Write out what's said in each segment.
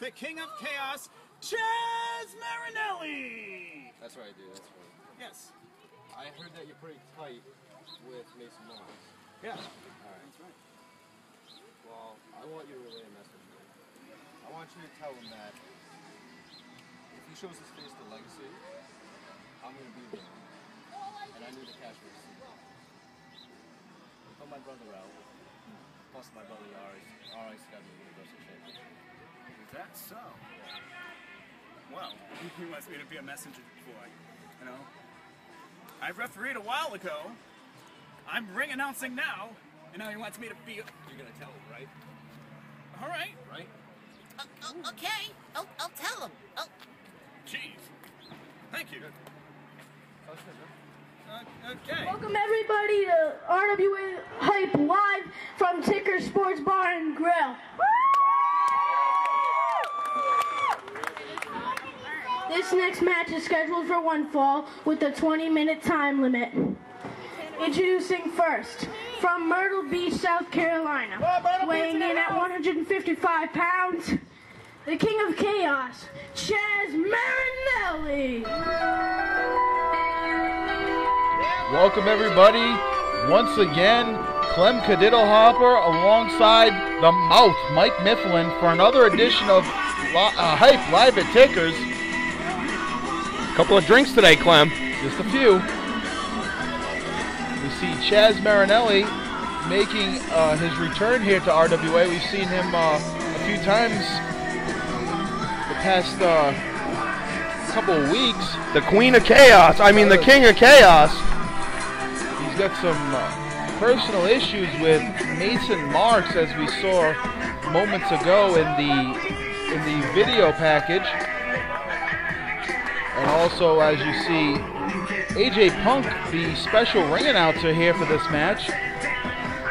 the King of Chaos, Chaz Marinelli. That's right, dude. That's right. Yes. I heard that you're pretty tight with Mason Mars. Yeah. All right. That's right. Well, I want you to relay a message to him. I want you to tell him that if he shows his face to Legacy, I'm going to be there. And I need the cash for receipt. Help my brother out. Plus my brother Ari's got me the Universal Championship. Is that so? Well, he wants me to be a messenger boy, you know? I refereed a while ago. I'm ring announcing now, and now he wants me to be. You're gonna tell him, right? All right. Right? Okay. I'll tell him. Oh. Jeez. Thank you. Okay. Welcome everybody to RWA Hype live from Ticker Sports Bar and Grill. This next match is scheduled for one fall with a 20-minute time limit. Introducing first, from Myrtle Beach, South Carolina, weighing in at 155 pounds, the King of Chaos, Chaz Marinelli. Welcome everybody, once again, Clem Cadiddlehopper alongside the Mouth, Mike Mifflin, for another edition of Hype Live at Tickers. Couple of drinks today, Clem. Just a few. We see Chaz Marinelli making his return here to RWA. We've seen him a few times the past couple of weeks. The Queen of Chaos. I mean, the King of Chaos. He's got some personal issues with Mason Marks, as we saw moments ago in the video package. And also, as you see, AJ Punk, the special ring announcer here for this match.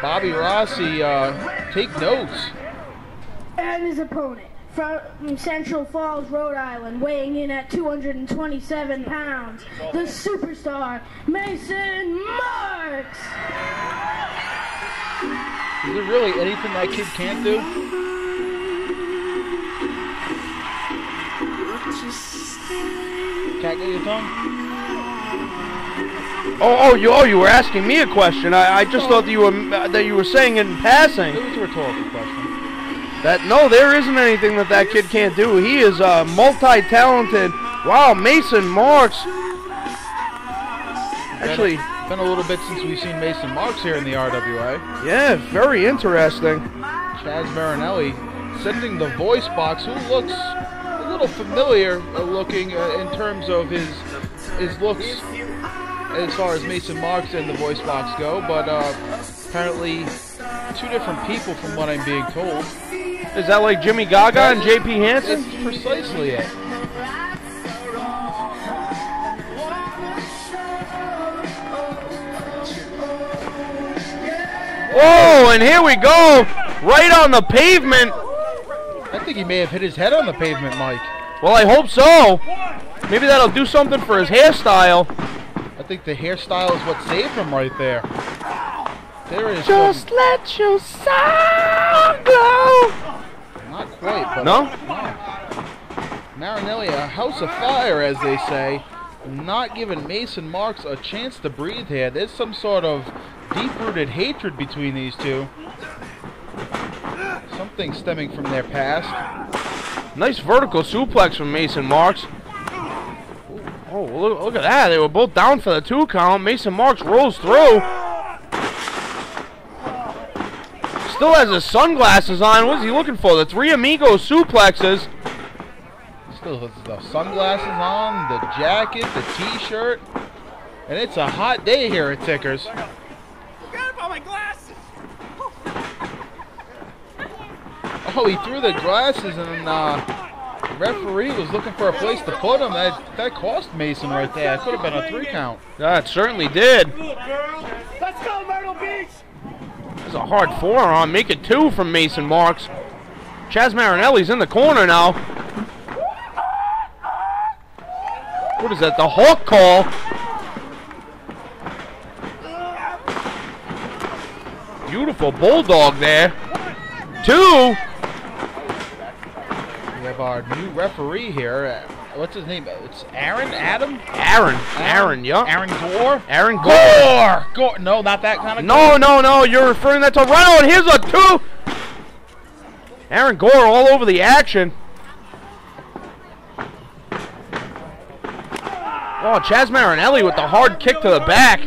Bobby Rossi, take notes. And his opponent, from Central Falls, Rhode Island, weighing in at 227 pounds, the superstar, Mason Marks. Is there really anything that kid can't do? Can't get your tongue? Oh, you were asking me a question. I just thought that you were saying it in passing. It was a rhetorical question. No, there isn't anything that kid can't do. He is multi-talented. Wow, Mason Marks. Actually, been a little bit since we've seen Mason Marks here in the RWA. Yeah, very interesting. Chaz Marinelli sending the voice box, who looks a little familiar looking in terms of his looks as far as Mason Marks and the voice box go, but apparently two different people from what I'm being told. Is that like Jimmy Gaga and JP Hansen? That's precisely it. Oh, and here we go, right on the pavement. I think he may have hit his head on the pavement, Mike. Well, I hope so. Maybe that'll do something for his hairstyle. I think the hairstyle is what saved him right there. There is just let your soul go. Not quite, but no? Marinelli, a house of fire, as they say, not giving Mason Marks a chance to breathe here. There's some sort of deep-rooted hatred between these two. Something stemming from their past. Nice vertical suplex from Mason Marks. Oh, look at that. They were both down for the 2 count. Mason Marks rolls through. Still has his sunglasses on. What is he looking for? The 3 Amigos suplexes. Still has the sunglasses on, the jacket, the t-shirt. And it's a hot day here at Tickers. Forgot about my glasses. Oh, he threw the glasses, and the referee was looking for a place to put him. That cost Mason right there. It could have been a 3 count. That certainly did. Let's go, Myrtle Beach. There's a hard forearm. Make it 2 from Mason Marks. Chaz Marinelli's in the corner now. What is that? The Hawk call. Beautiful bulldog there. 2. We have our new referee here. What's his name? It's Aaron? Adam? Aaron, yeah. Aaron Gore? Aaron Gore. Gore. No, not that kind of No. You're referring that to Reynolds. Here's a 2. Aaron Gore all over the action. Oh, Chaz Marinelli with the hard kick to the back.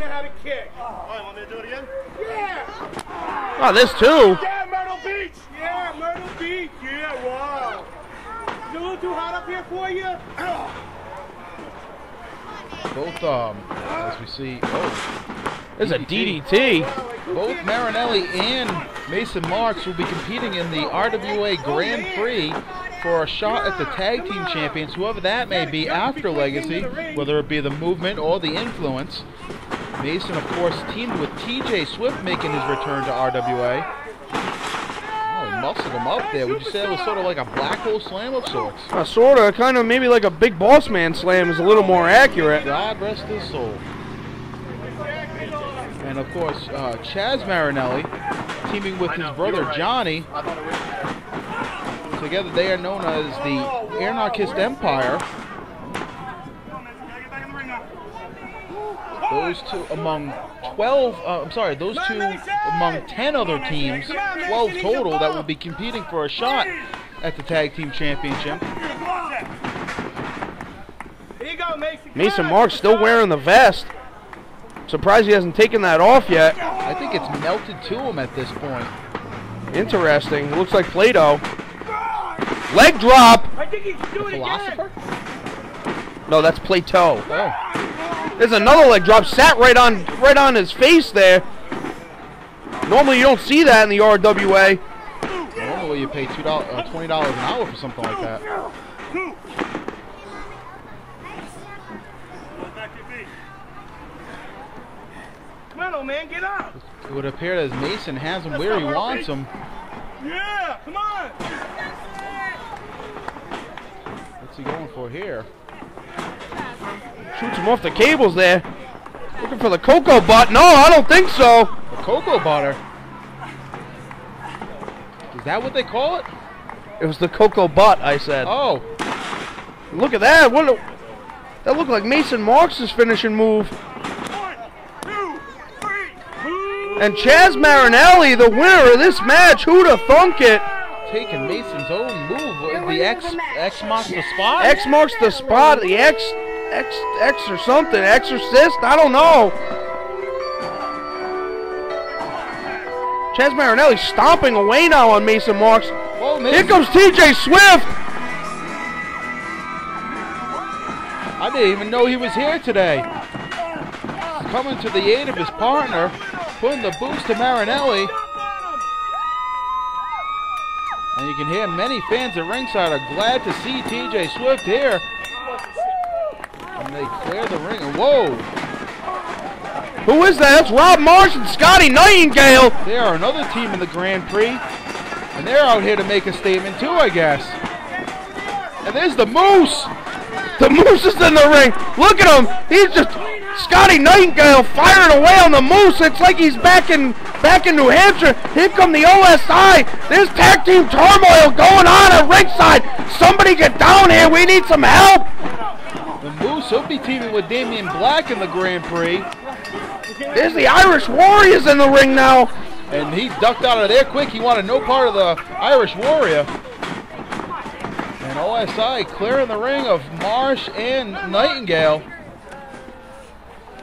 Oh, this too. Yeah, Myrtle Beach. Yeah, Myrtle Beach. Yeah, wow. Is it a little too hot up here for you? Both, as we see, There's a DDT. both Marinelli and Mason Marks will be competing in the RWA Grand Prix for a shot at the tag team champions, whoever that may be after Legacy, whether it be the Movement or the Influence. Mason, of course, teamed with TJ Swift making his return to RWA. Oh, he muscled him up there. Would you say it was sort of like a black hole slam of sorts? Sort of, kind of, maybe like a big boss man slam is a little more accurate. God rest his soul. And of course, Chaz Marinelli teaming with his brother Johnny. Together they are known as the Anarchist Empire. Those two among 10 other teams, 12 total, that will be competing for a shot at the Tag Team Championship. Mason Marks still wearing the vest. Surprised he hasn't taken that off yet. I think it's melted to him at this point. Interesting. Looks like Play-Doh. Leg drop. I think he's doing it Philosopher? No, that's Play-Doh. Oh. There's another leg drop. Sat right on his face there. Normally you don't see that in the RWA. Normally you pay $20 an hour for something like that. Come on, old man, get up. It would appear as Mason has him where he wants him. Yeah, come on. What's he going for here? Shoots him off the cables there. Looking for the cocoa butt. No, I don't think so. The cocoa butter. Is that what they call it? It was the cocoa butt, I said. Oh. Look at that. That looked like Mason Marks' finishing move. 1, 2, 3. And Chaz Marinelli, the winner of this match. Who'd have thunk it? Taking Mason's own move. The X marks the spot? X marks the spot. The X or something. Exorcist? I don't know. Chaz Marinelli stomping away now on Mason Marks. Whoa, Mason. Here comes TJ Swift. I didn't even know he was here today. He's coming to the aid of his partner, putting the boost to Marinelli. And you can hear many fans at ringside are glad to see TJ Swift here. And they clear the ring. Whoa! Who is that? That's Rob Marsh and Scotty Nightingale. They are another team in the Grand Prix. And they're out here to make a statement too, I guess. And there's the Moose. The Moose is in the ring. Look at him. He's just Scotty Nightingale firing away on the Moose. It's like he's back in New Hampshire. Here come the OSI. There's tag team turmoil going on at ringside. Somebody get down here. We need some help. The Moose will be teaming with Damian Black in the Grand Prix. There's the Irish Warriors in the ring now. And he ducked out of there quick. He wanted no part of the Irish Warrior. And OSI clearing the ring of Marsh and Nightingale.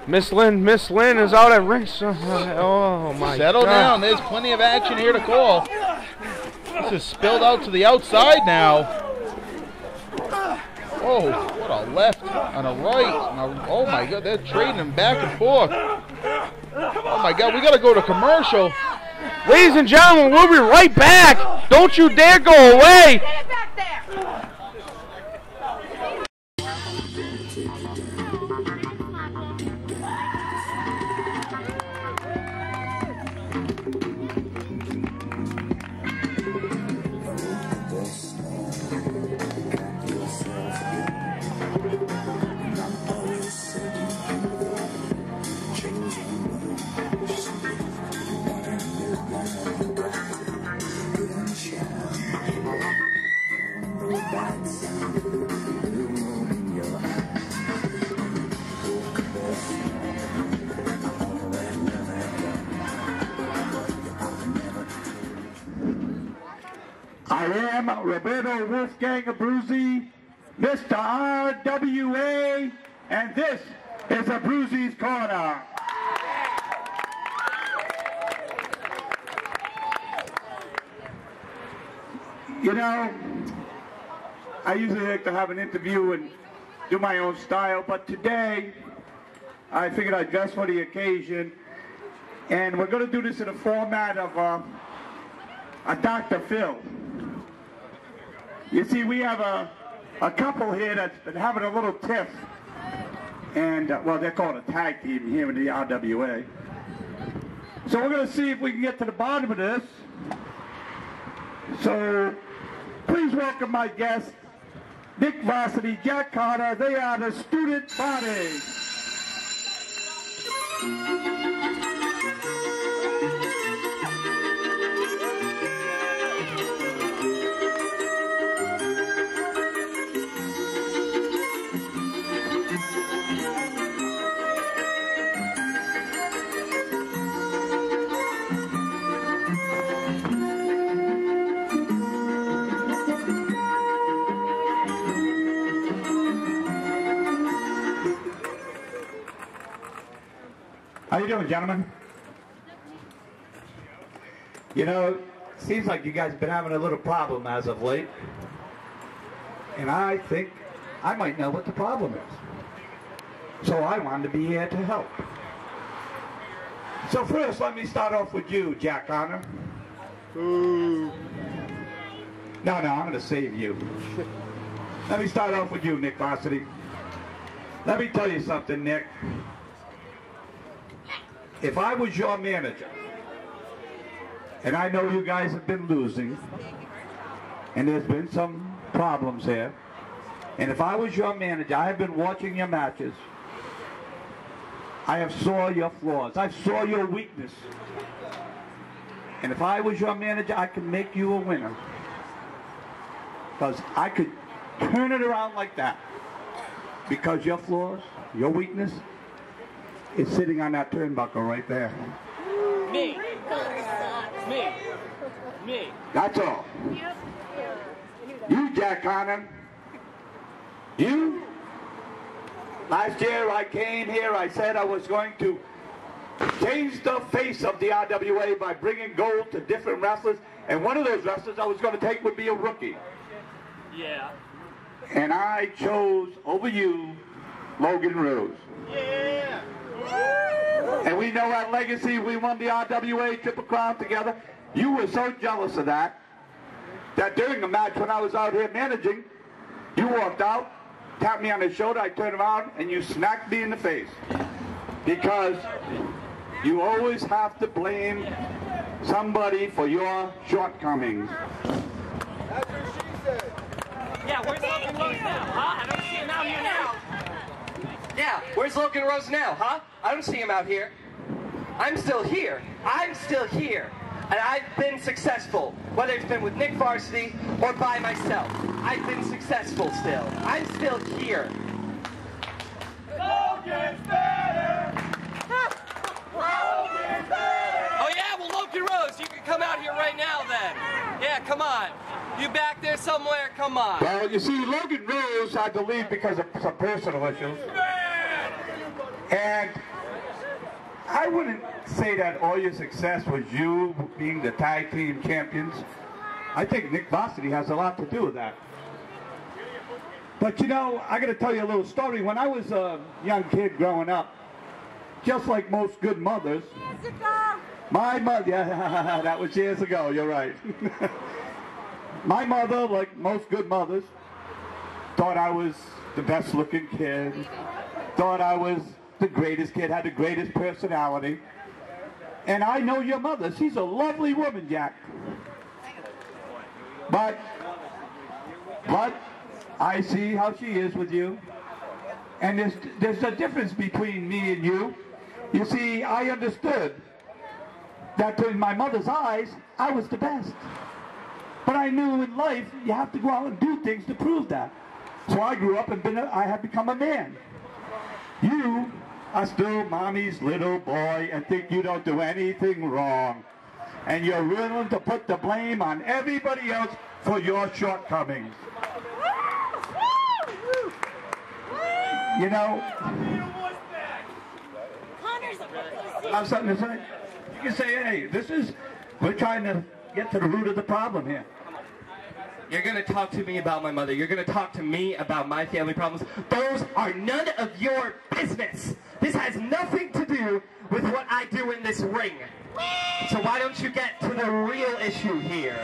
Miss Lynn is out at ringside. Oh my God. Settle down. There's plenty of action here to call. This is spilled out to the outside now. Oh, what a left and a right. Oh my God, they're trading them back and forth. Oh my God, we got to go to commercial. Ladies and gentlemen, we'll be right back. Don't you dare go away. Get it back there! Back Roberto Wolfgang Abruzzi, Mr. RWA, and this is Abruzzi's Corner. You know, I usually like to have an interview and do my own style, but today I figured I'd dress for the occasion, and we're going to do this in the format of a Dr. Phil. You see, we have a couple here that's been having a little tiff, and well, they're called a tag team here in the RWA. So we're going to see if we can get to the bottom of this. So please welcome my guests, Nick Varsity, Jack Carter. They are the student body. How you doing, gentlemen? You know, seems like you guys have been having a little problem as of late. And I think I might know what the problem is. So I wanted to be here to help. So first, let me start off with you, Jack Honor. Ooh. No, I'm going to save you. Let me start off with you, Nick Varsity. Let me tell you something, Nick. If I was your manager, and I know you guys have been losing, and there's been some problems here, and if I was your manager, I have been watching your matches. I have saw your flaws. I saw your weakness. And if I was your manager, I could make you a winner. Because I could turn it around like that. Because your flaws, your weakness, is sitting on that turnbuckle right there. Me. That's all. You, Jack Connor, you, last year I came here, I said I was going to change the face of the RWA by bringing gold to different wrestlers, and one of those wrestlers I was going to take would be a rookie. Yeah. And I chose over you, Logan Rose. Yeah. And we know at Legacy we won the RWA Triple Crown together. You were so jealous of that during the match when I was out here managing, you walked out, tapped me on the shoulder, I turned around, and you smacked me in the face. Because you always have to blame somebody for your shortcomings. That's what she said. Yeah, where's Logan Rose now? Huh? I don't see him out here now. Yeah, where's Logan Rose now, huh? I don't see him out here. I'm still here. I'm still here. And I've been successful, whether it's been with Nick Varsity or by myself. I've been successful still. I'm still here. Logan's better! Logan's better! Oh yeah, well Logan Rose, you can come out here right now then. Yeah, come on. You back there somewhere? Come on. Well, you see, Logan Rose had to leave because of some personal issues. And I wouldn't say that all your success was you being the tag team champions. I think Nick Varsity has a lot to do with that. But you know, I got to tell you a little story. When I was a young kid growing up, just like most good mothers, my mother, yeah, that was years ago, you're right. My mother, like most good mothers, thought I was the best looking kid, thought I was the greatest kid, had the greatest personality. And I know your mother. She's a lovely woman, Jack. But I see how she is with you. And there's a difference between me and you. You see, I understood that in my mother's eyes, I was the best. But I knew in life, you have to go out and do things to prove that. So I grew up and I have become a man. You are still mommy's little boy and think you don't do anything wrong. And you're willing to put the blame on everybody else for your shortcomings. You know, I have something to say. You can say, hey, we're trying to get to the root of the problem here. You're going to talk to me about my mother. You're going to talk to me about my family problems. Those are none of your business. This has nothing to do with what I do in this ring. So why don't you get to the real issue here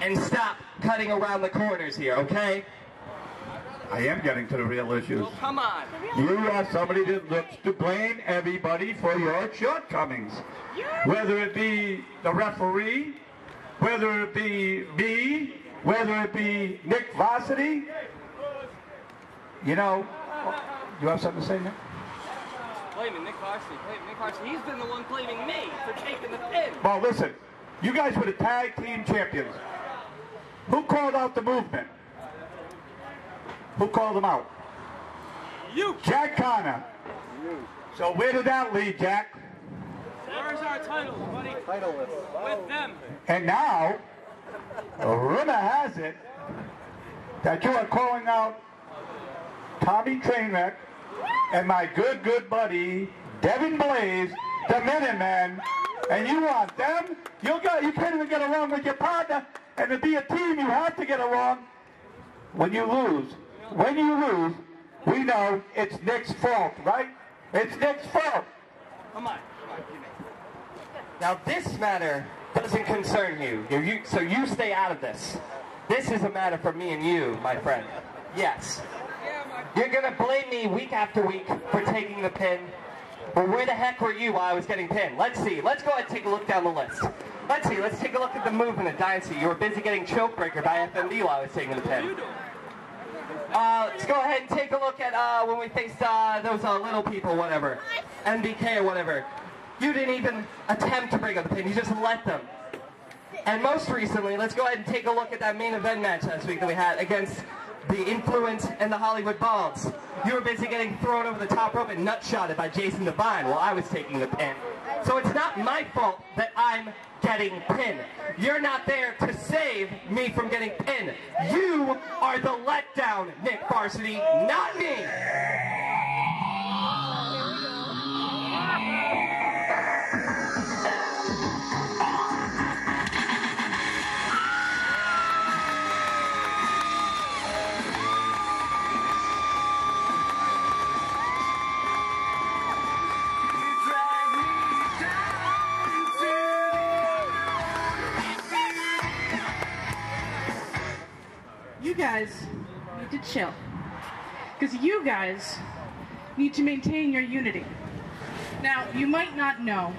and stop cutting around the corners here, okay? I am getting to the real issues. Well, come on. You are somebody that looks to blame everybody for your shortcomings. Whether it be the referee, whether it be me, whether it be Nick Varsity. You know, you have something to say, Nick? Blaming Nick Varsity. Blaming Nick Varsity. He's been the one blaming me for taking the pin. Well, listen, you guys were the tag team champions. Who called out the movement? Who called them out? You! Jack Connor. So where did that lead, Jack? Where's our title, buddy? With them. And now, the rumor has it that you are calling out Tommy Trainwreck and my good buddy, Devin Blaze, the Minutemen, and you want them? You can't even get along with your partner, and to be a team, you have to get along. When you lose, we know it's Nick's fault, right? It's Nick's fault. Come on. Now this matter doesn't concern you, so you stay out of this. This is a matter for me and you, my friend. Yes. You're gonna blame me week after week for taking the pin. But where the heck were you while I was getting pinned? Let's see. Let's go ahead and take a look down the list. Let's see. Let's take a look at the movement of Dynasty. You were busy getting chokebreaker by FMD while I was taking the pin. Let's go ahead and take a look at when we faced those little people, whatever. MBK or whatever. You didn't even attempt to bring up the pin. You just let them. And most recently, let's go ahead and take a look at that main event match last week that we had against the Influence and the Hollywood Balls. You were busy getting thrown over the top rope and nutshotted by Jason Devine while I was taking the pin. So it's not my fault that I'm getting pinned. You're not there to save me from getting pinned. You are the letdown, Nick Varsity, not me. You guys need to chill. Because you guys need to maintain your unity. Now, you might not know,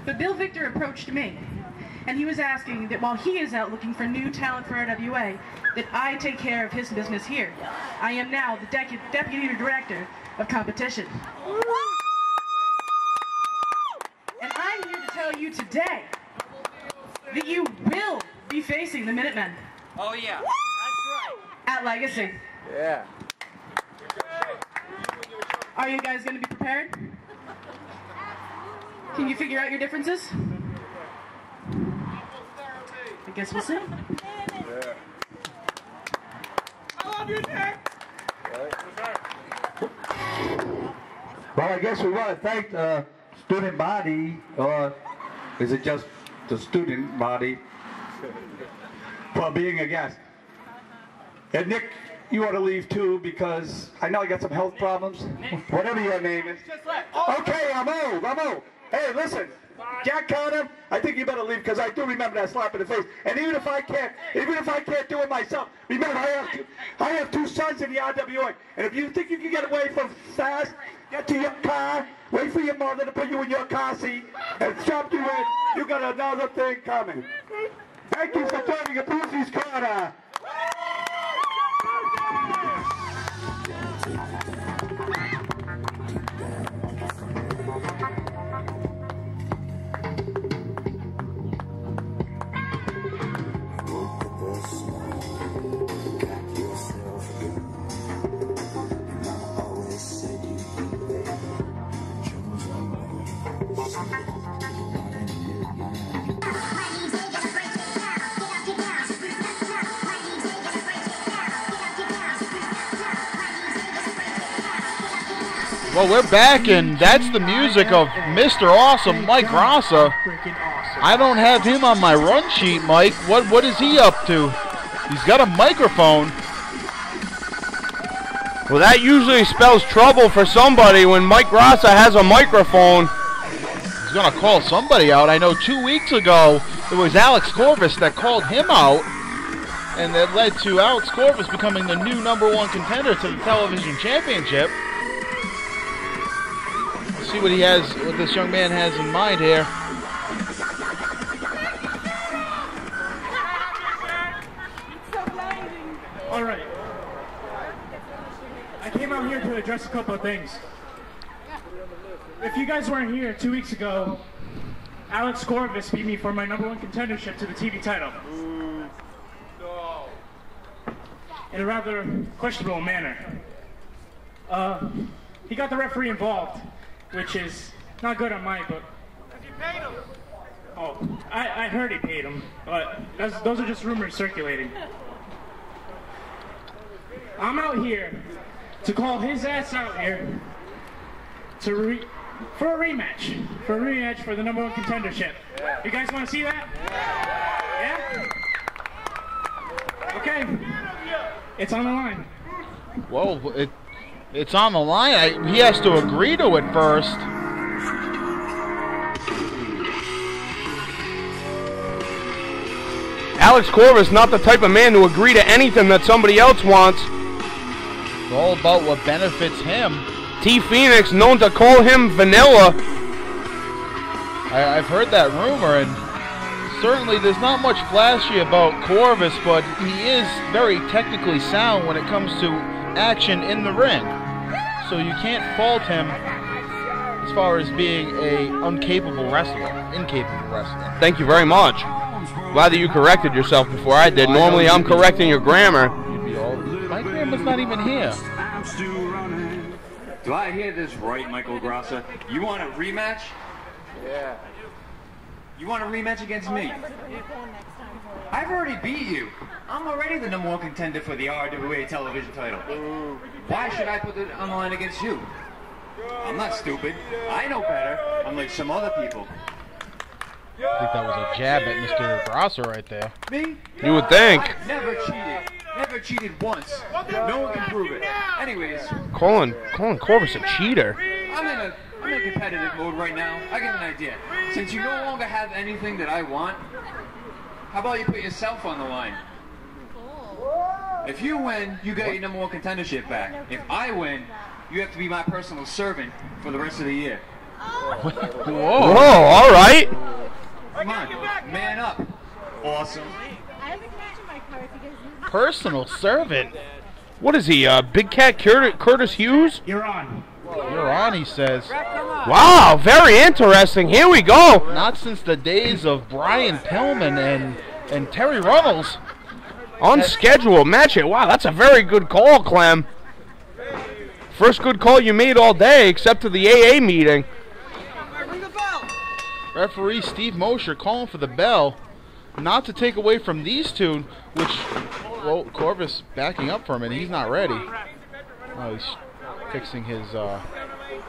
but Bill Victor approached me, and he was asking that while he is out looking for new talent for RWA, that I take care of his business here. I am now the Deputy Director of Competition. And I'm here to tell you today that you will be facing the Minutemen. Oh, yeah. At Legacy. Yeah. Are you guys going to be prepared? Can you figure out your differences? I guess we'll see. Yeah. I love you, Nick. Well, I guess we want to thank the student body, or is it just the student body, for being a guest. And Nick, you ought to leave too, because I know I got some health problems. Whatever your name is. Okay, I'm old. Hey, listen, Jack Connor, I think you better leave, because I do remember that slap in the face. And even if I can't do it myself, remember I have two sons in the RWA. And if you think you can get away from fast, get to your car, wait for your mother to put you in your car seat, and jump you in, you got another thing coming. Thank you for joining a Boosie's Corner. Well, we're back, and that's the music of Mr. Awesome, Mike Rassa. I don't have him on my run sheet, Mike. What is he up to? He's got a microphone. Well, that usually spells trouble for somebody when Mike Rassa has a microphone. He's going to call somebody out. I know 2 weeks ago, it was Alex Corvus that called him out, and that led to Alex Corvus becoming the new #1 contender to the television championship. Let's see what this young man has in mind here. All right. I came out here to address a couple of things. If you guys weren't here 2 weeks ago, Alex Corvus beat me for my #1 contendership to the TV title. In a rather questionable manner. He got the referee involved, which is not good on my book. Have you paid him? Oh, I heard he paid him, but those are just rumors circulating. I'm out here to call his ass out here for a rematch for the #1 contendership. You guys want to see that? Yeah? Okay. It's on the line. Whoa, it's on the line. He has to agree to it first. Alex Corvus not the type of man to agree to anything that somebody else wants. It's all about what benefits him. T. Phoenix known to call him vanilla. I've heard that rumor, and certainly there's not much flashy about Corvus, but he is very technically sound when it comes to action in the ring. So you can't fault him as far as being incapable wrestler. Thank you very much. Glad that you corrected yourself before I did. Normally I'm correcting your grammar. My grandma's not even here. Do I hear this right, Michael Grassa? You want a rematch? Yeah. You want a rematch against me? I've already beat you. I'm already the #1 contender for the RWA television title. Why should I put it on the line against you? I'm not stupid. I know better, unlike some other people. I think that was a jab at Mr. Grassa right there. Me? You would think. I've never cheated. Never cheated once. No one can prove it. Anyways. Calling Corvus a cheater. I'm in competitive mode right now. I get an idea. Since you no longer have anything that I want, how about you put yourself on the line? If you win, you get your #1 contendership back. If I win, you have to be my personal servant for the rest of the year. Whoa, all right. Come on, man up. Awesome. Personal servant? What is he, Big Cat Curtis Hughes? You're on. You're on, he says. Wow, very interesting. Here we go. Not since the days of Brian Pillman and Terry Runnels. Unscheduled match it. Wow, that's a very good call, Clem. First good call you made all day, except to the AA meeting. Referee Steve Mosher calling for the bell. Not to take away from these two, which, well, Corvus backing up from it. He's not ready. Oh, he's fixing his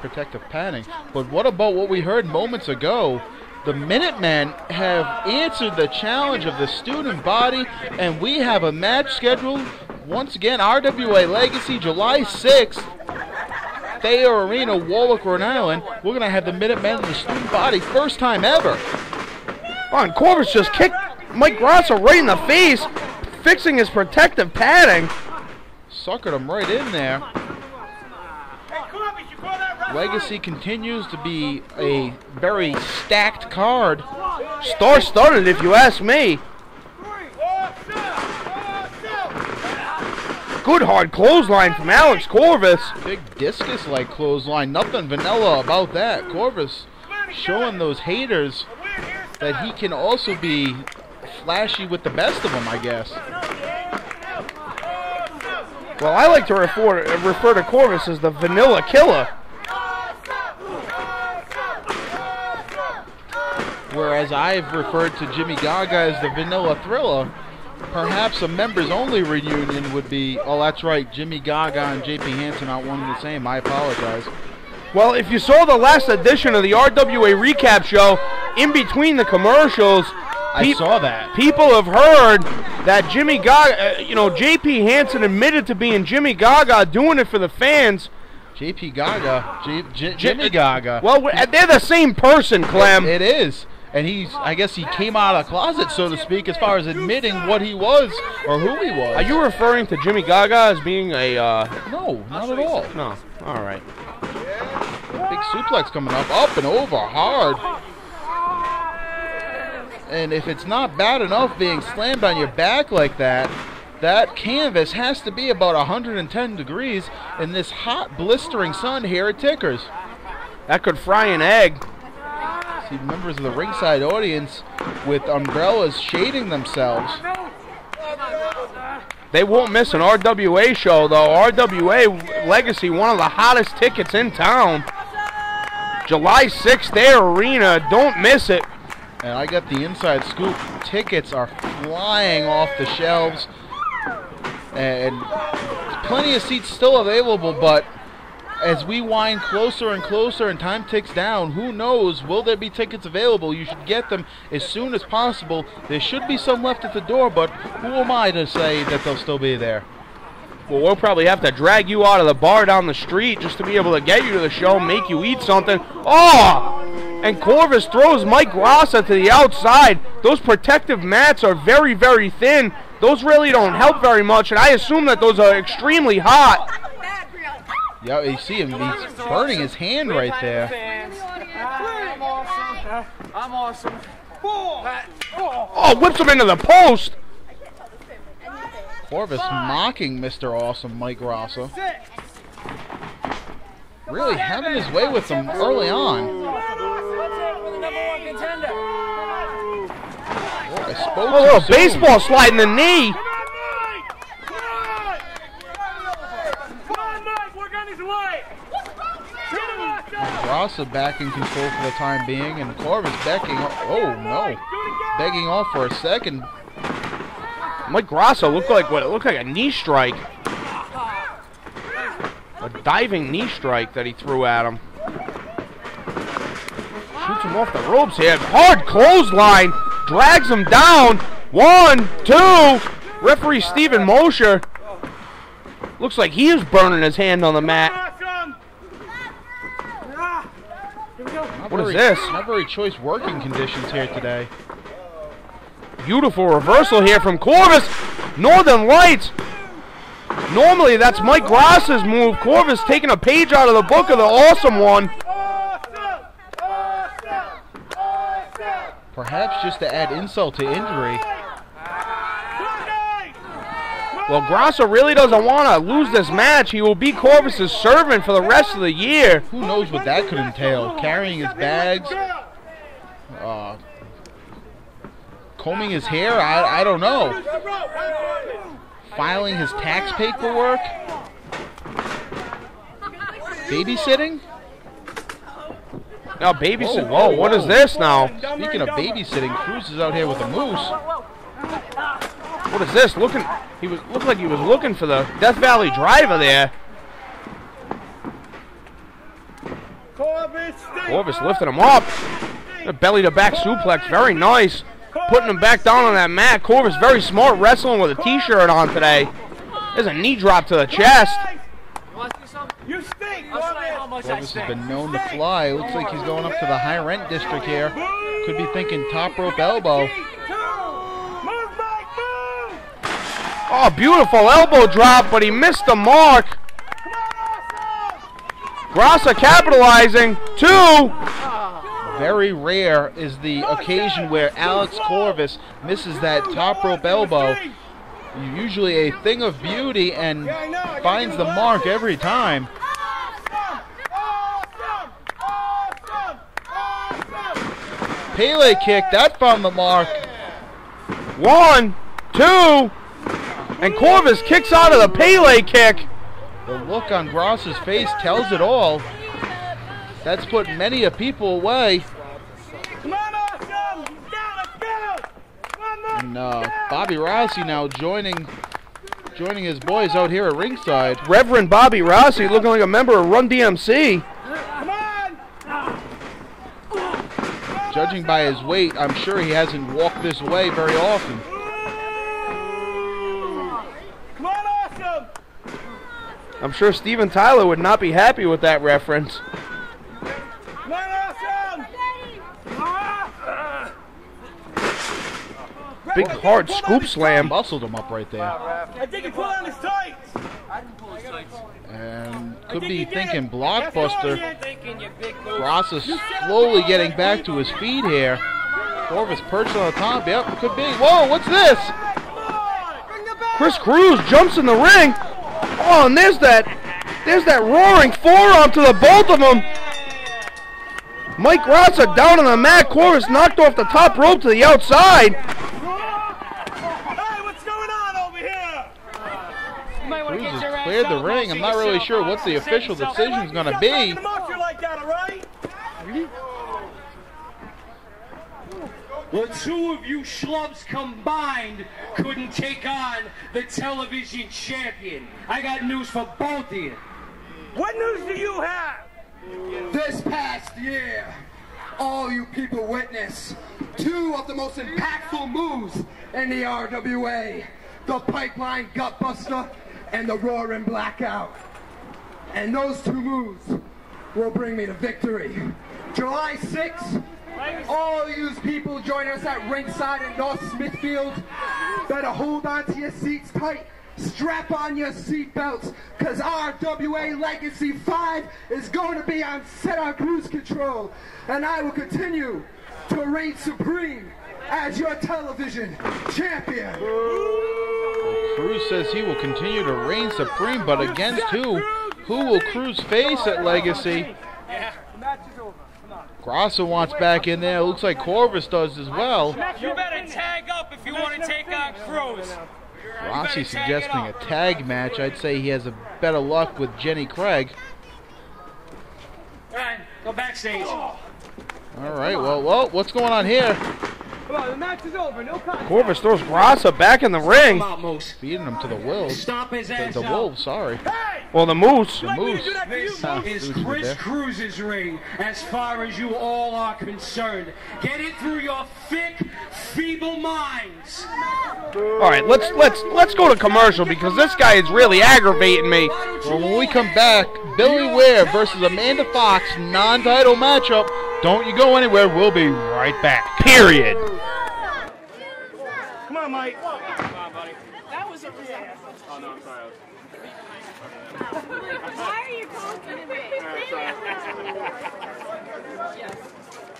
protective padding. But what about what we heard moments ago? The Minutemen have answered the challenge of the student body, and we have a match scheduled. Once again, RWA Legacy, July 6th. Thayer Arena, Warwick, Rhode Island. We're going to have the Minutemen and the student body. First time ever. On, Corvus just kicked Mike Grassa right in the face, fixing his protective padding. Suckered him right in there. Legacy continues to be a very stacked card. Star-studded, if you ask me. Good hard clothesline from Alex Corvus. Big discus-like clothesline. Nothing vanilla about that. Corvus showing those haters that he can also be flashy with the best of them, I guess. Well, I like to refer to Corvus as the Vanilla Killer. Whereas I've referred to Jimmy Gaga as the Vanilla Thriller. Perhaps a members-only reunion would be... Oh, that's right. Jimmy Gaga and JP Hansen aren't one and the same. I apologize. Well, if you saw the last edition of the RWA recap show, in between the commercials, I saw that. People have heard that Jimmy Gaga, J.P. Hansen admitted to being Jimmy Gaga, doing it for the fans. J.P. Gaga, Jimmy Gaga. Well, they're the same person, Clem. It is. And I guess he came out of the closet, so to speak, as far as admitting what he was or who he was. Are you referring to Jimmy Gaga as being a... No, not at all. No. All right. Big suplex coming up and over, hard. And if it's not bad enough being slammed on your back like that, that canvas has to be about 110 degrees in this hot, blistering sun here at Tickers. That could fry an egg. See members of the ringside audience with umbrellas shading themselves. They won't miss an RWA show, though. RWA Legacy, one of the hottest tickets in town. July 6th, their arena. Don't miss it. And I got the inside scoop. Tickets are flying off the shelves. And plenty of seats still available, but as we wind closer and closer and time ticks down, who knows, will there be tickets available? You should get them as soon as possible. There should be some left at the door, but who am I to say that they'll still be there? Well, we'll probably have to drag you out of the bar down the street just to be able to get you to the show, make you eat something. Oh! And Corvus throws Mike Grassa to the outside. Those protective mats are very, very thin. Those really don't help very much, and I assume that those are extremely hot. Yeah, you see him, he's burning his hand right there. I'm awesome. Oh, whips him into the post. Corvus mocking Mr. Awesome, Mike Grassa. Really having his way with him early on. Oh, baseball slide in the knee. Grassa back in control for the time being, and Corvus begging off for a second. Mike Grassa looked like what? It looked like a knee strike. A diving knee strike that he threw at him. Shoots him off the ropes here. Hard clothesline. Drags him down. 1, 2. Referee Steven Mosher. Looks like he is burning his hand on the mat. What is this? Not very choice working conditions here today. Beautiful reversal here from Corvus. Northern Lights. Normally that's Mike Grassa's move. Corvus taking a page out of the book of the Awesome One. Perhaps just to add insult to injury. Well, Grassa really doesn't want to lose this match. He will be Corvus's servant for the rest of the year. Who knows what that could entail? Carrying his bags, combing his hair, I don't know. Filing his tax paperwork. Babysitting? Now babysitting. Whoa, what is this now? Speaking of babysitting, Cruz is out here with a moose. What is this? Looked like he was looking for the Death Valley Driver there. Corvus lifting him up. A belly to back suplex, very nice. Putting him back down on that mat. Corvus very smart wrestling with a t-shirt on today. There's a knee drop to the chest. Corvus has been known to fly. Looks like he's going up to the high rent district here. Could be thinking top rope elbow. Oh, beautiful elbow drop, but he missed the mark. Grassa capitalizing. 2. Very rare is the occasion where Alex Corvus misses that top rope elbow. Usually a thing of beauty and finds the mark every time. Pele kick, that found the mark. 1, 2. And Corvus kicks out of the Pele kick. The look on Grassa's face tells it all. That's put many a people away. And Bobby Rossi now joining his boys out here at ringside. Reverend Bobby Rossi looking like a member of Run DMC. judging by his weight, I'm sure he hasn't walked this way very often. Come on, Awesome! I'm sure Steven Tyler would not be happy with that reference. Come on, Awesome! Big hard scoop slam. Muscled him up right there. I think he pulled on his tights. And could be thinking blockbuster. Ross is slowly getting back to his feet here. Corvus perched on the top. Yep, could be. Whoa, what's this? Chris Cruz jumps in the ring. Oh, and there's that roaring forearm to the both of them. Mike Rosser down on the mat. Corvus knocked off the top rope to the outside. Cruz has cleared the ring. I'm not really sure what the official decision is going to be. The two of you schlubs combined couldn't take on the television champion. I got news for both of you. What news do you have? This past year, all you people witnessed two of the most impactful moves in the RWA. The Pipeline Gutbuster and the Roaring Blackout. And those two moves will bring me to victory. July 6th, all you people join us at ringside in North Smithfield. Better hold on to your seats tight. Strap on your seatbelts, because RWA Legacy 5 is going to be on set on cruise control. And I will continue to reign supreme as your television champion. Cruz says he will continue to reign supreme, but against who? Who will Cruz face at Legacy? Grosso wants back in there. Looks like Corvus does as well. You better tag up if you want to take on Cruz. Rossi suggesting a tag match. I'd say he has a better luck with Jenny Craig. All right, go backstage. All right, well, what's going on here? Come on, the match is over. No contest. Corvus throws Grosso back in the ring. Feeding him to the wolves. Stomp his ass The wolves, sorry. Well, the Moose. The Moose. This is Chris Cruz's ring, as far as you all are concerned. Get it through your thick, feeble minds. All right, let's go to commercial because this guy is really aggravating me. Well, when we come back, Billy Ware versus Amanda Fox non-title matchup. Don't you go anywhere. We'll be right back. Period. Come on, Mike. Come on, buddy. That was a disaster. Oh, no, I'm sorry. Why are you talking to me?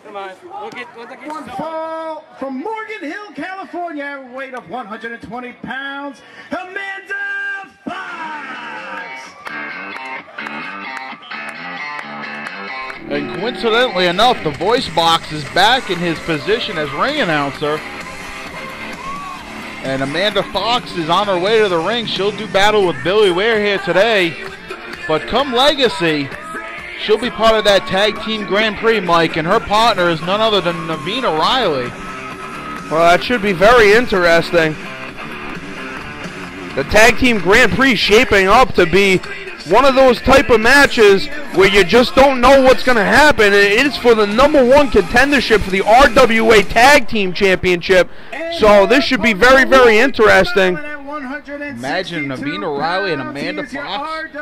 Come on. Look at One fall from Morgan Hill, California, weight of 120 pounds, Amanda Fox. And coincidentally enough, the voice box is back in his position as ring announcer. And Amanda Fox is on her way to the ring. She'll do battle with Billy Ware here today. But come Legacy, she'll be part of that Tag Team Grand Prix, Mike, and her partner is none other than Naveen O'Reilly. Well, that should be very interesting. The Tag Team Grand Prix shaping up to be one of those type of matches where you just don't know what's going to happen. It is for the #1 contendership for the RWA Tag Team Championship. So this should be very, very interesting. Imagine Naveen O'Reilly and Amanda Fox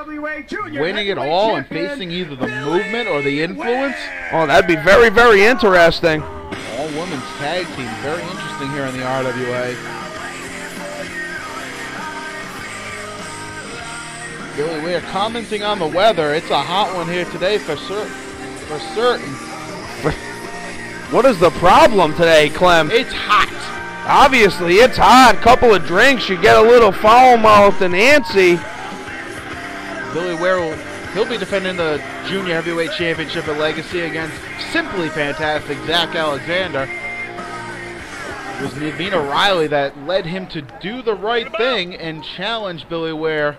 winning it all and facing either the movement or the influence. Oh, that'd be very, very interesting. All women's tag team. Very interesting here in the RWA. Billy Ware commenting on the weather. It's a hot one here today for certain. What is the problem today, Clem? It's hot. Obviously, it's hot. Couple of drinks, you get a little foul-mouthed and antsy. Billy Ware he'll be defending the Junior Heavyweight Championship at Legacy against simply fantastic Zach Alexander. It was Naveen O'Reilly that led him to do the right thing and challenge Billy Ware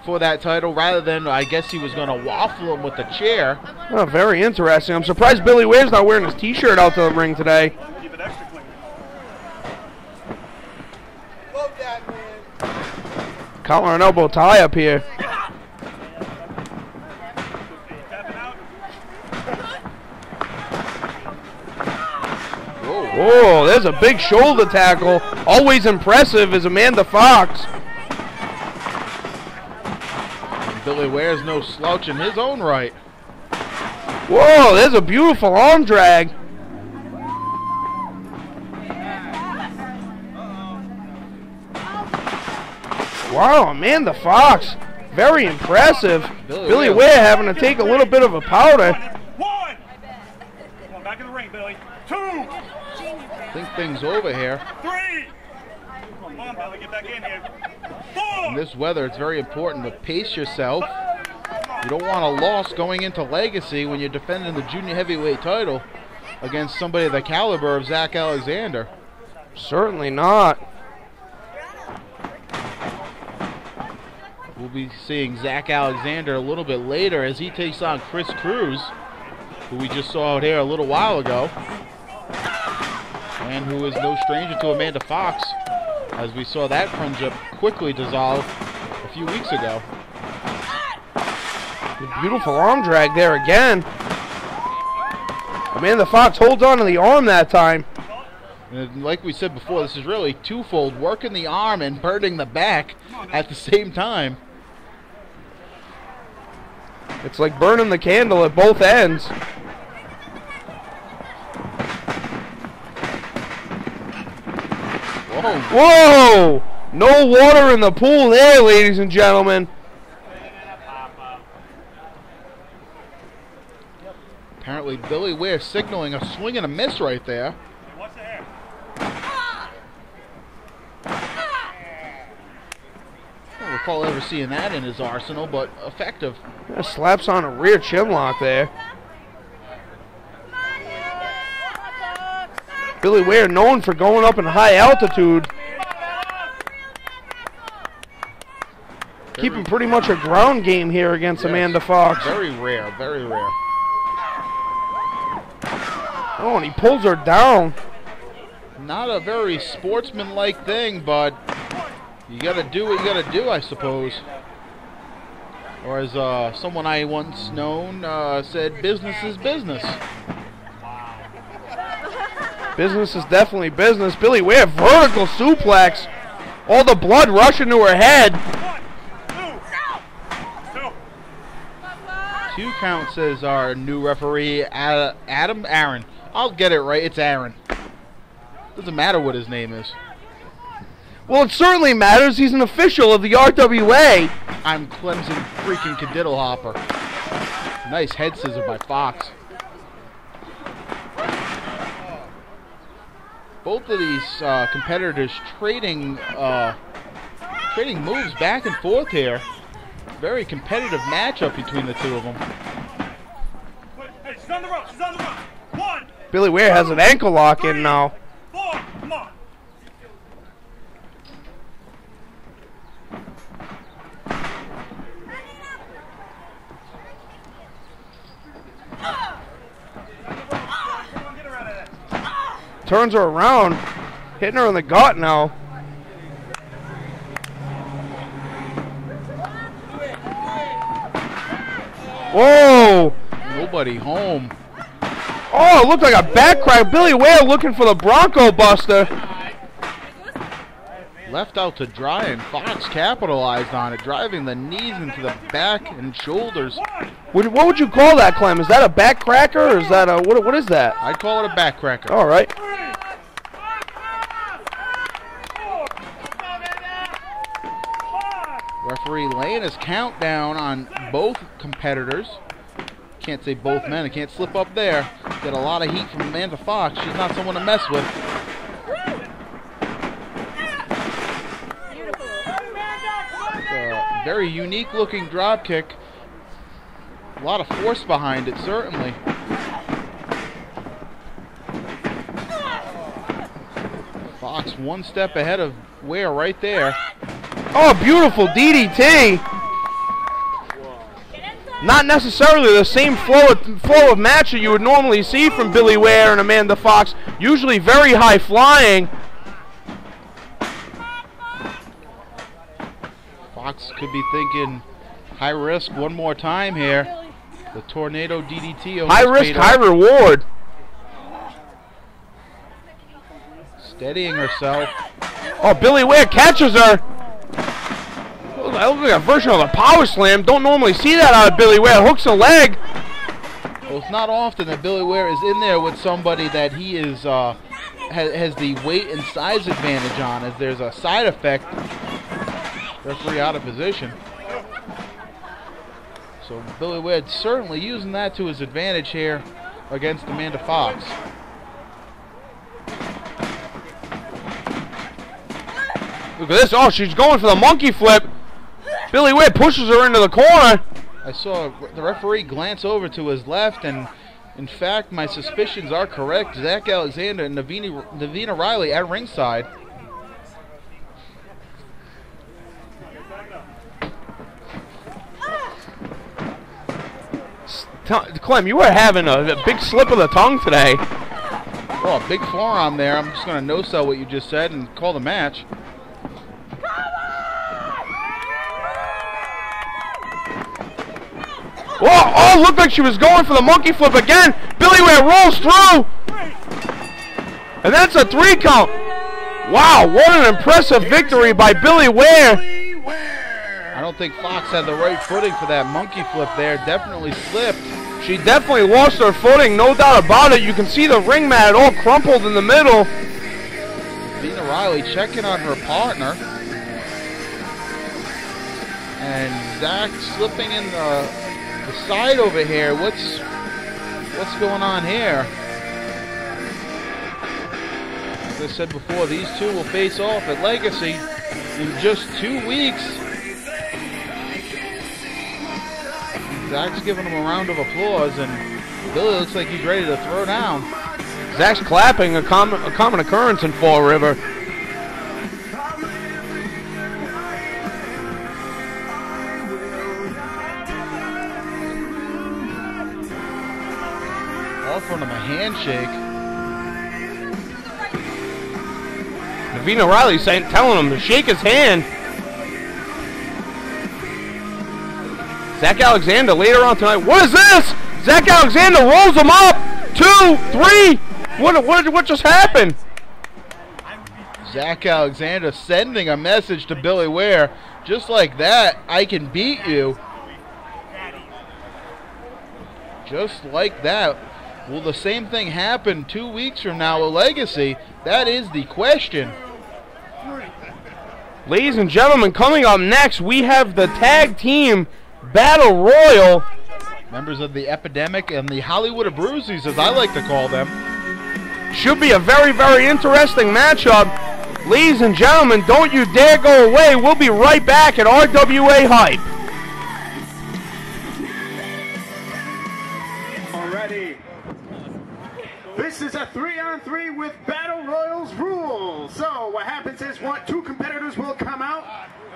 for that title rather than, I guess he was going to waffle him with the chair. Oh, very interesting. I'm surprised Billy Ware's not wearing his t-shirt out to the ring today. Keep it extra clean. Love that, man. Collar and elbow tie up here. Oh, there's a big shoulder tackle. Always impressive is Amanda Fox. And Billy Ware's no slouch in his own right. Whoa, there's a beautiful arm drag. Wow, Amanda Fox. Very impressive. Billy Ware having to take a little bit of a powder. One. Come on, back in the ring, Billy. Two. Think things over here. Three. Come on, Billy, get back in here. Four. In this weather, it's very important to pace yourself. You don't want a loss going into Legacy when you're defending the junior heavyweight title against somebody of the caliber of Zach Alexander. Certainly not. We'll be seeing Zach Alexander a little bit later as he takes on Chris Cruz, who we just saw out here a little while ago, and who is no stranger to Amanda Fox, as we saw that friendship quickly dissolve a few weeks ago. Beautiful arm drag there again. Amanda Fox holds on to the arm that time. And like we said before, this is really twofold, working the arm and burning the back at the same time. It's like burning the candle at both ends. Whoa. Whoa! No water in the pool there, ladies and gentlemen. Apparently Billy Ware signaling a swing and a miss right there. What's the hair? I don't recall ever seeing that in his arsenal, but effective. Yeah, slaps on a rear chin lock there. Billy Ware known for going up in high altitude. Keeping pretty much a ground game here against Amanda Fox. Very rare, very rare. Oh, and he pulls her down. Not a very sportsman-like thing, but you gotta do what you gotta do, I suppose. Or as someone I once known said, business is business. Business is definitely business. Billy Ware, vertical suplex. All the blood rushing to her head. 2 count, says our new referee, Aaron. I'll get it right, it's Aaron. Doesn't matter what his name is. Well, it certainly matters. He's an official of the RWA. I'm Clemson freaking Cadiddle Hopper. Nice head scissor by Fox. Both of these competitors trading moves back and forth here. Very competitive matchup between the two of them. Hey, she's on the rope. She's on the rope. One. Billy Ware has an ankle lock in now. 4. Come on. Turns her around, hitting her in the gut now. Whoa! Nobody home. Oh, it looked like a back crack. Billy Ware looking for the Bronco Buster. Left out to dry, and Fox capitalized on it, driving the knees into the back and shoulders. What would you call that, Clem? Is that a back cracker, or is that a what is that? I'd call it a back cracker. All right. Referee laying his countdown on both competitors. Can't say both men. I can't slip up there. Get a lot of heat from Amanda Fox. She's not someone to mess with. It's a very unique looking drop kick. A lot of force behind it, certainly. Fox one step ahead of Ware right there. Oh, beautiful DDT. Not necessarily the same flow of match that you would normally see from Billy Ware and Amanda Fox. Usually very high flying. Fox could be thinking high risk one more time here. The tornado DDT. High risk, high reward. Steadying herself. Oh, Billy Ware catches her. That looks like a version of a power slam. Don't normally see that out of Billy Ware. Hooks a leg. Well, it's not often that Billy Ware is in there with somebody that he is has the weight and size advantage on, as there's a side effect. Referee out of position. So Billy Ware certainly using that to his advantage here against Amanda Fox. Look at this. Oh, she's going for the monkey flip. Billy Ware pushes her into the corner. I saw the referee glance over to his left, and in fact, my suspicions are correct. Zach Alexander and Navina Riley at ringside. Clem, you are having a big slip of the tongue today. Oh, a big forearm there. I'm just going to no-sell what you just said and call the match. Oh, looked like she was going for the monkey flip again. Billy Ware rolls through. And that's a 3 count. Wow, what an impressive victory by Billy Ware. I don't think Fox had the right footing for that monkey flip there. Definitely slipped. She definitely lost her footing, no doubt about it. You can see the ring mat all crumpled in the middle. Navina Riley checking on her partner. And Zach slipping in the side over here. What's going on here? As I said before, these two will face off at Legacy in just 2 weeks. Zach's giving him a round of applause, and Billy looks like he's ready to throw down. Zach's clapping, a common occurrence in Fall River. Offering him a handshake. Navina Riley telling him to shake his hand. Zach Alexander later on tonight. What is this? Zach Alexander rolls him up. 2, 3. What just happened? Zach Alexander sending a message to Billy Ware. Just like that, I can beat you. Just like that. Will the same thing happen 2 weeks from now at Legacy? That is the question. Ladies and gentlemen, coming up next, we have the tag team Battle Royal. Members of the Epidemic and the Hollywood of Bruisies, as I like to call them. Should be a very, very interesting matchup. Ladies and gentlemen, don't you dare go away. We'll be right back at RWA Hype. Alrighty. This is a 3-on-3 with Battle Royals rules. So what happens is two competitors will come out,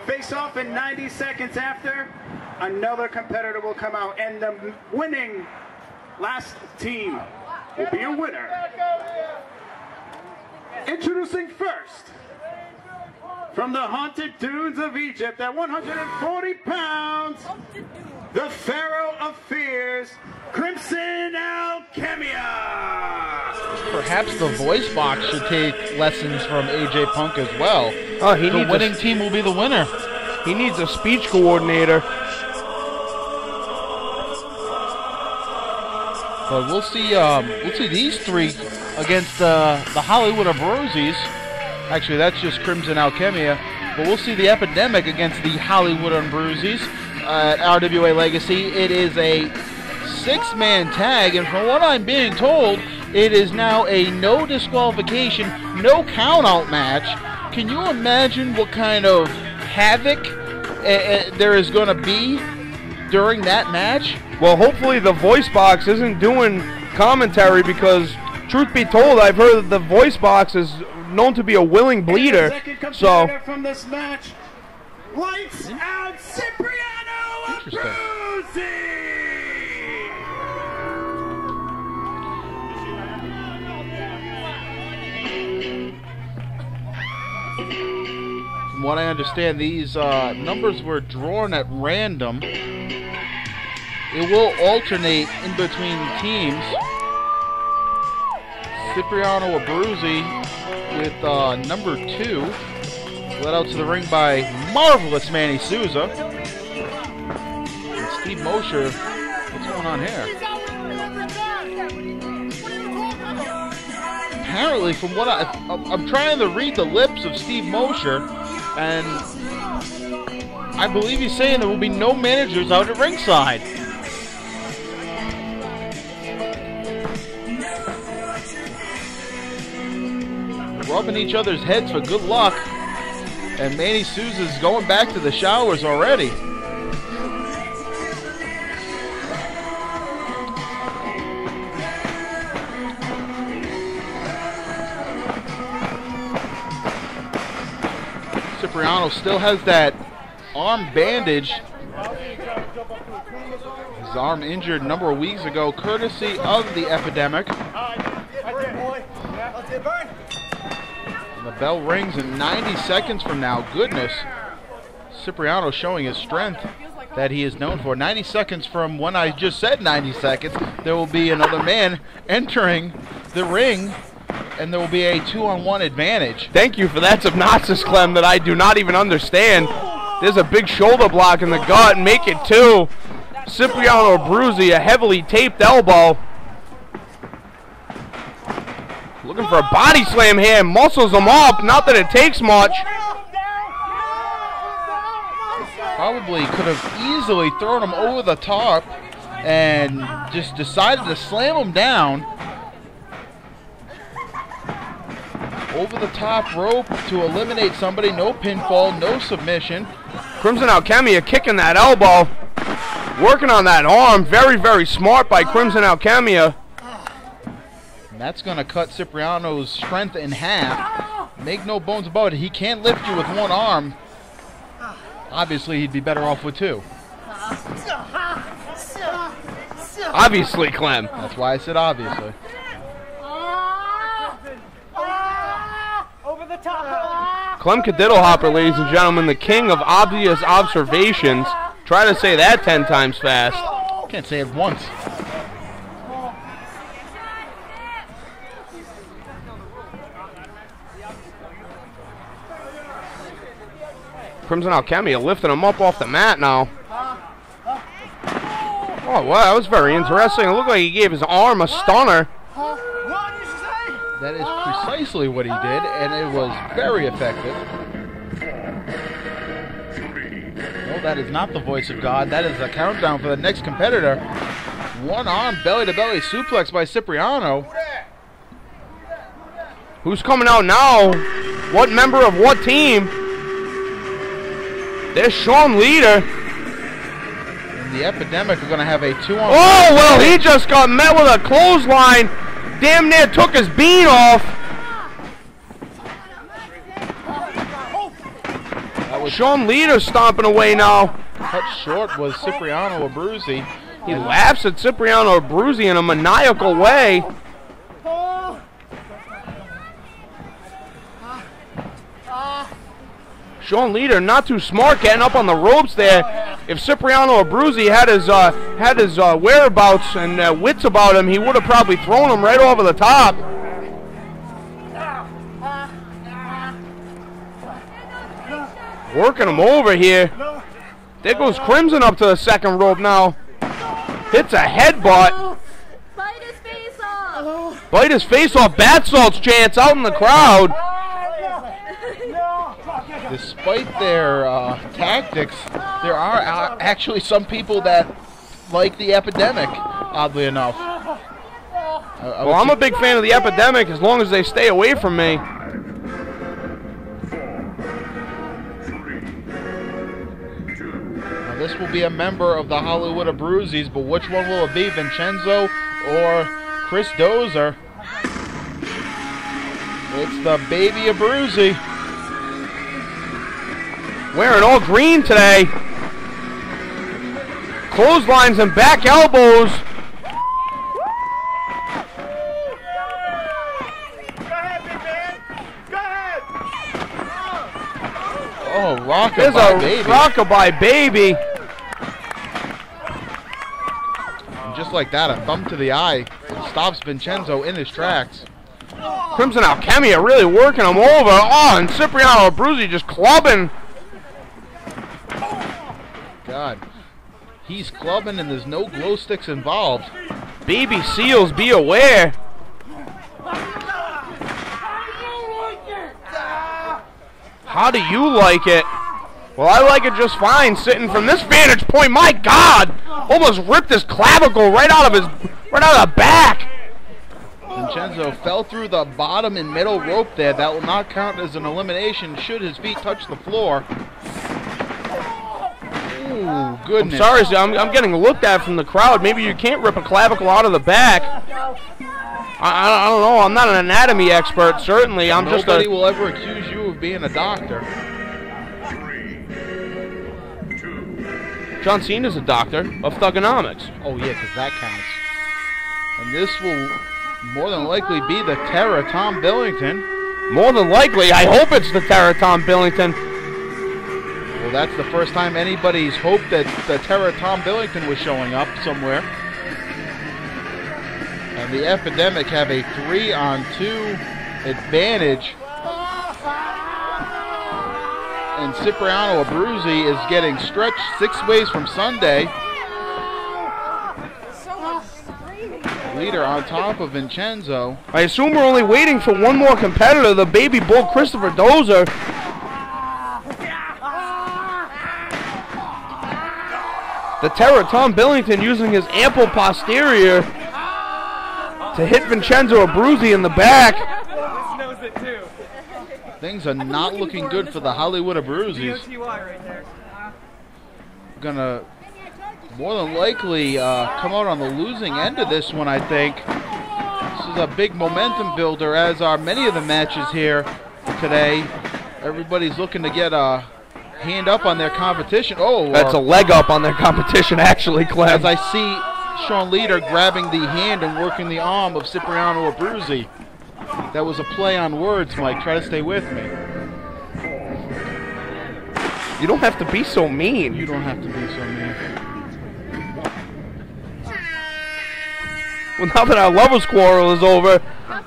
face off in 90 seconds after. Another competitor will come out, and the winning last team will be a winner. Introducing first, from the haunted dunes of Egypt at 140 pounds, the Pharaoh of Fears, Crimson Alchemia. Perhaps the voice box should take lessons from AJ Punk as well. Oh, the winning team will be the winner. He needs a speech coordinator. But we'll see these three against the Hollywood of Rosies. Actually, that's just Crimson Alchemia. But we'll see the Epidemic against the Hollywood of Bruisies at RWA Legacy. It is a 6-man tag, and from what I'm being told, it is now a no disqualification, no count-out match. Can you imagine what kind of havoc there is going to be during that match? Well, hopefully the voice box isn't doing commentary, because truth be told, I've heard that the voice box is known to be a willing bleeder. So from this match, lights out, Cipriano Abruzzi. From what I understand, these numbers were drawn at random. It will alternate in between teams. Cipriano Abruzzi with number 2, led out to the ring by marvelous Manny Souza. And Steve Mosher, what's going on here? Apparently, from what I'm trying to read the lips of Steve Mosher, and I believe he's saying there will be no managers out at ringside. Rubbing each other's heads for good luck, and Manny Souza's going back to the showers already. Cipriano still has that arm bandage. His arm injured a number of weeks ago, courtesy of the epidemic. And the bell rings in 90 seconds from now. Goodness. Cipriano showing his strength that he is known for. 90 seconds from when I just said 90 seconds, there will be another man entering the ring, and there will be a 2-on-1 advantage. Thank you for that obnoxious, Clem, that I do not even understand. There's a big shoulder block in the gut. Make it 2. Cipriano Abruzzi, a heavily taped elbow. Looking for a body slam here. Muscles him up. Not that it takes much. Probably could have easily thrown him over the top and just decided to slam him down. Over the top rope to eliminate somebody. No pinfall, no submission. Crimson Alchemy kicking that elbow. Working on that arm. Very, very smart by Crimson Alchemy. And that's going to cut Cipriano's strength in half. Make no bones about it. He can't lift you with one arm. Obviously, he'd be better off with 2. Obviously, Clem. That's why I said obviously. Clem Cadiddlehopper, ladies and gentlemen, the king of obvious observations. Try to say that 10 times fast. Can't say it once. Crimson Alchemy lifting him up off the mat now. Oh, wow, that was very interesting. It looked like he gave his arm a stunner. That is precisely what he did, and it was very effective. No, that is not the voice of God. That is a countdown for the next competitor. One arm belly-to-belly suplex by Cipriano. Who's coming out now? What member of what team? There's Sean Leader. And the Epidemic are going to have a 2-on-1. Oh, well, he just got met with a clothesline. Damn near took his bean off. Sean Leader stomping away now. Cut short was Cipriano Abruzzi. He laughs at Cipriano Abruzzi in a maniacal way. Sean Leader not too smart getting up on the ropes there. If Cipriano Abruzzi had his whereabouts and wits about him, he would have probably thrown him right over the top. Working him over here. There goes Crimson up to the second rope now. Hits a headbutt. Bite his face off. Bite his face off. Bath salts chants out in the crowd. Despite their tactics, there are actually some people that like the Epidemic, oddly enough. Well, I'm a big fan of the Epidemic as long as they stay away from me. Now, this will be a member of the Hollywood Abruzzis, but which one will it be, Vincenzo or Chris Dozer? It's the baby Abruzzi. Wearing all green today. Clotheslines and back elbows. Oh, rockabye baby. Rockabye baby. And just like that, a thumb to the eye stops Vincenzo in his tracks. Crimson Alchemy are really working him over. Oh, and Cipriano Abruzzi just clubbing. God, he's clubbing and there's no glow sticks involved. Baby Seals, be aware. How do you like it? Well, I like it just fine sitting from this vantage point. My God, almost ripped his clavicle right out of the back. Vincenzo fell through the bottom and middle rope there. That will not count as an elimination should his feet touch the floor. Ooh, goodness. I'm sorry, I'm getting looked at from the crowd. Maybe you can't rip a clavicle out of the back. I don't know. I'm not an anatomy expert, certainly. Nobody will ever accuse you of being a doctor. 3, 2. John Cena's a doctor of thugonomics. Oh, yeah, because that counts. And this will more than likely be the Terror, Tom Billington. More than likely. I hope it's the Terror, Tom Billington. Well, that's the first time anybody's hoped that the Terror, Tom Billington was showing up somewhere. And the Epidemic have a 3-on-2 advantage. And Cipriano Abruzzi is getting stretched 6 ways from Sunday. Leader on top of Vincenzo. I assume we're only waiting for one more competitor, the baby bull Christopher Dozer. The Terror, Tom Billington, using his ample posterior to hit Vincenzo Abruzzi in the back. Things are not looking good for the Hollywood Abruzzis. Gonna more than likely come out on the losing end of this one, I think. This is a big momentum builder, as are many of the matches here today. Everybody's looking to get a hand up on their competition. Oh, that's a leg up on their competition, actually, Clem. As I see Sean Leader grabbing the hand and working the arm of Cipriano Abruzzi. That was a play on words, Mike. Try to stay with me. You don't have to be so mean. You don't have to be so mean. Well, now that our lovers' quarrel is over,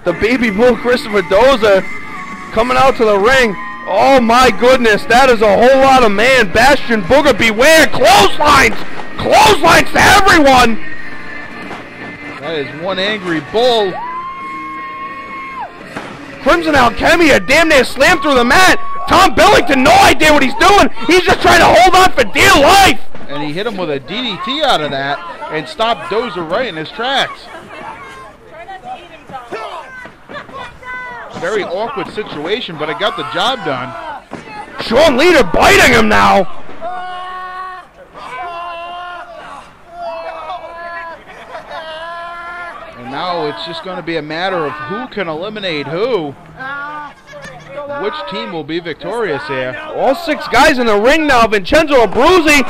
the baby bull Christopher Dozer coming out to the ring. Oh my goodness, that is a whole lot of man. Bastion Booger, beware! Clotheslines! Clotheslines to everyone! That is one angry bull. Crimson Alchemy damn near slammed through the mat. Tom Billington, no idea what he's doing. He's just trying to hold on for dear life. And he hit him with a DDT out of that and stopped Dozer right in his tracks. Very awkward situation, but it got the job done. Sean Leader biting him now. And now it's just going to be a matter of who can eliminate who. Which team will be victorious here? All 6 guys in the ring now. Vincenzo Abruzzi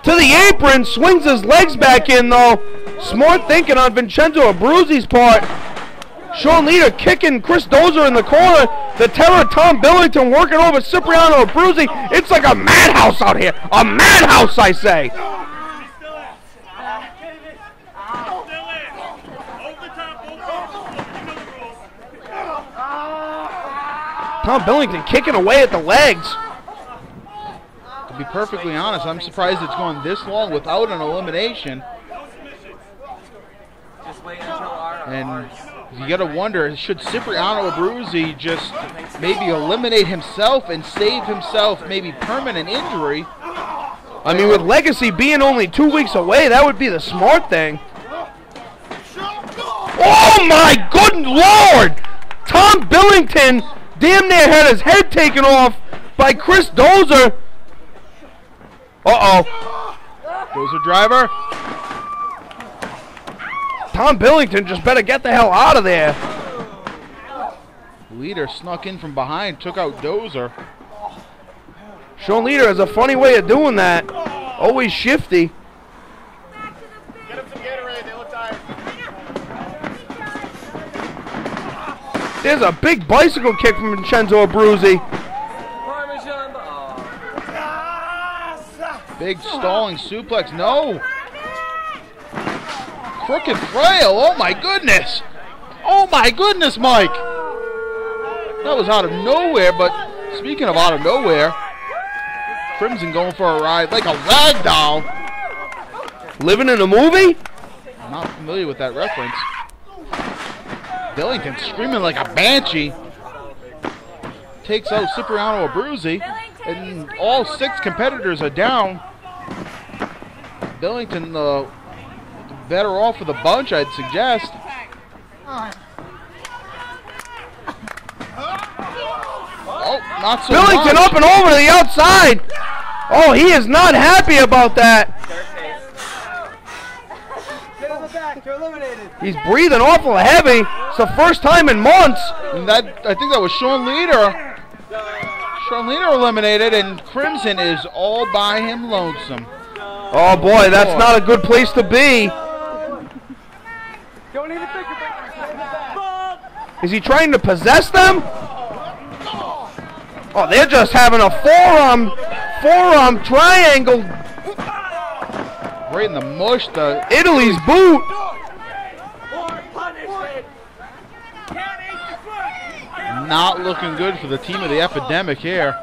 to the apron, swings his legs back in though. Smart thinking on Vincenzo Abruzzi's part. Sean Leader kicking Chris Dozer in the corner. The Terror, Tom Billington, working over Cipriano Abruzzi. It's like a madhouse out here. A madhouse, I say. Tom Billington kicking away at the legs. To be perfectly honest, I'm surprised it's gone this long without an elimination. And you got to wonder, should Cipriano Abruzzi just maybe eliminate himself and save himself maybe permanent injury? I mean, with Legacy being only 2 weeks away, that would be the smart thing. Oh my good Lord! Tom Billington damn near had his head taken off by Chris Dozer. Uh-oh. Dozer driver. Tom Billington just better get the hell out of there. Leader snuck in from behind, took out Dozer. Sean Leader has a funny way of doing that. Always shifty. Get him some Gatorade, they look tired. There's a big bicycle kick from Vincenzo Abruzzi. Big stalling suplex, no. Crooked Frail, oh my goodness. Oh my goodness, Mike! That was out of nowhere, but speaking of out of nowhere, Crimson going for a ride like a rag doll. Living in a movie? I'm not familiar with that reference. Billington screaming like a banshee. Takes out Cipriano Abruzzi, and all 6 competitors are down. Billington, better off with a bunch, I'd suggest. Oh, not so Billington much. up and over to the outside. Oh, he is not happy about that. He's breathing awful heavy. It's the first time in months. And I think that was Sean Leader. Sean Leader eliminated, and Crimson is all by him lonesome. Oh boy, that's not a good place to be. Don't even think about it. Is he trying to possess them? Oh, they're just having a forearm triangle. Right in the mush, the Italy's boot. Not looking good for the team of the Epidemic here.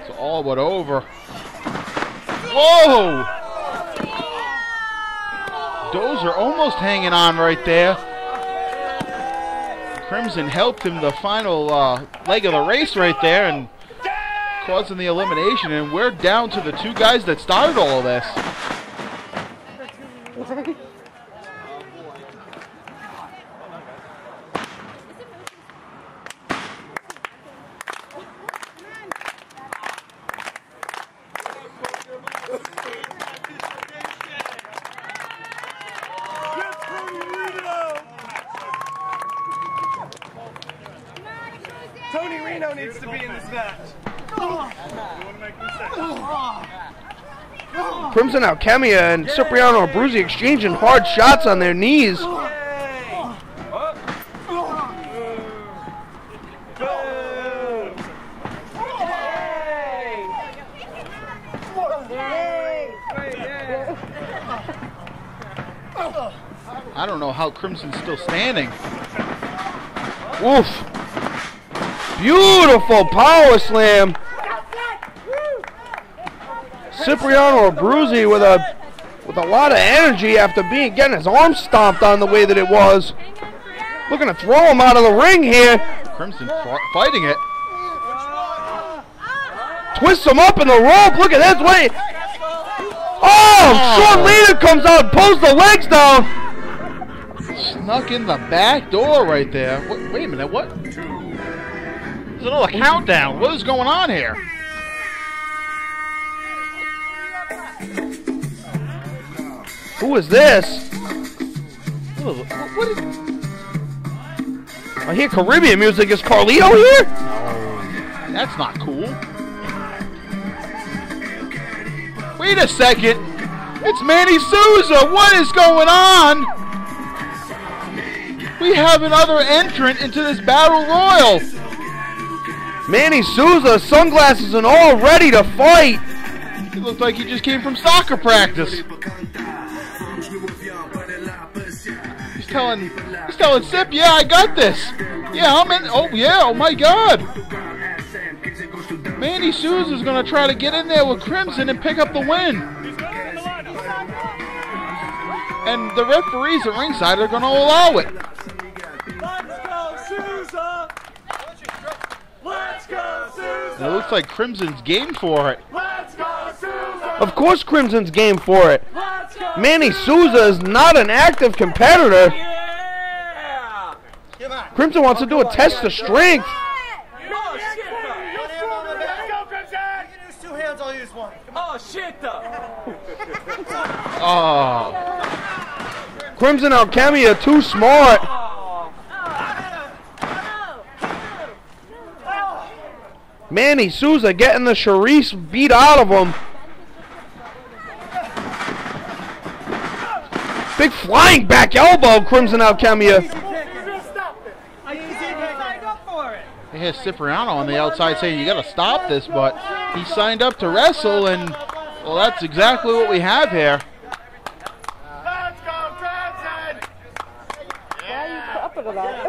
It's all but over. Whoa! Dozer almost hanging on right there. Crimson helped him the final leg of the race right there and causing the elimination, and we're down to the 2 guys that started all of this. Tony Reno needs to be in this match. Crimson Alchemia and Cipriano Abruzzi exchanging hard shots on their knees. I don't know how Crimson's still standing. Oof. Beautiful power slam. Cipriano Abruzzi with a lot of energy after getting his arm stomped on the way that it was. Looking to throw him out of the ring here. Crimson fighting it. Twists him up in the rope. Look at this way. Oh, Sean Leader comes out and pulls the legs down. Snuck in the back door right there. Wait a minute, what? There's another countdown. What is going on here? Who is this? What is... I hear Caribbean music. Is Carlito here? No, that's not cool. Wait a second. It's Manny Souza. What is going on? We have another entrant into this battle royal. Manny Souza, sunglasses and all, ready to fight. He looked like he just came from soccer practice. He's telling Sip, yeah, I got this. Yeah, I'm in. Oh, yeah, oh my God. Manny Souza's going to try to get in there with Crimson and pick up the win. And the referees at ringside are going to allow it. Let's go, Souza! Let's go, Souza! And it looks like Crimson's game for it. Let's go, Souza! Of course Crimson's game for it. Manny Souza is not an active competitor. Yeah! Crimson wants to do a test of strength. Oh, shit, though. Oh. Crimson Alchemia too smart. Manny Souza getting the Charisse beat out of him. Big flying back elbow, Crimson Alchemia. They had Cipriano on the outside saying, you got to stop this, but he signed up to wrestle, and, well, that's exactly what we have here. Let's go, Crimson! to that.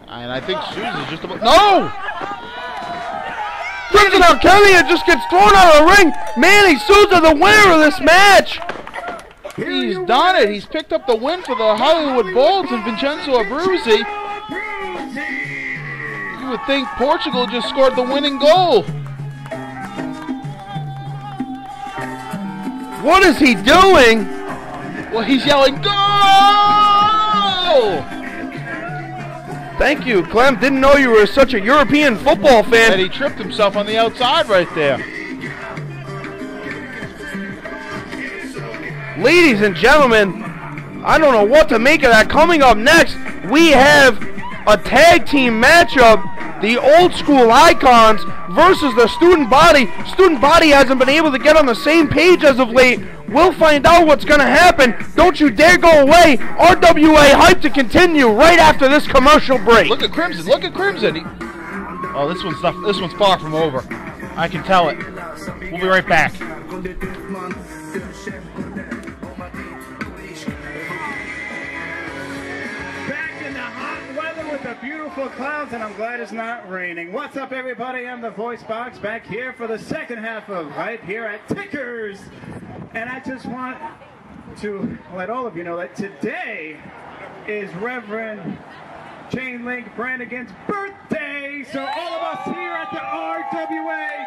And I think Susan's just about... No! Crimson Alchemia just gets thrown out of the ring. Manny Souza, the winner of this match. He's done it. He's picked up the win for the Hollywood Bolts and Vincenzo Abruzzi. You would think Portugal just scored the winning goal. What is he doing? Well, he's yelling, "Goal!" Thank you, Clem. Didn't know you were such a European football fan. And he tripped himself on the outside right there. Ladies and gentlemen, I don't know what to make of that. Coming up next, we have a tag team matchup. The Old School Icons versus the Student Body. Student Body hasn't been able to get on the same page as of late. We'll find out what's going to happen. Don't you dare go away. RWA hype to continue right after this commercial break. Look at Crimson. Look at Crimson. Oh, this one's far from over. I can tell it. We'll be right back. The beautiful clouds, and I'm glad it's not raining. What's up, everybody? I'm the Voice Box back here for the second half of Hype here at Tickers. And I just want to let all of you know that today is Reverend Chain Link Brannigan's birthday. So all of us here at the RWA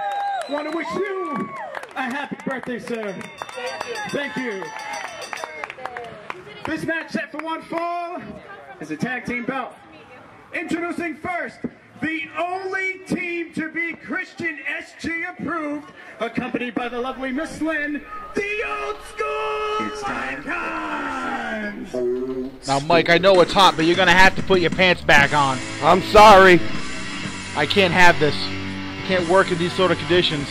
want to wish you a happy birthday, sir. Thank you. This match set for one fall is a tag team belt. Introducing first, the only team to be Christian SG approved, accompanied by the lovely Miss Lynn, the Old School Icons! Now, Mike, I know it's hot, but you're going to have to put your pants back on. I'm sorry. I can't have this. I can't work in these sort of conditions.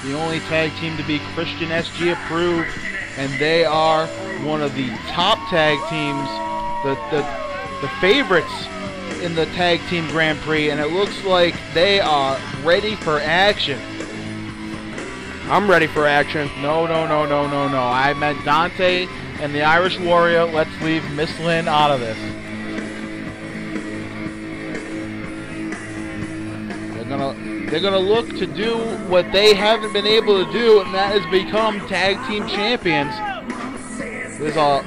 The only tag team to be Christian SG approved, and they are one of the top tag teams, the favorites in the Tag Team Grand Prix, and it looks like they are ready for action. I'm ready for action. No. I meant Dante and the Irish Warrior. Let's leave Miss Lynn out of this. They're gonna look to do what they haven't been able to do, and that is become tag team champions. There's a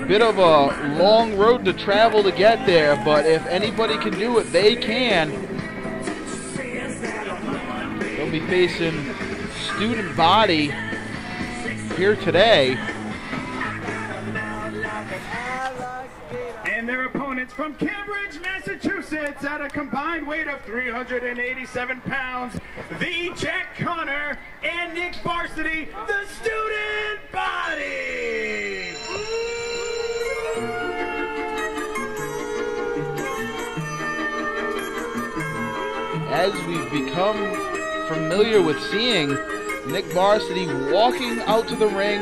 bit of a long road to travel to get there, but if anybody can do it, they can. They'll be facing Student Body here today. And their opponents from Cambridge, Massachusetts, at a combined weight of 387 pounds, the Jack Connor and Nick Varsity, the Student Body! As we've become familiar with seeing Nick Varsity walking out to the ring,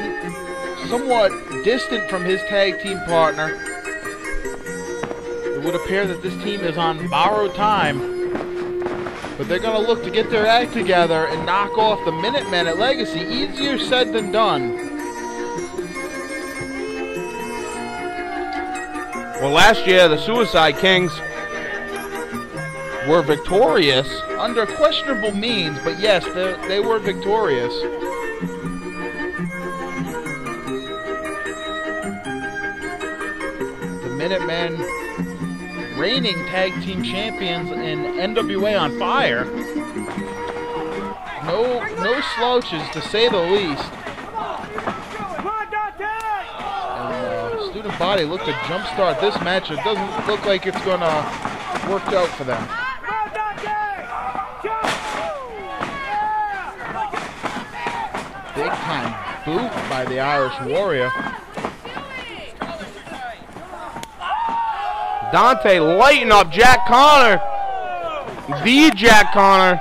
somewhat distant from his tag team partner, it would appear that this team is on borrowed time, but they're going to look to get their act together and knock off the Minutemen at Legacy. Easier said than done. Well, last year the Suicide Kings were victorious under questionable means, but yes, they were victorious. The Minutemen, reigning tag team champions in NWA on Fire. No slouches, to say the least. And Student Body look to jumpstart this match. It doesn't look like it's going to work out for them. Big time boot by the Irish Warrior. Dante lighting up Jack Connor. The Jack Connor.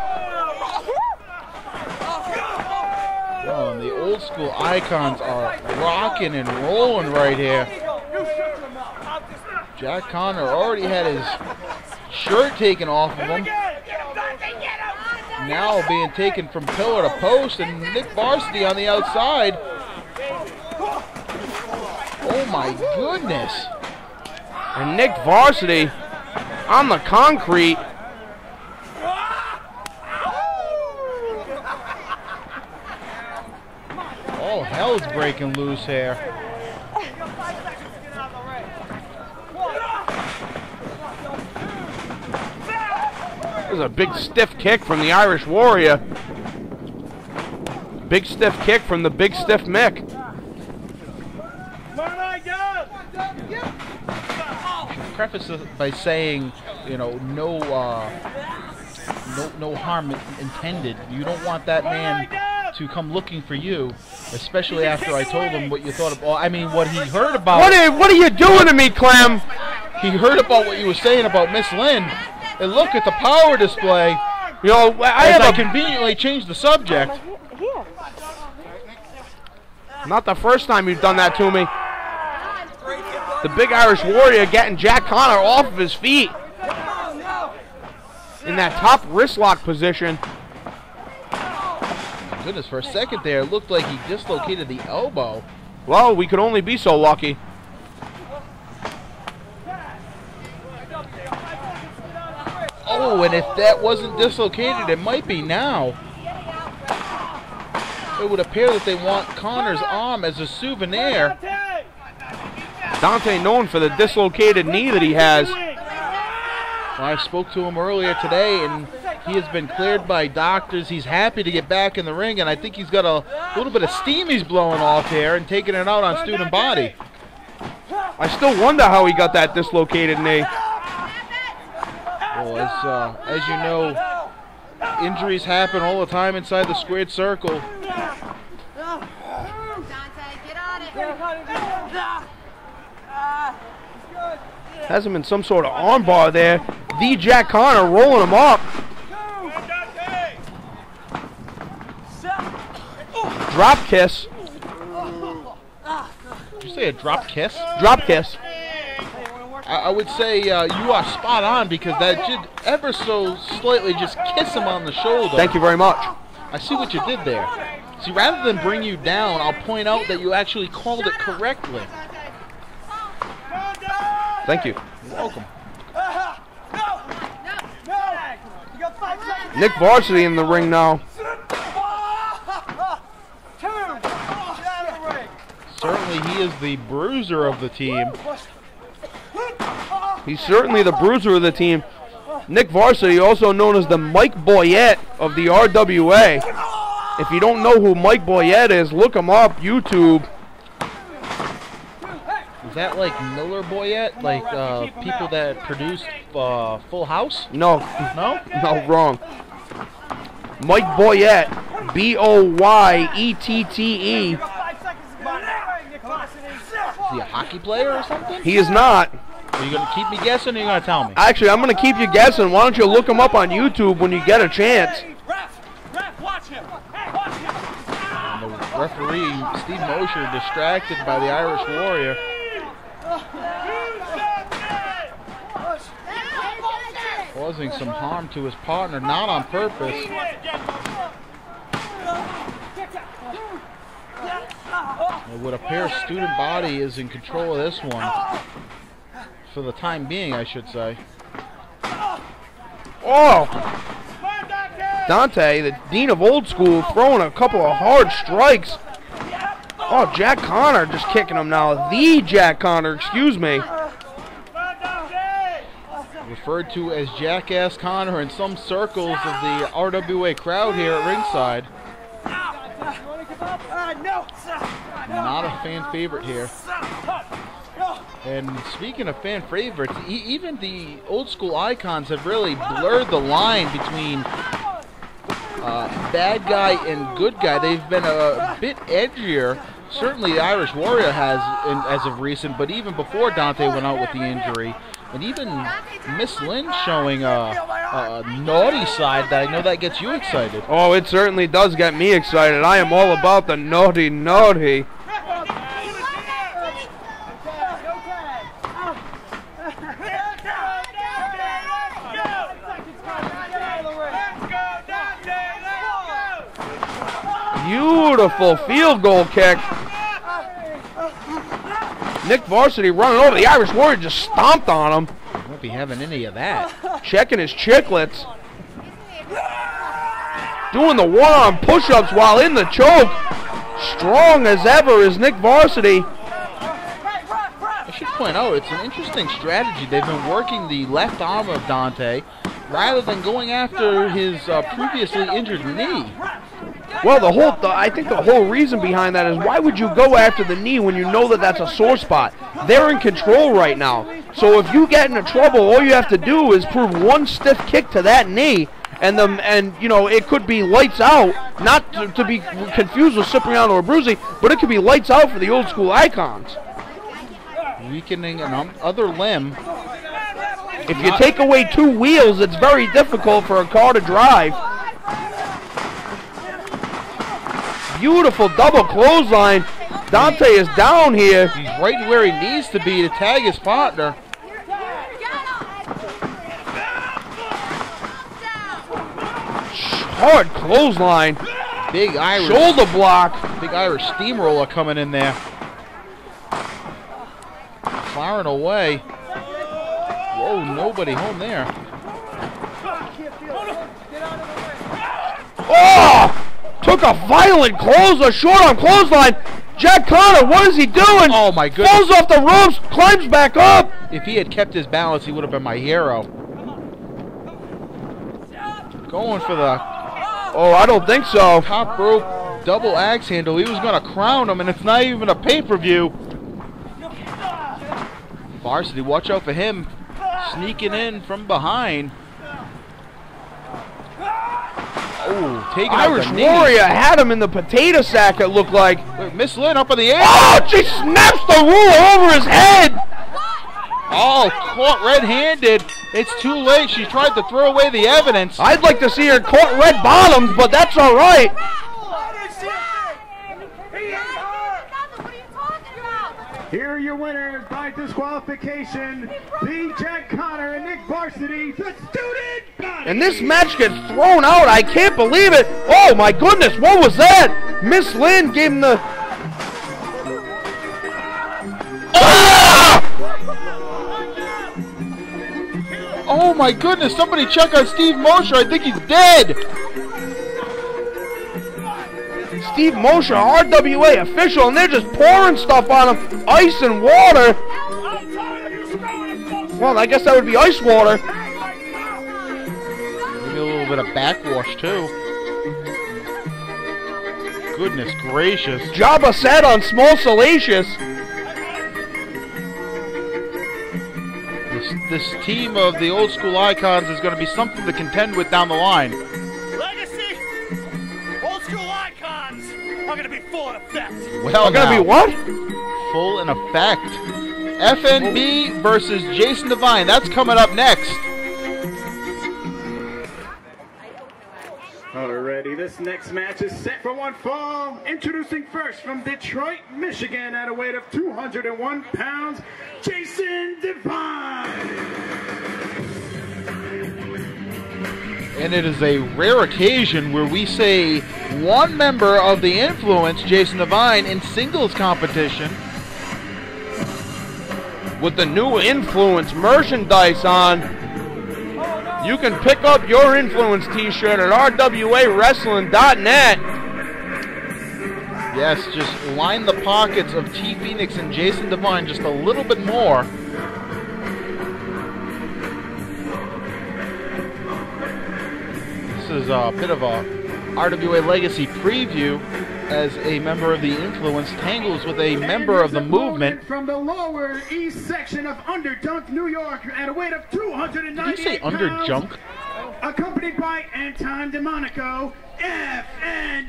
Oh, and the Old School Icons are rocking and rolling right here. Jack Connor already had his shirt taken off of him. now being taken from pillar to post, and Nick Varsity on the outside. Oh my goodness. And Nick Varsity on the concrete. All hell's breaking loose here. There's a big stiff kick from the Irish Warrior. Big stiff kick from the big stiff Mick. Preface it by saying, you know, no harm intended. You don't want that man to come looking for you, especially after I told him what you thought of. Well, I mean, what he heard about. What are you doing to me, Clem? He heard about what you were saying about Miss Lynn, and look at the power display. You know, I conveniently changed the subject. Not the first time you've done that to me. The big Irish Warrior getting Jack Connor off of his feet in that top wrist lock position. My goodness, for a second there, it looked like he dislocated the elbow. Well, we could only be so lucky. Oh, and if that wasn't dislocated, it might be now. It would appear that they want Connor's arm as a souvenir. Dante known for the dislocated knee that he has. Well, I spoke to him earlier today, and he has been cleared by doctors. He's happy to get back in the ring, and I think he's got a little bit of steam he's blowing off here and taking it out on student body. I still wonder how he got that dislocated knee. Well, as you know, injuries happen all the time inside the squared circle. Hasn't been some sort of armbar there. The Jack Connor rolling him up. Drop kiss. Did you say a drop kiss? Drop kiss. I would say you are spot on, because that did ever so slightly just kiss him on the shoulder. Thank you very much. I see what you did there. See, rather than bring you down, I'll point out that you actually called it correctly. Thank you. You're welcome. Nick Varsity in the ring now. Certainly he is the bruiser of the team. He's certainly the bruiser of the team. Nick Varsity, also known as the Mike Boyette of the RWA. If you don't know who Mike Boyette is, look him up, YouTube. Is that like Miller Boyette? Like people that produced Full House? No. No? No, wrong. Mike Boyette. B-O-Y-E-T-T-E. Is he a hockey player or something? He is not. Are you going to keep me guessing, or are you going to tell me? Actually, I'm going to keep you guessing. Why don't you look him up on YouTube when you get a chance? And the referee, Steve Mosher, distracted by the Irish Warrior. Causing some harm to his partner, not on purpose. It would appear student body is in control of this one. For the time being, I should say. Oh! Dante, the dean of old school, throwing a couple of hard strikes. Oh, Jack Connor just kicking him now. The Jack Connor, excuse me. Referred to as Jackass Connor in some circles of the RWA crowd here at ringside. Not a fan favorite here. And speaking of fan favorites, even the old school icons have really blurred the line between bad guy and good guy. They've been a bit edgier. Certainly the Irish Warrior has as of recent, but even before Dante went out with the injury. And even Miss Lynn showing a naughty side that I know that gets you excited. Oh, it certainly does get me excited. I am all about the naughty, naughty. Beautiful field goal kick. Nick Varsity running over. The Irish Warrior just stomped on him. Won't be having any of that. Checking his chiclets. Doing the one-arm push-ups while in the choke. Strong as ever is Nick Varsity. I should point out, it's an interesting strategy. They've been working the left arm of Dante rather than going after his previously injured knee. Well, I think the whole reason behind that is why would you go after the knee when you know that that's a sore spot? They're in control right now. So if you get into trouble, all you have to do is prove one stiff kick to that knee, and you know, it could be lights out, not to be confused with Cipriano or Abruzzi, but it could be lights out for the old school icons. Weakening an other limb. If you take away two wheels, it's very difficult for a car to drive. Beautiful double clothesline. Dante is down here. He's right where he needs to be to tag his partner. Hard clothesline. Big Irish shoulder block. Big Irish steamroller coming in there. Firing away. Whoa, nobody home there. Oh! Took a violent short arm clothesline. Jack Connor, what is he doing? Oh my goodness. Falls off the ropes, climbs back up. If he had kept his balance, he would have been my hero. Going for the... Oh, I don't think so. Top rope double axe handle. He was going to crown him, and it's not even a pay-per-view. Varsity, watch out for him. Sneaking in from behind. Oh, taking Irish out the Warrior had him in the potato sack, it looked like. Wait, Miss Lynn up in the air. Oh, she snaps the ruler over his head. Oh, caught red-handed. It's too late. She tried to throw away the evidence. I'd like to see her caught red bottoms, but that's all right. Here are your winners by disqualification, the Jack Connor and Nick Varsity, the Student Body. And this match gets thrown out. I can't believe it. Oh, my goodness. What was that? Miss Lynn gave him the... Oh! Oh, my goodness. Somebody check on Steve Mosher. I think he's dead. Steve Mosher, RWA official, and they're just pouring stuff on him. Ice and water. Well, I guess that would be ice water. Maybe a little bit of backwash, too. Goodness gracious. Jabba said on Small Salacious. This team of the old school icons is going to be something to contend with down the line. Legacy, old school icons are going to be full in effect. Well, are going to be what? Full in effect. FNB versus Jason Devine. That's coming up next. Alrighty, this next match is set for one fall. Introducing first from Detroit, Michigan, at a weight of 201 pounds, Jason Devine. And it is a rare occasion where we say one member of the Influence, Jason Devine, in singles competition. With the new Influence merchandise on, you can pick up your Influence t-shirt at rwawrestling.net. Yes, just line the pockets of T. Phoenix and Jason Devine just a little bit more. This is a bit of a RWA Legacy preview as a member of the Influence tangles with a member of the Movement. From the lower east section of Underjunk, New York, at a weight of 298 Did you say Underjunk? Accompanied by Anton DeMonico, FNB.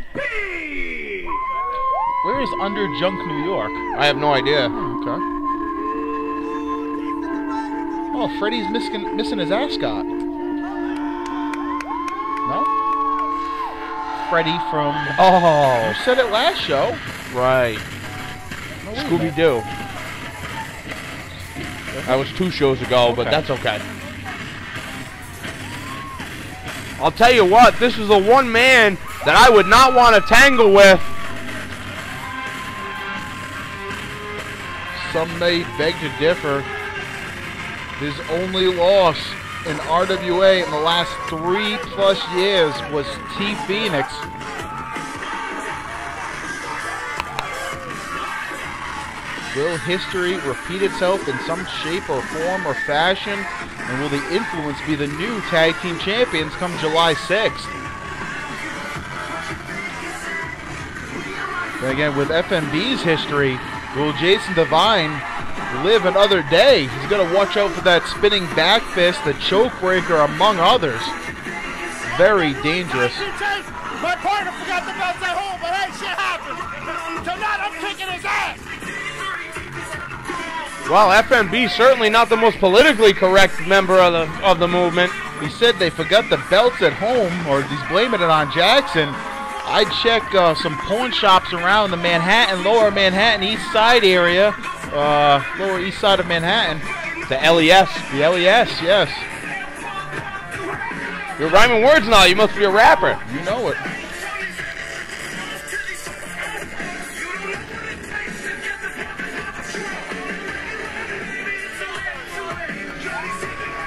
Where is Underjunk, New York? I have no idea. Okay. Oh, Freddie's missing his ascot. No? Freddie from... Oh. You said it last show. Right. No, Scooby-Doo. That was 2 shows ago, but that's okay. I'll tell you what, this is the one man that I would not want to tangle with. Some may beg to differ. His only loss in RWA in the last 3+ years was T Phoenix. Will history repeat itself in some shape or form or fashion? And will the Influence be the new tag team champions come July 6th? And again, with FMB's history, will Jason Devine live another day? He's going to watch out for that spinning back fist, the choke breaker, among others. Very dangerous. My partner forgot the belts at home, but hey, shit happens. Tonight I'm kicking his ass. Well, FMB certainly not the most politically correct member of the movement. He said they forgot the belts at home, or he's blaming it on Jackson. I checked some pawn shops around the Manhattan, lower Manhattan, east side area, lower east side of Manhattan. The LES. The LES, yes. You're rhyming words now. You must be a rapper. You know it.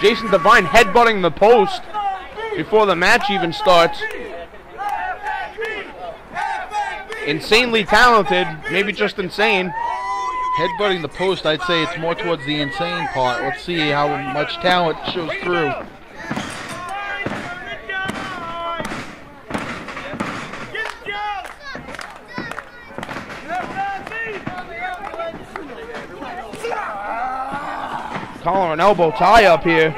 Jason Devine headbutting the post before the match even starts. Insanely talented, maybe just insane. Headbutting the post, I'd say it's more towards the insane part. Let's see how much talent shows through. Calling an elbow tie up here.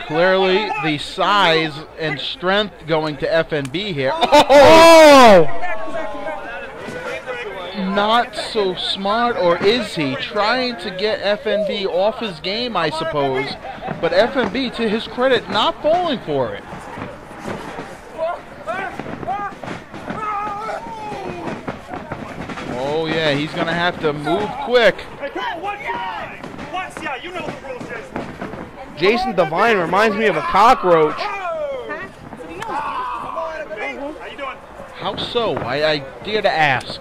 Clearly the size and strength going to FNB here. Oh! Not so smart, or is he? Trying to get FNB off his game, I suppose. But FNB, to his credit, not falling for it. Oh yeah, he's going to have to move quick. Hey, come on, one side. One side. You know the rules, Jason. Jason Devine reminds me of a cockroach. How so? I dare to ask.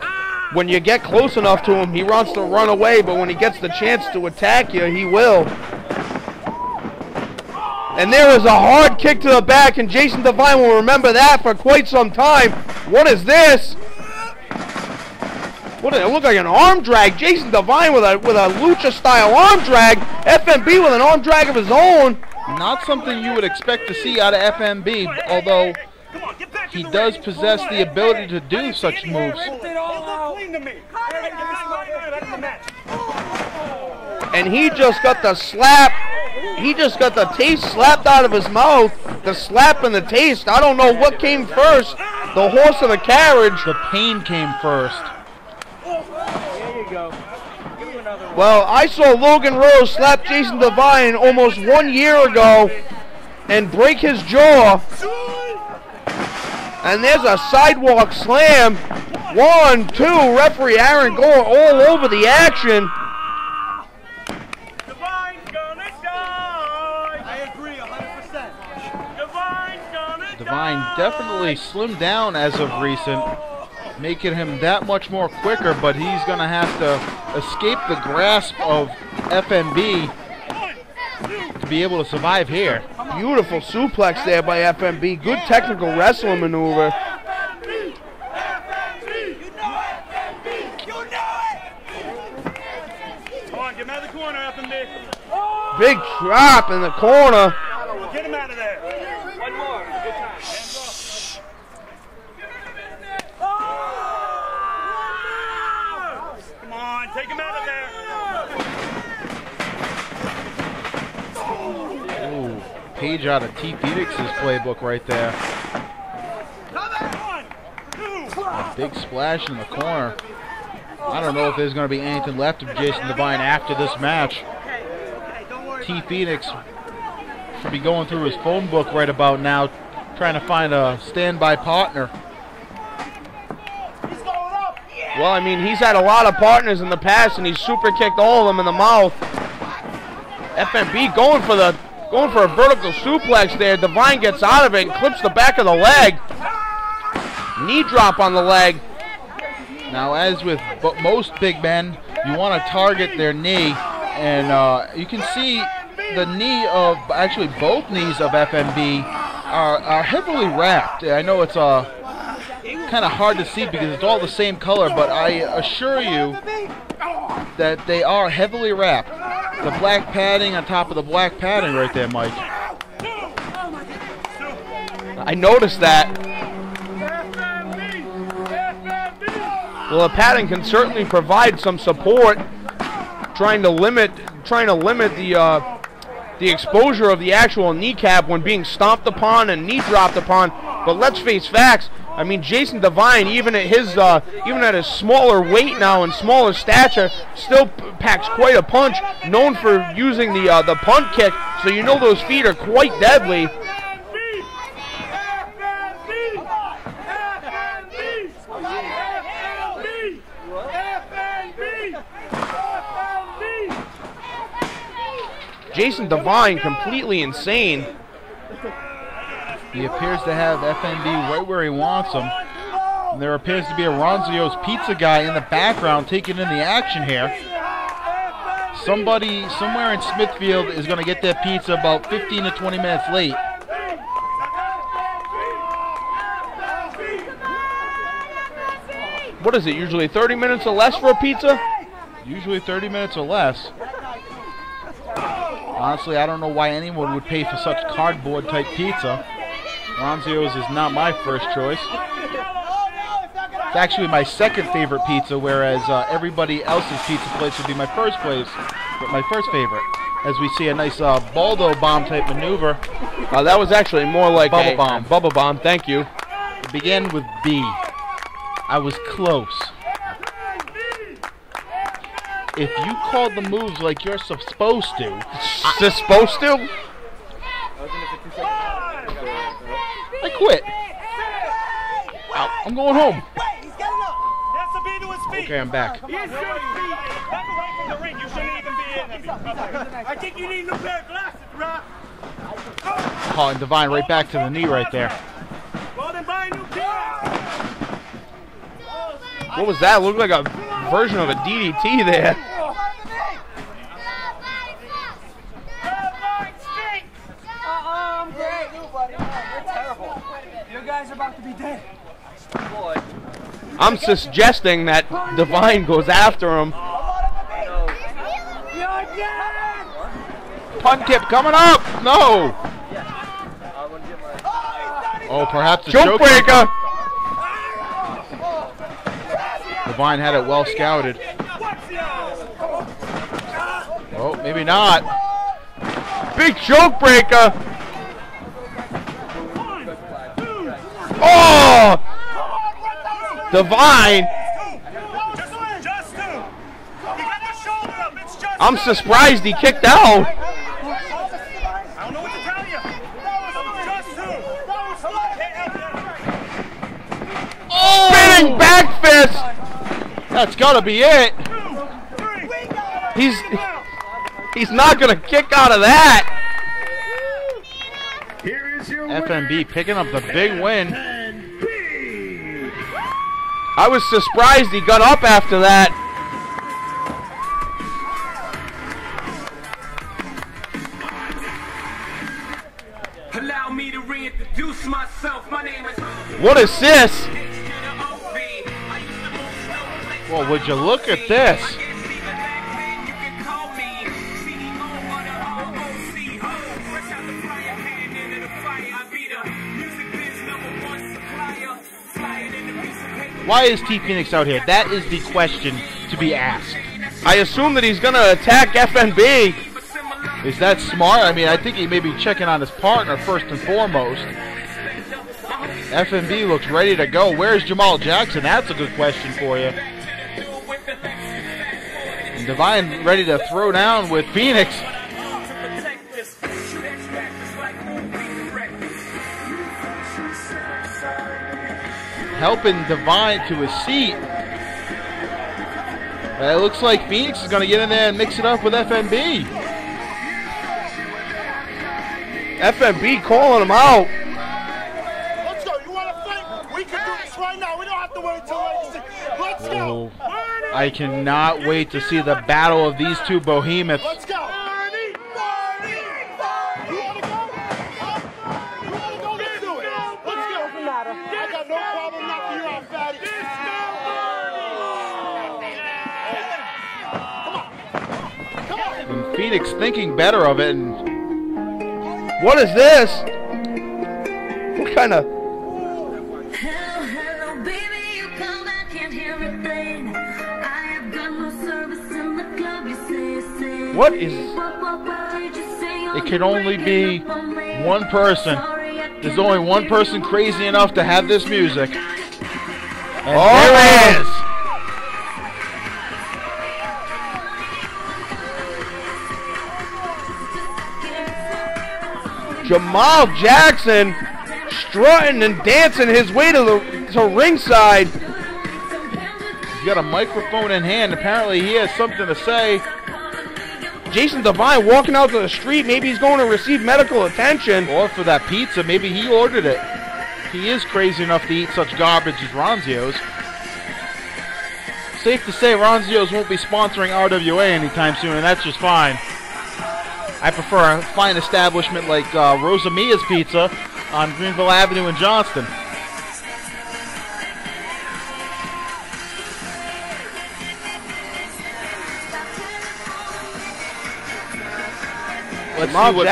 When you get close enough to him, he wants to run away, but when he gets the chance to attack you, he will. And there is a hard kick to the back, and Jason Devine will remember that for quite some time. What is this? What did it look like? An arm drag? Jason Devine with a lucha-style arm drag. FMB with an arm drag of his own. Not something you would expect to see out of FMB, although he does possess the ability to do such moves. And he just got the slap. He just got the taste slapped out of his mouth. The slap and the taste. I don't know what came first. The horse or the carriage. The pain came first. There you go. Give him another one. Well, I saw Logan Rose slap Jason Devine almost 1 year ago and break his jaw. And there's a sidewalk slam. 1, 2, referee Aaron going all over the action. Devine definitely slimmed down as of recent, making him that much more quicker, but he's going to have to escape the grasp of FMB to be able to survive here. Beautiful suplex there by FMB. Good technical wrestling maneuver. Big drop in the corner. Get him out of there. One more. Good time. Come on, take him out of there. Ooh, page out of T Phoenix's playbook right there. A big splash in the corner. I don't know if there's going to be anything left of Jason Devine after this match. T Phoenix should be going through his phone book right about now, trying to find a standby partner. Well, I mean, he's had a lot of partners in the past, and he's super kicked all of them in the mouth. FMB going for the Going for a vertical suplex there. Divine gets out of it and clips the back of the leg. Knee drop on the leg. Now, as with most big men, you want to target their knee, and you can see the knee of, actually both knees of FMB are heavily wrapped. I know it's kind of hard to see because it's all the same color, but I assure you that they are heavily wrapped. The black padding on top of the black padding right there, Mike. I noticed that. Well, the padding can certainly provide some support, trying to limit the exposure of the actual kneecap when being stomped upon and knee dropped upon. But let's face facts. I mean, Jason Divine, even at his smaller weight now and smaller stature, still packs quite a punch. Known for using the punt kick, so you know those feet are quite deadly. Jason Divine completely insane. He appears to have FNB right where he wants him. And there appears to be a Ronzio's Pizza guy in the background taking in the action here. Somebody somewhere in Smithfield is going to get their pizza about 15 to 20 minutes late. What is it, usually 30 minutes or less for a pizza? Usually 30 minutes or less. Honestly, I don't know why anyone would pay for such cardboard type pizza. Ronzio's is not my first choice. It's actually my second favorite pizza, whereas everybody else's pizza place would be my first place, but my first favorite. As we see a nice Baldo bomb type maneuver. That was actually more like Bubble bomb. Bubble bomb, thank you. It began with B. I was close. If you call the moves like you're supposed to... Supposed to? I quit. Out. I'm going home. Okay, I'm back. I think you need a new pair of glasses, Rock. Calling Divine right back to the knee right there. Well, then buy a new pair. What was that? Looked like a version of a DDT there. I'm great. You're terrible. You guys are about to be dead. Boy. I'm suggesting that Divine goes after him. Punt tip coming up. No. Oh, perhaps a choke breaker. Divine had it well scouted. Oh, maybe not. Big choke breaker. Oh! Divine. I'm surprised he kicked out. I don't know what to tell you. Oh! Spinning back fist. That's gotta be it. He's not gonna kick out of that. Here is your FMB picking up the big win. I was surprised he got up after that. Allow me to reintroduce myself. My name is. What is this? Well, would you look at this? Why is T Phoenix out here? That is the question to be asked. I assume that he's going to attack FNB. Is that smart? I mean, I think he may be checking on his partner first and foremost. FNB looks ready to go. Where's Jamal Jackson? That's a good question for you. And Divine ready to throw down with Phoenix. Helping Divine to his seat. But it looks like Phoenix is going to get in there and mix it up with FNB. FMB calling him out. Let's go. You want to fight? We can do this right now. We don't have to wait until Legacy. Let's go. I cannot wait to see the battle of these two behemoths. Let's go. And Phoenix thinking better of it. And what is this? What kind of... What is... It can only be one person. There's only one person crazy enough to have this music. And there it is! Jamal Jackson strutting and dancing his way to ringside. He's got a microphone in hand. Apparently he has something to say. Jason Devine walking out to the street. Maybe he's going to receive medical attention. Or for that pizza. Maybe he ordered it. He is crazy enough to eat such garbage as Ronzio's. Safe to say Ronzio's won't be sponsoring RWA anytime soon, and that's just fine. I prefer a fine establishment like Rosamia's Pizza on Greenville Avenue in Johnston. Let's see what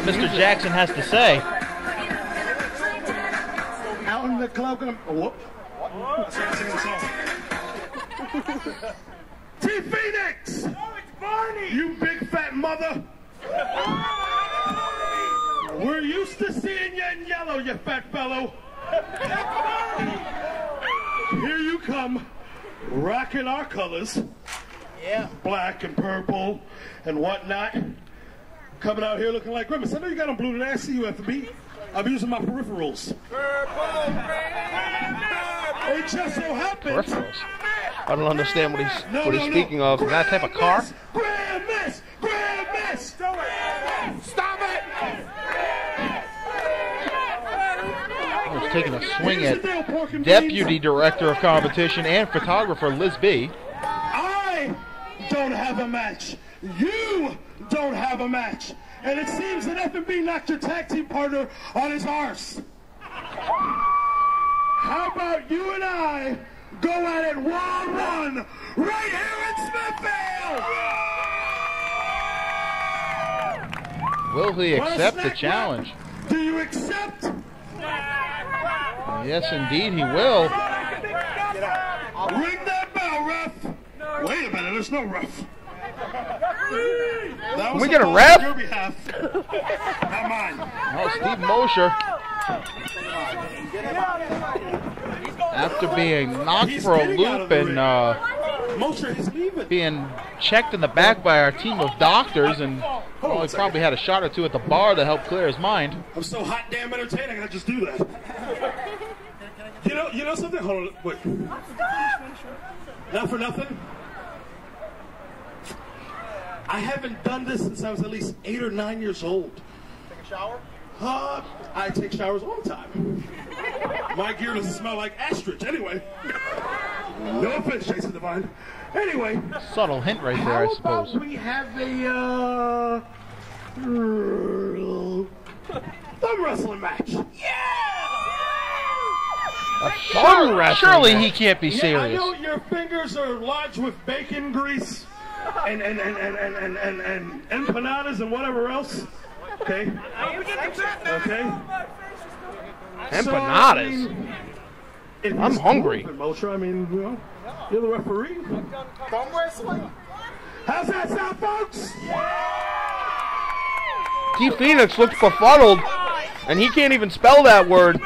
Mr. Jackson has to say. Out in the club, whoop. T-Phoenix! Oh, it's Barney! You big fat mother! We're used to seeing you in yellow, you fat fellow. Here you come, rocking our colors. Yeah. Black and purple and whatnot. Coming out here looking like Grimace. I know you got on blue today. I see you, FB. I'm using my peripherals. It just so happens. I don't understand what he's speaking of. Is that type of car? Grand miss! Grand miss! Do it! Stop it! He's taking a swing at Deputy Director of Competition and Photographer Liz B. I don't have a match. You don't have a match. And it seems that F&B knocked your tag team partner on his arse. How about you and I go at it 1-1 right here in Smithfield? Will he accept the challenge? Do you accept? Yes, indeed, he will. Ring that bell, ref. Wait a minute, there's no ref. Can we get a ref? Your behalf. Not mine. Oh, Steve Mosher. After being knocked for a loop and being checked in the back by our team of doctors, and well, he probably had a shot or two at the bar to help clear his mind. I'm so hot damn entertaining, I just do that. You know something? Hold on, wait. Not for nothing. I haven't done this since I was at least 8 or 9 years old. Take a shower? I take showers all the time. My gear doesn't smell like ostrich. Anyway. No offense, Jason Devine. Anyway. Subtle hint right there, I suppose. How about we have a thumb wrestling match? Surely he can't be serious. I know your fingers are lodged with bacon grease and empanadas and whatever else. Okay. Okay. Empanadas. So, I'm hungry. Mosher, I mean, you know, you're the referee. Thumb wrestling? How's that sound, folks? T. Phoenix looks befuddled, and he can't even spell that word.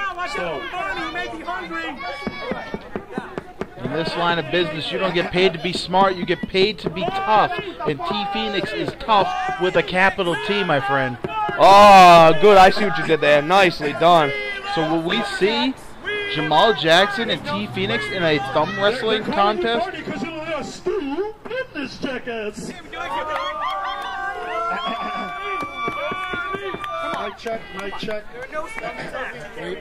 In this line of business, you don't get paid to be smart, you get paid to be tough. And T. Phoenix is tough with a capital T, my friend. Oh, good. I see what you did there. Nicely done. So will we see Jamal Jackson and T. Phoenix in a thumb wrestling contest? Because you're a stupendous jackass. check, mic check. Wait.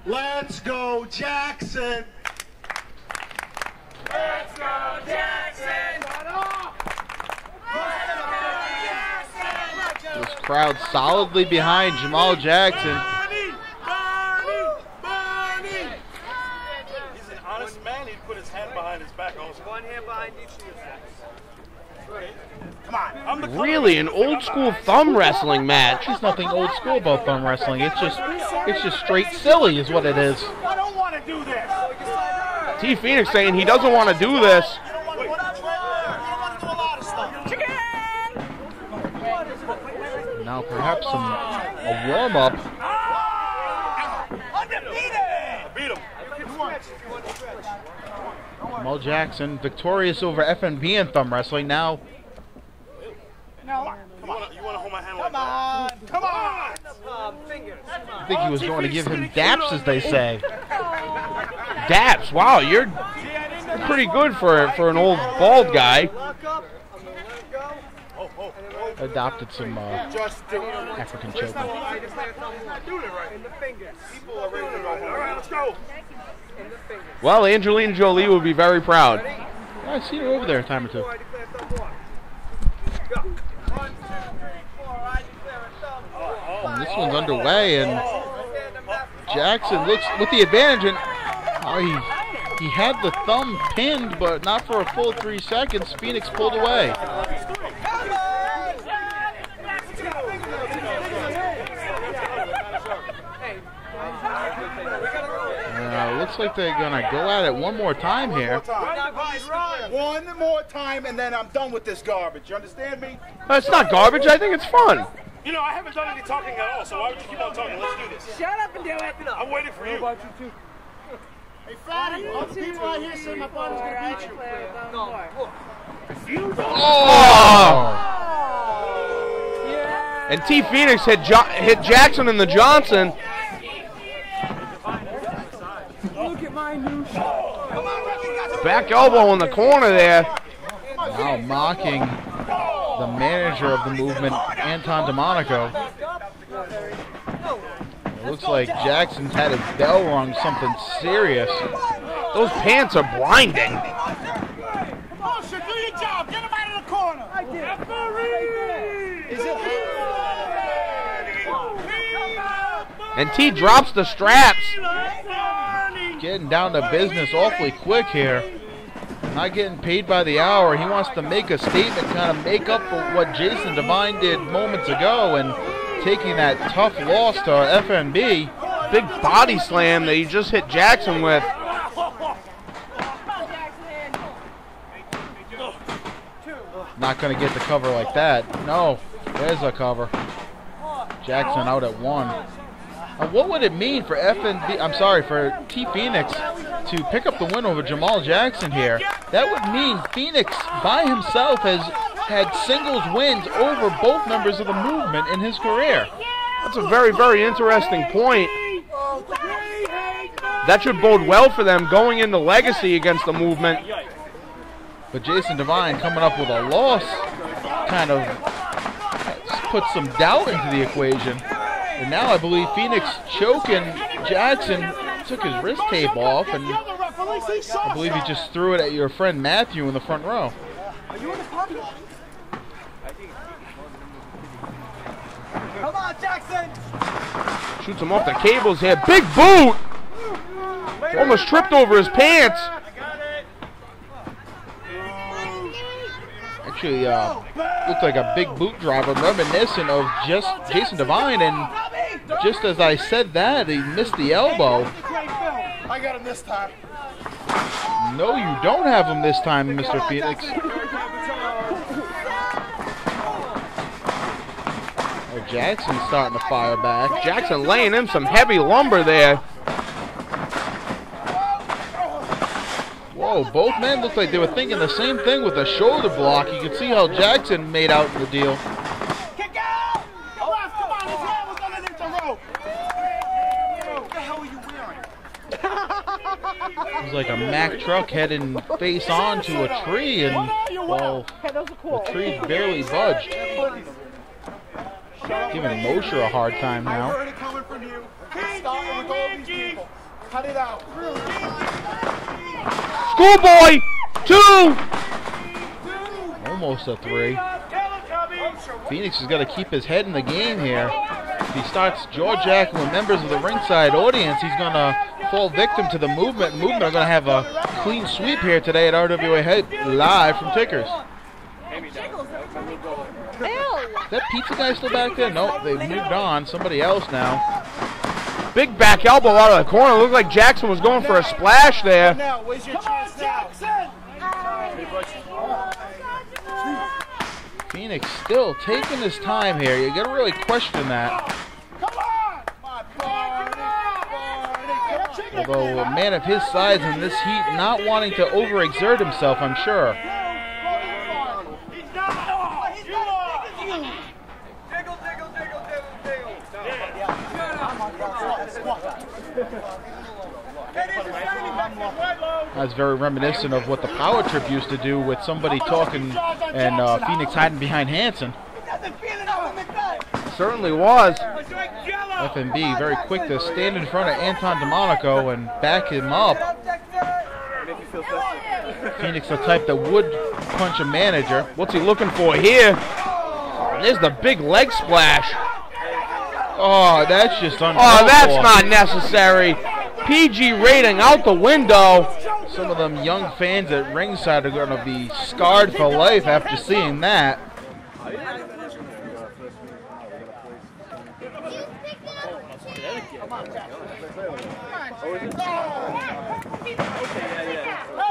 Let's go, Jackson. Let's go, Jackson! This crowd solidly behind Jamal Jackson. He's an honest man. He'd put his hand behind his back also. One hand behind each of you. Come on. I'm the Really, an old school thumb wrestling match. There's nothing old school about thumb wrestling. It's just straight silly is what it is. I don't want to do this. T Phoenix saying he doesn't want to do this. Now perhaps a warm-up. Beat him. Jamal Jackson victorious over FNB in thumb wrestling. Now No. Come on. You want to hold my hand like that? Come on. I think he was going to give him daps, as they say. Daps, wow, you're pretty good for an old bald guy. Adopted some African children. Well, Angelina Jolie would be very proud. I've seen her over there a time or two. And this one's underway, and Jackson looks with the advantage, and he had the thumb pinned, but not for a full 3 seconds. Phoenix pulled away. Looks like they're gonna go at it one more time here. One more time, and then I'm done with this garbage. You understand me? It's not garbage. I think it's fun. You know, I haven't done any talking at all, so why would you keep on talking? Let's do this. Shut up and do it. I'm waiting for you. Hey, Fatty, all the people out here say my father's gonna beat you. Oh! And T Phoenix hit Jackson in the Johnson. Look at my new show. Back elbow in the corner there. Now mocking the manager of the movement, Anton DeMonico. It looks like Jackson's had his bell rung something serious. Those pants are blinding. Oh, shit, do your job. Get him out of the corner. I did. Is it? And T drops the straps. Getting down to business awfully quick here. Not getting paid by the hour. He wants to make a statement, kind of make up for what Jason Devine did moments ago, and taking that tough loss to FNB. Big body slam that he just hit Jackson with. Not going to get the cover like that. No, there's a cover. Jackson out at 1. What would it mean for for T Phoenix to pick up the win over Jamal Jackson here? That would mean Phoenix by himself has had singles wins over both members of the movement in his career. That's a very, very interesting point. That should bode well for them going into Legacy against the movement. But Jason Devine coming up with a loss kind of puts some doubt into the equation. And now I believe Phoenix choking Jackson, took his wrist tape off, and I believe he just threw it at your friend Matthew in the front row. Are you in the pocket? Come on, Jackson! Shoots him off the cables here. Big boot! Almost tripped over his pants. Actually, looked like a big boot driver, reminiscent of just Jason Devine, and just as I said that, he missed the elbow. I got him this time. No, you don't have him this time, Mr. Phoenix. Oh, Jackson's starting to fire back. Jackson laying in some heavy lumber there. Whoa, both men looked like they were thinking the same thing with a shoulder block. You can see how Jackson made out in the deal. Kick out! Come on, his hand was underneath the rope. What the hell are you wearing? It was like a Mack truck heading face on to a tree, and well, the tree barely budged. Giving Mosher a hard time I now. heard it coming from you. It's starting with all these people. Cut it out. Schoolboy, 2. Almost a 3. Phoenix has got to keep his head in the game here. If he starts jaw-jacking with members of the ringside audience, he's going to fall victim to the movement. Movement are going to have a clean sweep here today at RWA Head live from Tickers. Is that pizza guy still back there? Nope, they've moved on. Somebody else now. Big back elbow out of the corner. Looked like Jackson was going for a splash there. Now, where's your chance now? Phoenix still taking his time here. You got to really question that. Although a man of his size in this heat, not wanting to overexert himself, I'm sure. That's very reminiscent of what the Power Trip used to do with somebody talking and Phoenix hiding behind Hanson. Certainly was. FMB very quick to stand in front of Anton DeMonico and back him up. Phoenix the type that would punch a manager. What's he looking for here? There's the big leg splash. Oh, that's just uncalled Oh, that's for. not necessary. PG rating out the window. Some of them young fans at ringside are going to be scarred for life after seeing that. Hey,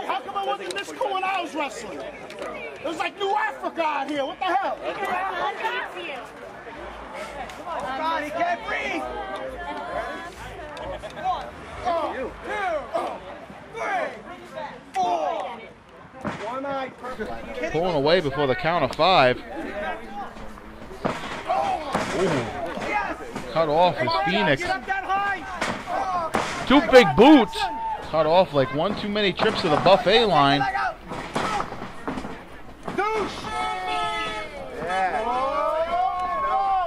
how come I wasn't this cool when I was wrestling? It was like New Africa out here. What the hell? Come on, he can't breathe. 1, 2, 3, 4. One eye perfect. Pulling away before the count of 5. Ooh. Cut off is Phoenix. 2 big boots. Cut off like one too many trips to the buffet line.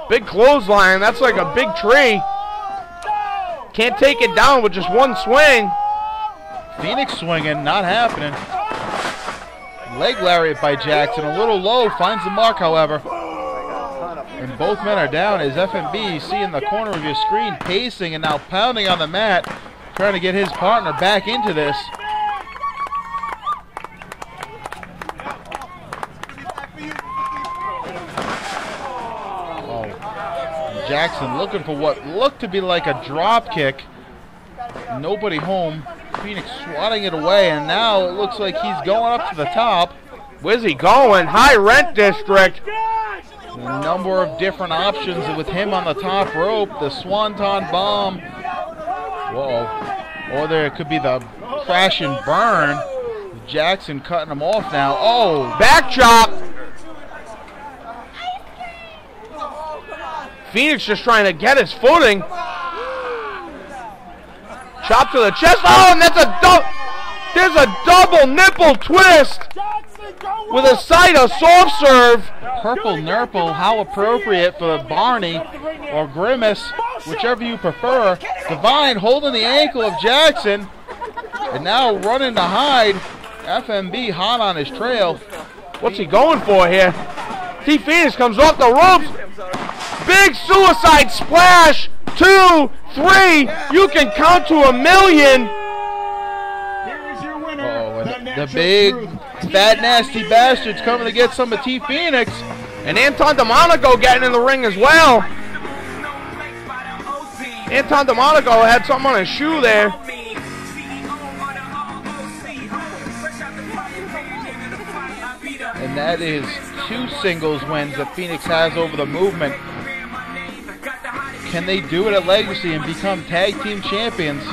Big clothesline. That's like a big tree. Can't take it down with just one swing. Phoenix swinging, not happening. Leg lariat by Jackson, a little low, finds the mark, however. And both men are down as FMB, you see in the corner of your screen, pacing and now pounding on the mat, trying to get his partner back into this. Oh. Jackson looking for what looked to be like a drop kick. Nobody home. Phoenix swatting it away, and now it looks like he's going up to the top. Where's he going? High rent district. A number of different options with him on the top rope. The Swanton Bomb. Whoa. Or there could be the crash and burn. Jackson cutting him off now. Oh, back chop. Phoenix just trying to get his footing. Chop to the chest. Oh, and that's there's a double nipple twist with a side of soft serve. Purple Nurple, how appropriate for Barney or Grimace, whichever you prefer. Divine holding the ankle of Jackson, and now running to hide. FMB hot on his trail. What's he going for here? T. Phoenix comes off the ropes. Big suicide splash. 2, 3. You can count to 1,000,000. Oh, the big fat nasty bastards coming to get some of T. Phoenix. And Anton DeMonico getting in the ring as well. Anton DeMonico had something on his shoe there. And that is 2 singles wins that Phoenix has over the movement. Can they do it at Legacy and become tag team champions?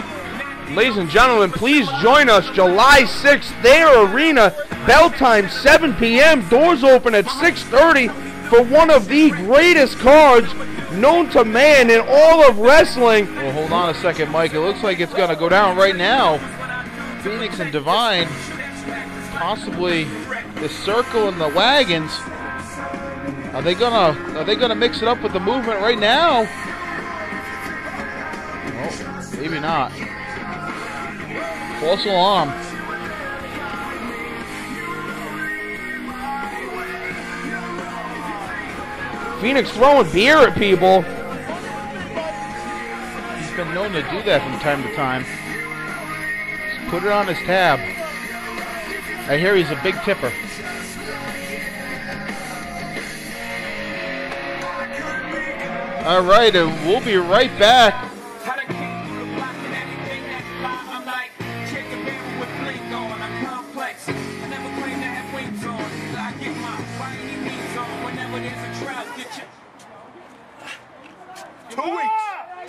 Ladies and gentlemen, please join us July 6th, their arena. Bell time 7 p.m. Doors open at 6:30 for one of the greatest cards known to man in all of wrestling. Well, hold on a second, Mike. It looks like it's going to go down right now. Phoenix and Divine, possibly the Circle and the Wagons. Are they gonna mix it up with the movement right now? Oh, maybe not. False alarm. Phoenix throwing beer at people. He's been known to do that from time to time. Just put it on his tab. I hear he's a big tipper. All right, and we'll be right back.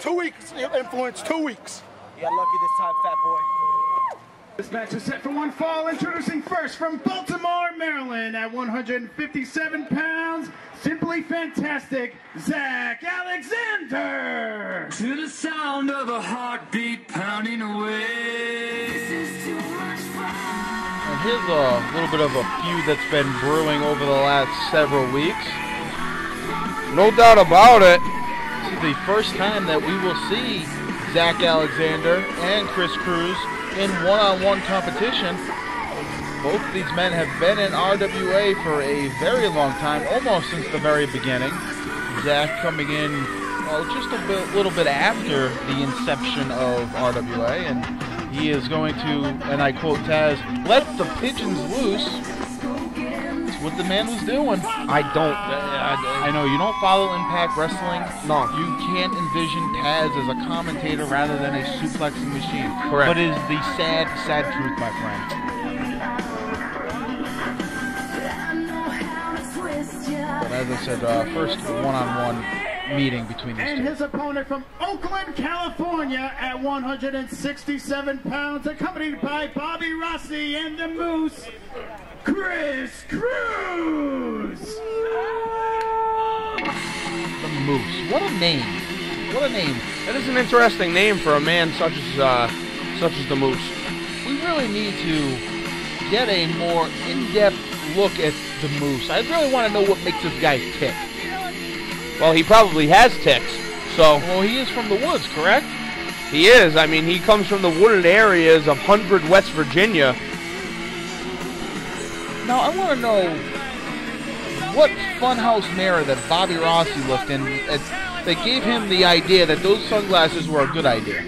Two weeks, influence, 2 weeks. You got lucky this time, fat boy. This match is set for one fall. Introducing first from Baltimore, Maryland at 157 pounds, simply fantastic, Zach Alexander. To the sound of a heartbeat pounding away. And here's a little bit of a feud that's been brewing over the last several weeks. No doubt about it. This is the first time that we will see Zach Alexander and Chris Cruz in one-on-one competition. Both of these men have been in RWA for a very long time, almost since the very beginning. Zach coming in just a little bit after the inception of RWA, and he is going to, and I quote Taz, let the pigeons loose. That's what the man was doing. I know you don't follow Impact Wrestling. No. You can't envision Taz as a commentator rather than a suplexing machine. Correct. But it is the sad, sad truth, my friend. But as I said, first one-on-one meeting between these And two. his opponent from Oakland, California at 167 pounds, accompanied by Bobby Rossi and the Moose, Chris Cruz. The Moose. What a name. What a name. That is an interesting name for a man such as the Moose. We really need to get a more in-depth look at the Moose. I really want to know what makes this guy tick. Well, he probably has ticks, so... Well, he is from the woods, correct? He is. I mean, he comes from the wooded areas of Hundred, West Virginia. Now, I want to know what funhouse mirror that Bobby Rossi looked in that gave him the idea that those sunglasses were a good idea.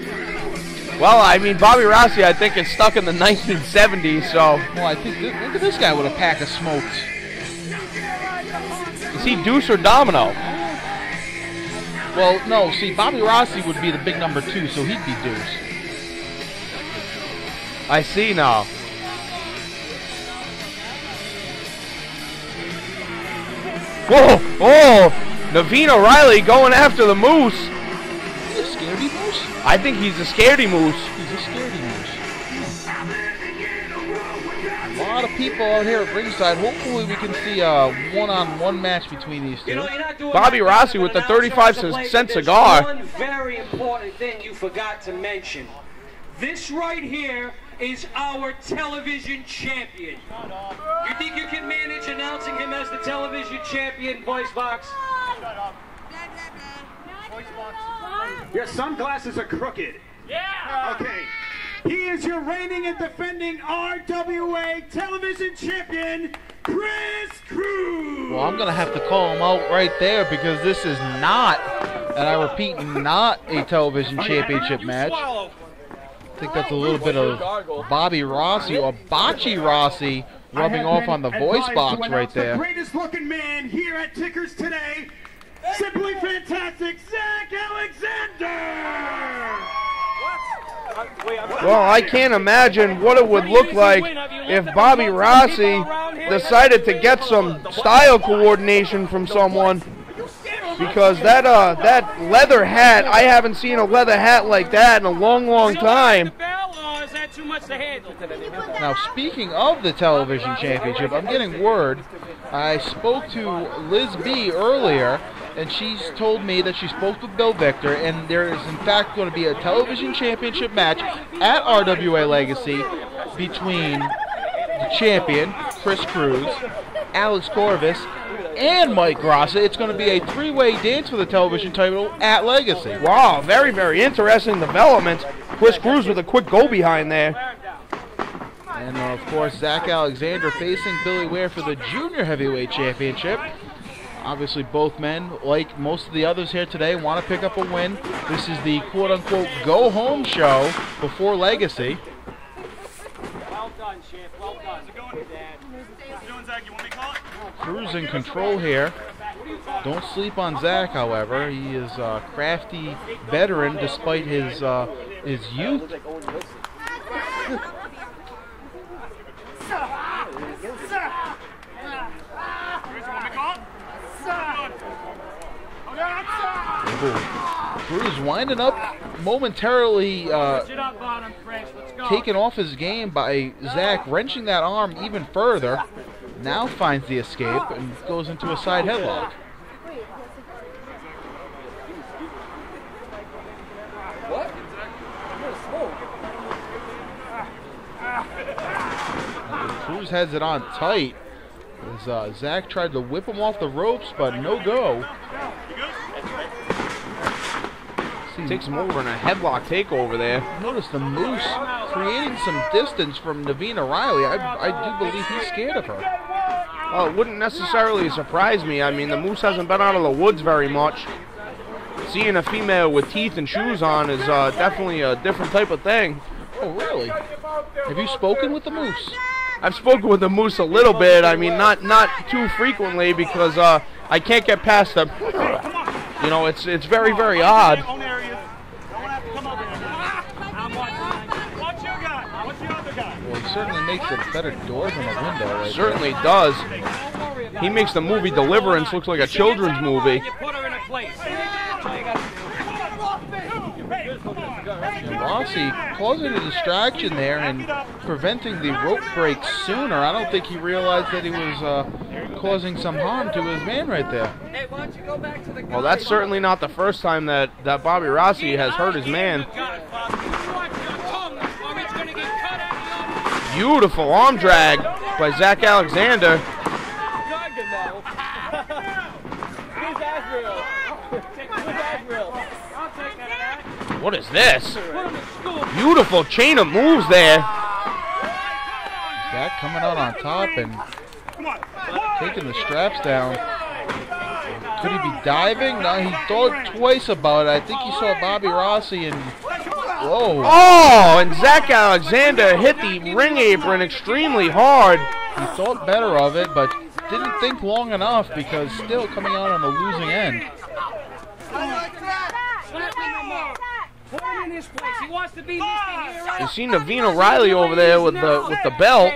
Well, I mean, Bobby Rossi, I think, is stuck in the 1970s, so... Well, I think, look at this guy with a pack of smokes. Is he Deuce or Domino? Well, no, see, Bobby Rossi would be the big number 2, so he'd be Deuce. I see now. Whoa! Oh! Naveen O'Reilly going after the Moose. Is he a scaredy moose? I think he's a scaredy moose. He's a scaredy moose. A lot of people out here at ringside. Hopefully we can see a one-on-one match between these two. Bobby Rossi with the 35-cent cigar. One very important thing you forgot to mention. This right here is our television champion. You think you can manage announcing him as the television champion, voice box? Your sunglasses are crooked. Yeah. Okay. He is your reigning and defending RWA television champion, Chris Cruz. Well, I'm going to have to call him out right there because this is not, and I repeat, not a television championship match. I think that's a little bit of Bobby Rossi or Bocce Rossi rubbing off on the voice box right there. The greatest looking man here at Tickers today, simply fantastic, Zach Alexander. Well, I can't imagine what it would look like if Bobby Rossi decided to get some style coordination from someone, because that leather hat, I haven't seen a leather hat like that in a long, long time. Now, speaking of the television championship, I'm getting word. I spoke to Liz B earlier, and she's told me that she spoke with Bill Victor, and there is in fact going to be a television championship match at RWA Legacy between the champion, Chris Cruz, Alex Corvus, and Mike Grassa. It's going to be a three-way dance for the television title at Legacy. Wow, very, very interesting developments. Chris Cruz with a quick go behind there. And, of course, Zach Alexander facing Billy Ware for the Junior Heavyweight Championship. Obviously, both men, like most of the others here today, want to pick up a win. This is the quote-unquote go-home show before Legacy. Well done, Chef. Well done. How's it going, Dad? How's it going, Zach? You want me to call it? Cruz in control here. Don't sleep on Zach, however. He is a crafty veteran despite his youth. Cruz winding up momentarily taken off his game by Zach, wrenching that arm even further. Now finds the escape and goes into a side headlock. Cruz has it on tight as Zach tried to whip him off the ropes, but no go. Takes him over in a headlock takeover there. Notice the Moose creating some distance from Navina Riley. I do believe he's scared of her. Well, it wouldn't necessarily surprise me. I mean, the Moose hasn't been out of the woods very much. Seeing a female with teeth and shoes on is definitely a different type of thing. Oh, really? Have you spoken with the Moose? I've spoken with the Moose a little bit. I mean, not too frequently because I can't get past them. You know, it's very, very odd. Well, he certainly makes a better door than a window. Right Certainly does. He makes the movie Deliverance look like a children's movie. Rossi causing a distraction there and preventing the rope break sooner. I don't think he realized that he was causing some harm to his man right there. Well, that's certainly not the first time that Bobby Rossi has hurt his man. Beautiful arm drag by Zach Alexander. What is this? Beautiful chain of moves there. Zach coming out on top and taking the straps down. Could he be diving? No, he thought twice about it. I think he saw Bobby Rossi and whoa. Oh, and Zach Alexander hit the ring apron extremely hard. He thought better of it, but didn't think long enough because still coming out on the losing end. You see Navina Riley over there with the belt.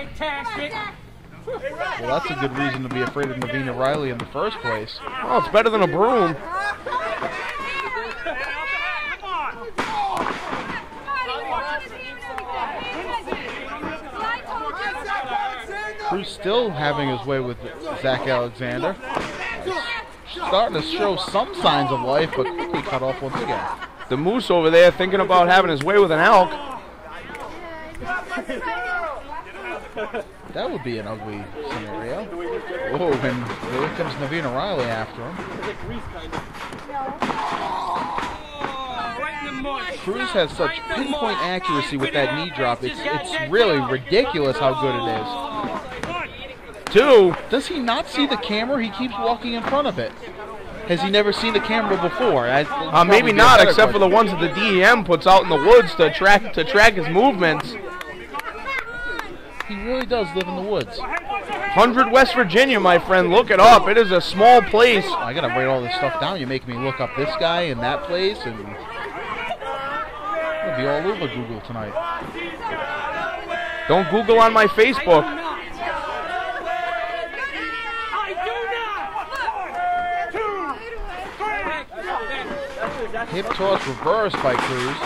Well, that's a good reason to be afraid of Navina Riley in the first place. Oh, it's better than a broom. Cruz still having his way with Zach Alexander. Starting to show some signs of life, but quickly cut off once again. The Moose over there thinking about having his way with an elk. That would be an ugly scenario. Whoa, and here comes Navina Riley after him. Cruz has such pinpoint accuracy with that knee drop. It's really ridiculous how good it is. Two. Does he not see the camera? He keeps walking in front of it. Has he never seen the camera before? Maybe not, except for the ones that the DEM puts out in the woods to track his movements. He really does live in the woods. 100 West Virginia, my friend. Look it up. It is a small place. I gotta write all this stuff down. You're making me look up this guy and that place, and I'll be all over Google tonight. Don't Google on my Facebook. Hip toss reversed by Cruz.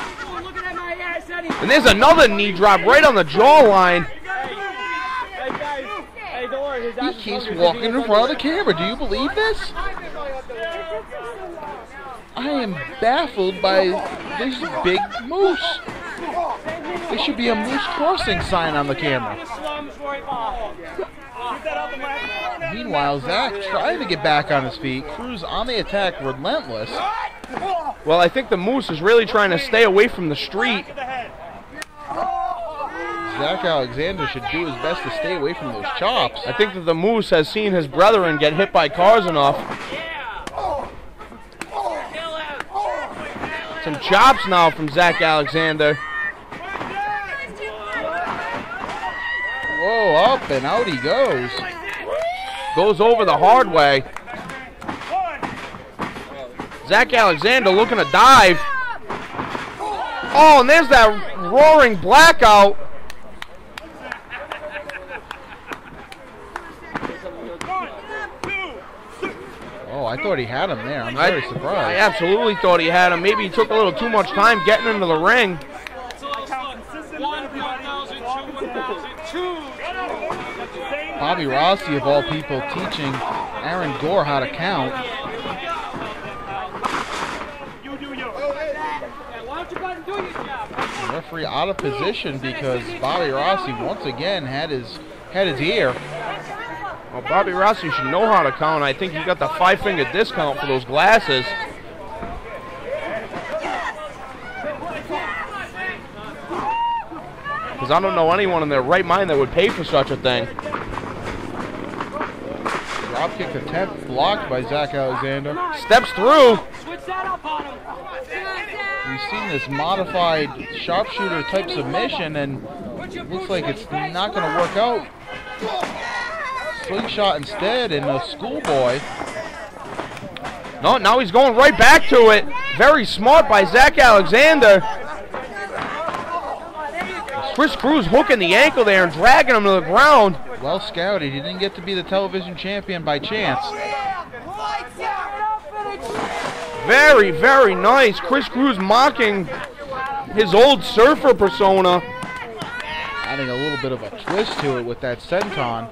And there's another knee drop right on the jawline. He keeps walking in front of the camera. Do you believe this? I am baffled by this big moose. There should be a moose crossing sign on the camera. Meanwhile, Zach trying to get back on his feet. Cruz on the attack, relentless. Well, I think the Moose is really trying to stay away from the street. Zach Alexander should do his best to stay away from those chops. I think that the Moose has seen his brethren get hit by cars enough. Some chops now from Zach Alexander. Whoa, up and out he goes. Goes over the hard way. Zach Alexander looking to dive. Oh, and there's that roaring blackout. Oh, I thought he had him there. I'm very surprised. I absolutely thought he had him. Maybe he took a little too much time getting into the ring. Bobby Rossi, of all people, teaching Aaron Gore how to count. The referee out of position because Bobby Rossi once again had his ear. Well, Bobby Rossi should know how to count. I think he got the 5-finger discount for those glasses. Because I don't know anyone in their right mind that would pay for such a thing. Dropkick attempt blocked by Zach Alexander. Steps through. We've seen this modified sharpshooter type submission, and looks like it's not going to work out. Slingshot instead, and a schoolboy. No, now he's going right back to it. Very smart by Zach Alexander. Chris Cruz hooking the ankle there and dragging him to the ground. Well scouted. He didn't get to be the television champion by chance. Very, very nice. Chris Cruz mocking his old surfer persona. Adding a little bit of a twist to it with that senton.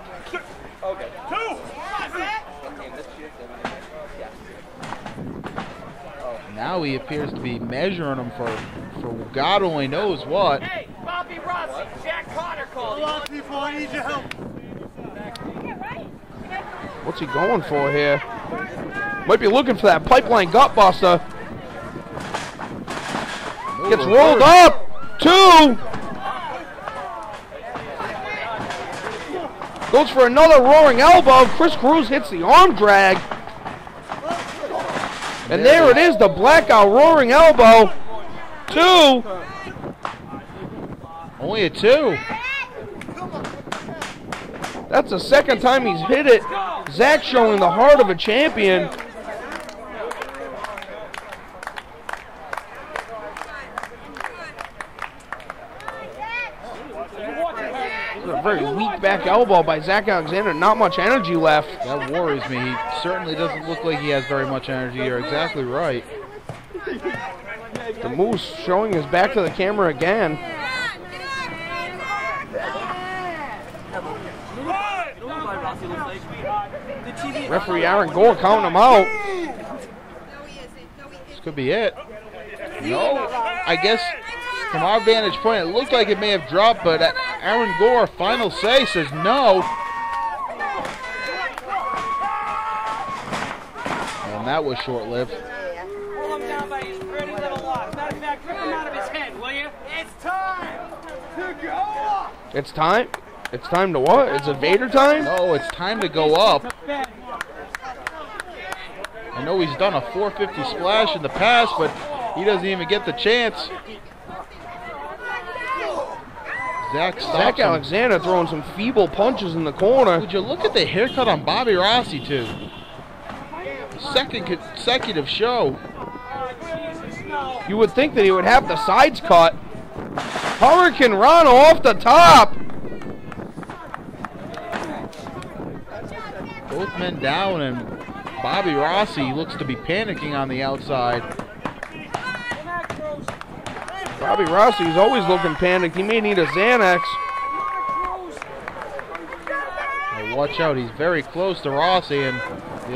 Now he appears to be measuring him for God only knows what. Hey, Bobby Rossi, Jack Carter called. Hold on, people, I need your help. What's he going for here? Might be looking for that pipeline gutbuster. Gets rolled up. 2. Goes for another roaring elbow. Chris Cruz hits the arm drag. And there it is, the blackout roaring elbow. 2. Only a 2. That's the second time he's hit it. Zach showing the heart of a champion. A very weak back elbow by Zach Alexander. Not much energy left. That worries me. He certainly doesn't look like he has very much energy. You're exactly right. The Moose showing his back to the camera again. Referee Aaron Gore counting him out. This could be it. No, I guess from our vantage point, it looked like it may have dropped, but Aaron Gore, final say, says no. And that was short-lived. Pull him down by his pretty little locks. Matter of fact, rip him out of his head, will you? It's time to go up. It's time? It's time to what? It's Vader time? No, it's time to go up. I know he's done a 450 splash in the past, but he doesn't even get the chance. Zach Alexander throwing some feeble punches in the corner. Would you look at the haircut on Bobby Rossi, too? Second consecutive show. You would think that he would have the sides cut. Hurricane Rana off the top. Both men down, and Bobby Rossi looks to be panicking on the outside. Bobby Rossi is always looking panicked. He may need a Xanax. Now watch out, he's very close to Rossi, and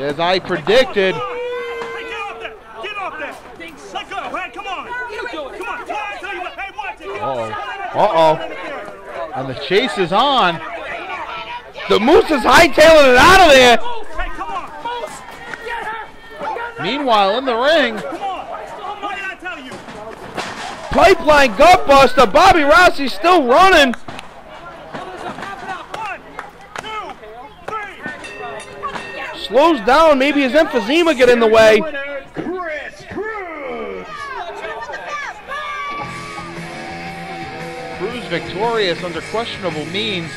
as I predicted. Get off there! Let go! Hey, come on! Come on! Hey, watch it! Uh-oh. And the chase is on. The Moose is hightailing it out of there. Hey, come on, Moose! Get her! Meanwhile, in the ring, Come on! What did I tell you? Pipeline gutbuster. Bobby Rossi's still running. 1, 2, 3. Slows down. Maybe his emphysema get in the way. Winner, Chris Cruz. Cruz victorious under questionable means.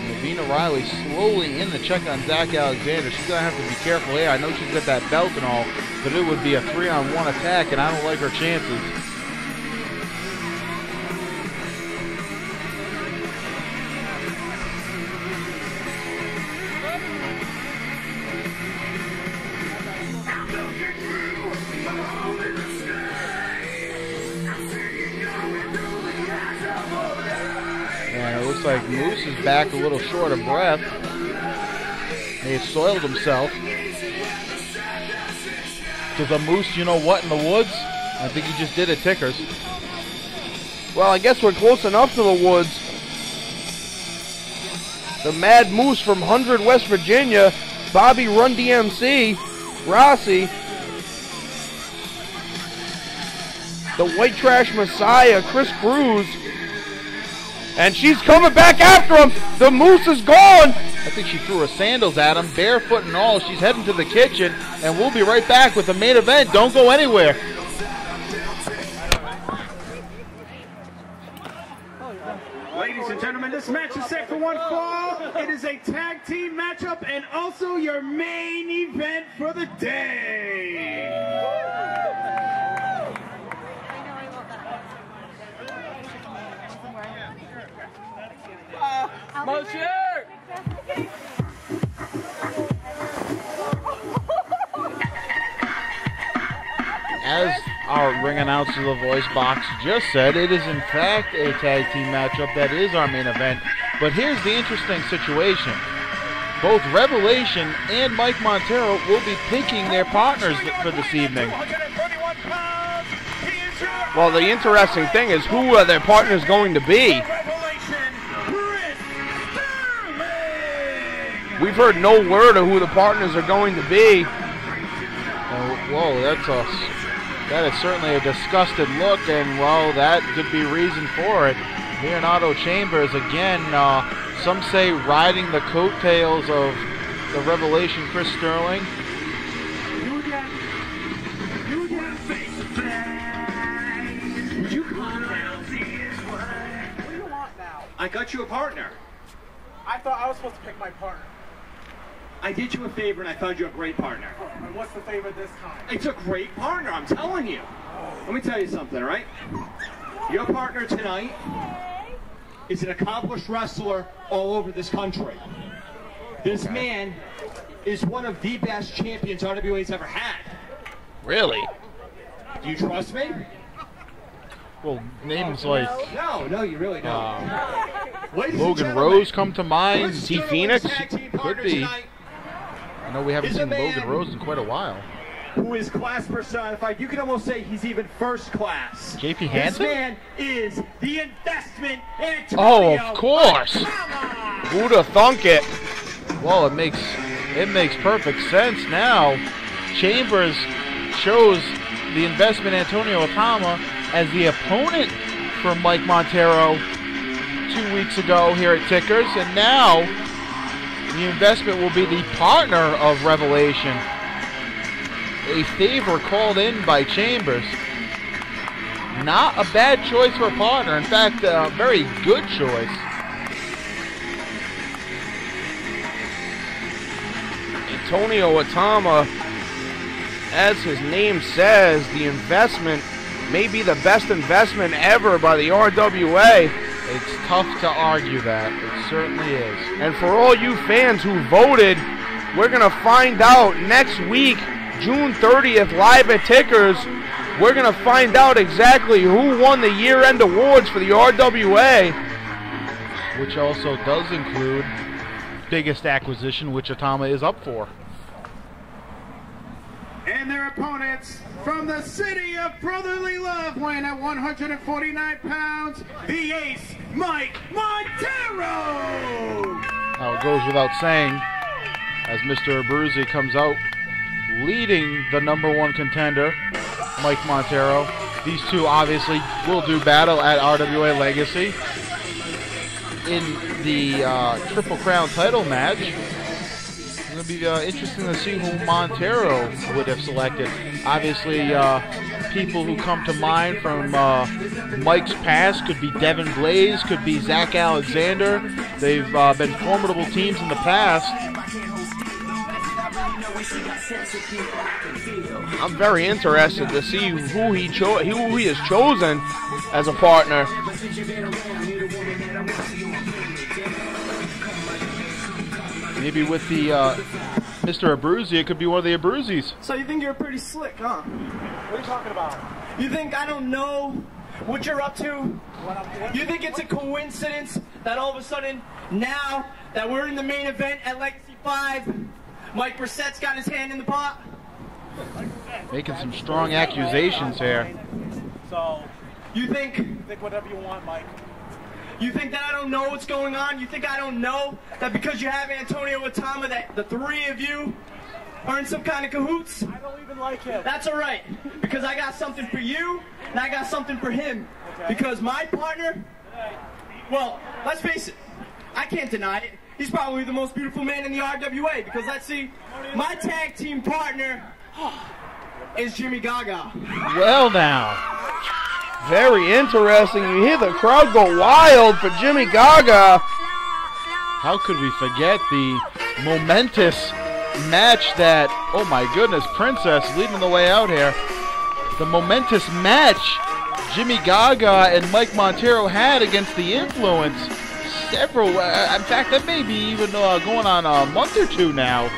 Navina Riley slowly in the check on Zach Alexander. She's going to have to be careful here. I know she's got that belt and all, but it would be a 3-on-1 attack, and I don't like her chances. And it looks like Moose is back a little short of breath. He has soiled himself. Does a Moose, you know what, in the woods? I think he just did at Tickers. Well, I guess we're close enough to the woods. The Mad Moose from 100 West Virginia, Bobby Run DMC, Rossi. The White Trash Messiah, Chris Cruz. And she's coming back after him. The Moose is gone. I think she threw her sandals at him, barefoot and all. She's heading to the kitchen, and we'll be right back with the main event. Don't go anywhere. Ladies and gentlemen, this match is set for one fall. It is a tag team matchup and also your main event for the day. Monsieur! As our ring announcer, the voice box, just said, it is in fact a tag team matchup. That is our main event. But here's the interesting situation. Both Revelation and Mike Montero will be picking their partners for this evening. Well, the interesting thing is who are their partners going to be? We've heard no word of who the partners are going to be. Whoa, that is certainly a disgusted look, and well, that could be reason for it. Leonardo Chambers, again, some say riding the coattails of the Revelation Chris Sterling. I got you a partner. I thought I was supposed to pick my partner. I did you a favor and I found you a great partner. And what's the favor this time? It's a great partner, I'm telling you. Let me tell you something, all right? Your partner tonight is an accomplished wrestler all over this country. This man is one of the best champions RWA's ever had. Really? Do you trust me? Well, names like No, you really don't. Logan Rose come to mind. T. Phoenix? Could be. I know we haven't seen Logan Rose in quite a while. Who is class personified? You can almost say he's even first class. JP Hansen? This man is the investment Antonio. Oh, of course. Who'd have thunk it? Well, it makes perfect sense now. Chambers chose the investment Antonio Atama as the opponent for Mike Montero 2 weeks ago here at Tickers, and now the investment will be the partner of Revelation. A favor called in by Chambers. Not a bad choice for a partner. In fact, a very good choice. Antonio Atama, as his name says, the investment may be the best investment ever by the RWA. It's tough to argue that. It certainly is. And for all you fans who voted, we're going to find out next week, June 30th, live at Tickers. We're going to find out exactly who won the year-end awards for the RWA. Which also does include biggest acquisition, which Atama is up for. And their opponents from the city of brotherly love, weighing at 149 pounds, the ace, Mike Montero! Now it goes without saying, as Mr. Abruzzi comes out leading the #1 contender, Mike Montero. These two obviously will do battle at RWA Legacy in the Triple Crown title match. It's going to be interesting to see who Montero would have selected. Obviously, people who come to mind from Mike's past could be Devin Blaze, could be Zach Alexander. They've been formidable teams in the past. I'm very interested to see who he has chosen as a partner. Maybe with the Mr. Abruzzi, it could be one of the Abruzzis. So you think you're pretty slick, huh? What are you talking about? You think I don't know what you're up to? You think it's a coincidence that all of a sudden, now that we're in the main event at Legacy 5, Mike Brissett's got his hand in the pot? Making some strong accusations here. So, you think whatever you want, Mike. You think that I don't know what's going on? You think I don't know that because you have Antonio Atama that the three of you are in some kind of cahoots? I don't even like him. That's all right, because I got something for you, and I got something for him. Okay. Because my partner, well, let's face it, I can't deny it. He's probably the most beautiful man in the RWA, because let's see, my tag team partner is Jimmy Gaga. Well now. Very interesting. You hear the crowd go wild for Jimmy Gaga. How could we forget the momentous match that, oh my goodness, Princess leading the way out here. The momentous match Jimmy Gaga and Mike Montero had against The Influence. Several, in fact, that may be even going on a month or two now.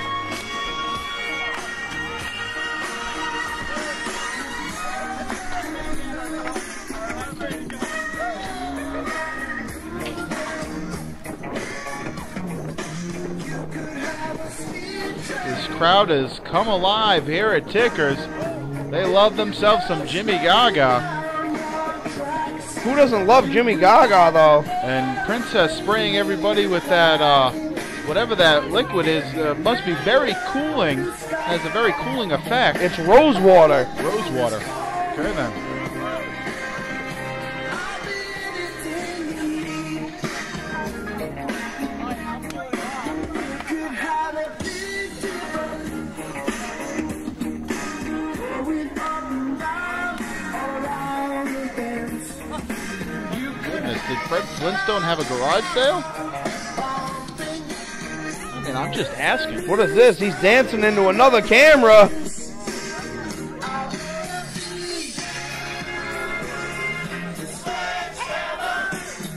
This crowd has come alive here at Tickers. They love themselves some Jimmy Gaga. Who doesn't love Jimmy Gaga, though? And Princess spraying everybody with that, whatever that liquid is, must be very cooling. Has a very cooling effect. It's rose water. Rose water. Okay, then. Did Fred Flintstone have a garage sale? I mean, I'm just asking. What is this? He's dancing into another camera.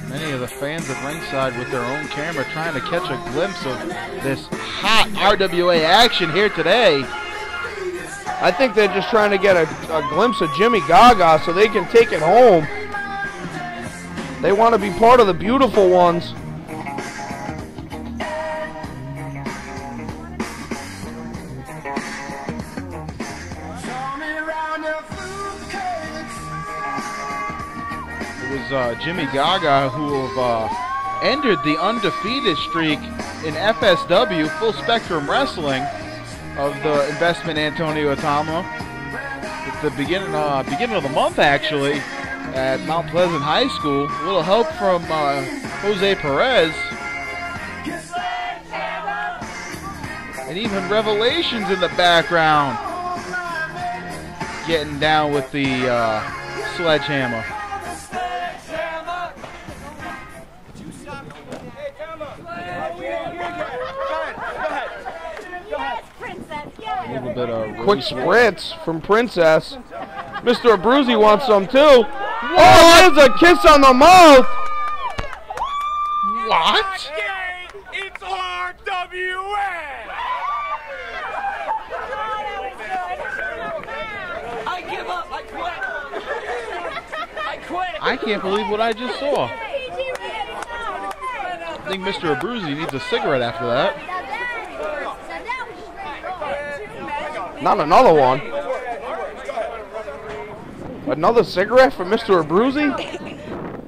Many of the fans at ringside with their own camera trying to catch a glimpse of this hot RWA action here today. I think they're just trying to get a glimpse of Jimmy Gaga so they can take it home. They want to be part of the beautiful ones. It was Jimmy Gaga who ended the undefeated streak in FSW, Full Spectrum Wrestling, of the investment Antonio Atama. At the beginning of the month, actually, at Mount Pleasant High School. A little help from Jose Perez. And even Revelations in the background. Getting down with the sledgehammer. A little bit of quick spritz from Princess. Mr. Abruzzi wants some too. Oh, there's a kiss on the mouth. What? It's RWA. I give up. I quit. I quit. I can't believe what I just saw. I think Mr. Abruzzi needs a cigarette after that. Not another one. Another cigarette for Mr. Abruzzi?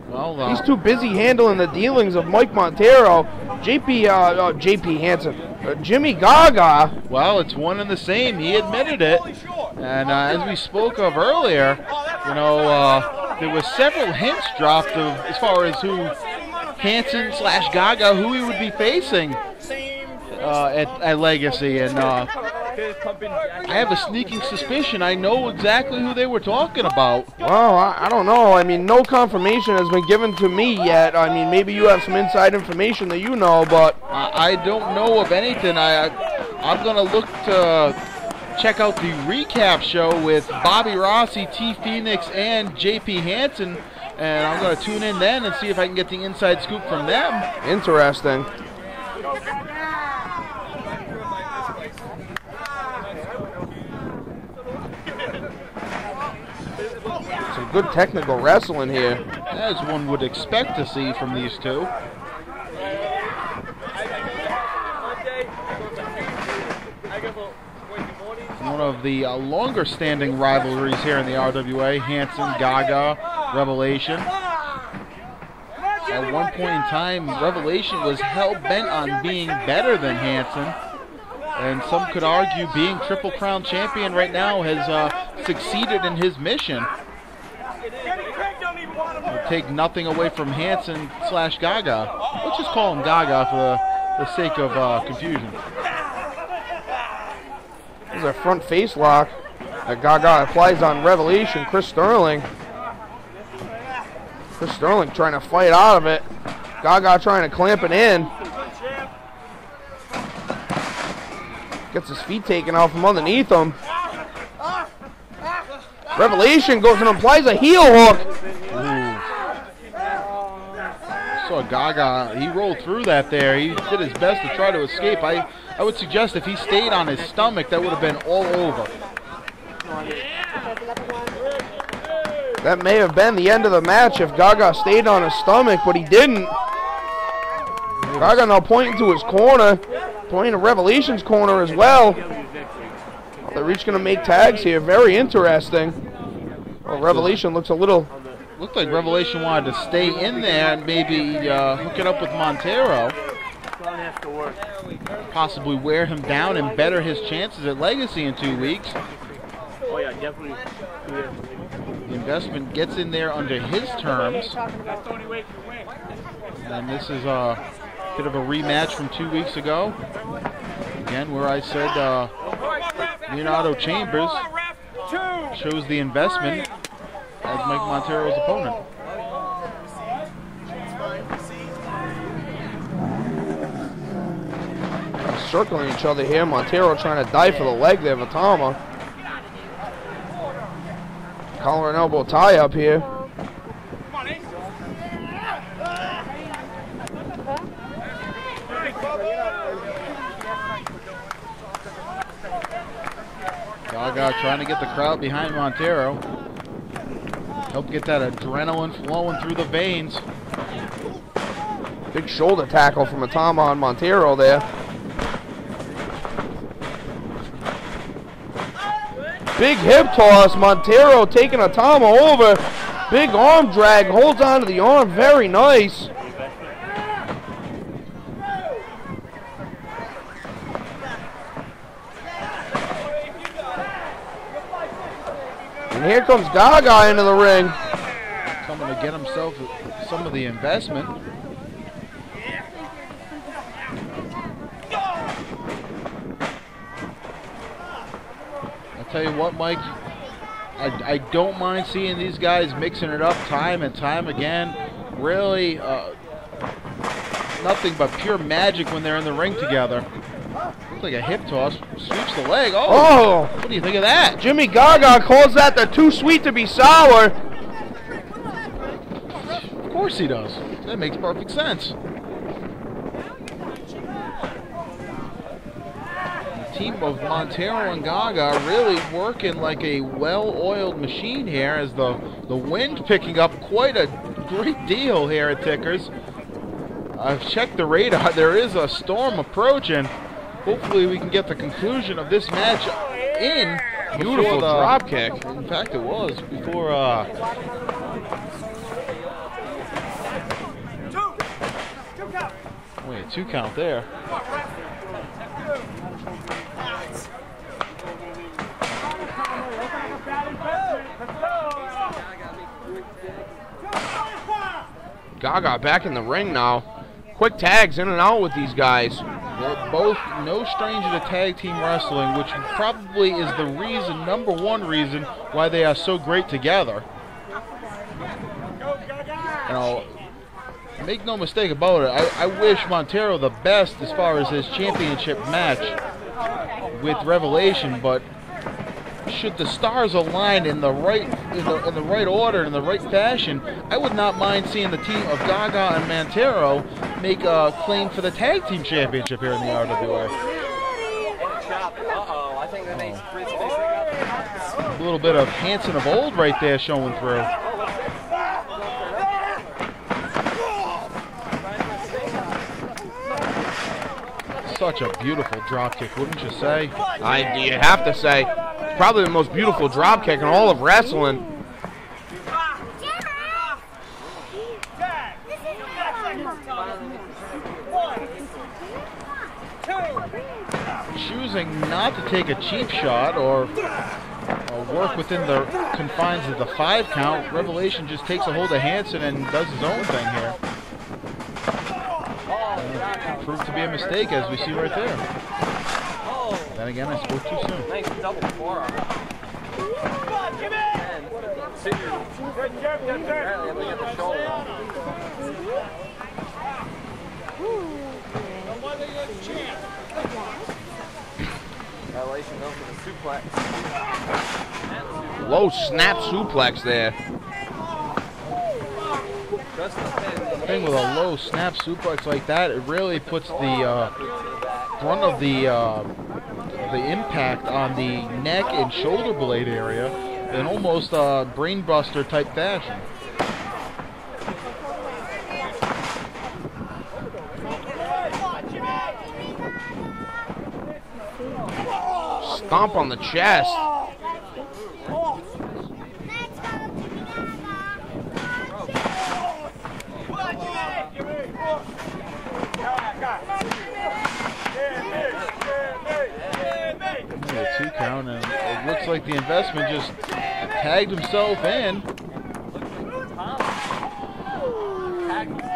Well, he's too busy handling the dealings of Mike Montero. JP Hansen. Jimmy Gaga. Well, it's one and the same. He admitted it. And as we spoke of earlier, you know, there was several hints dropped of as far as who Hansen / Gaga, who he would be facing at Legacy. And I have a sneaking suspicion I know exactly who they were talking about. Well, I don't know. I mean, no confirmation has been given to me yet. I mean, maybe you have some inside information that you know, but I don't know of anything. I'm going to look to check out the recap show with Bobby Rossi, T. Phoenix, and JP Hansen, and I'm going to tune in then and see if I can get the inside scoop from them. Interesting. Some good technical wrestling here. As one would expect to see from these two. One of the longer-standing rivalries here in the RWA, Hansen, Gaga, Revelation. At one point in time, Revelation was hell-bent on being better than Hansen. And some could argue being Triple Crown champion right now has succeeded in his mission. It'll take nothing away from Hansen / Gaga. Let's just call him Gaga for the sake of confusion. There's a front face lock that Gaga applies on Revelation. Chris Sterling trying to fight out of it. Gaga trying to clamp it in. Gets his feet taken out from underneath him. Revelation goes and applies a heel hook. So Gaga, he rolled through that there. He did his best to try to escape. I would suggest if he stayed on his stomach, that would have been all over. That may have been the end of the match if Gaga stayed on his stomach, but he didn't. Gaga now pointing to his corner, pointing to Revelation's corner as well. They're each going to make tags here. Very interesting. Well, Revelation looks a little... Looked like Revelation wanted to stay in there and maybe hook it up with Montero. Possibly wear him down and better his chances at Legacy in 2 weeks. Oh yeah, definitely. The investment gets in there under his terms. And this is a bit of a rematch from 2 weeks ago. Again, where I said Leonardo Chambers shows the investment as Mike Montero's opponent. Circling each other here. Montero trying to dive for the leg there, Vatama. Collar and elbow tie up here. Gaga trying to get the crowd behind Montero. Help get that adrenaline flowing through the veins. Big shoulder tackle from Atama on Montero there. Big hip toss. Montero taking Atama over. Big arm drag. Holds on to the arm. Very nice. And here comes Gaga into the ring. Coming to get himself some of the investment. I'll tell you what, Mike, I don't mind seeing these guys mixing it up time and time again. Really, nothing but pure magic when they're in the ring together. Looks like a hip toss. Sweeps the leg. Oh! What do you think of that? Jimmy Gaga calls that the too sweet to be sour. Of course he does. That makes perfect sense. The team of Montero and Gaga really working like a well-oiled machine here as the wind picking up quite a great deal here at Tickers. I've checked the radar. There is a storm approaching. Hopefully we can get the conclusion of this match in Beautiful drop kick. In fact, it was before. Wait, 2 count there. Gaga back in the ring now. Quick tags in and out with these guys. They're both no stranger to tag team wrestling, which probably is the reason, number one reason, why they are so great together. You know, make no mistake about it, I wish Montero the best as far as his championship match with Revelation, but should the stars align in the right order, in the right fashion, I would not mind seeing the team of Gaga and Montero make a claim for the tag team championship here in the RWA. I think they made A little bit of Hanson of old right there showing through. Such a beautiful drop kick, wouldn't you say? You have to say. Probably the most beautiful drop kick in all of wrestling. Choosing not to take a cheap shot or work within the confines of the 5 count, Revelation just takes a hold of Hanson and does his own thing here. Proved to be a mistake, as we see right there. Then again, I spoke too soon. Nice double forearm. Apparently able to get the shoulder off. Revelation goes for the suplex. Low snap suplex there. The thing with a low snap suplex like that, it really puts the brunt of the impact on the neck and shoulder blade area in almost a brainbuster type fashion. Stomp on the chest. A 2 count, and it looks like the investment just tagged himself in.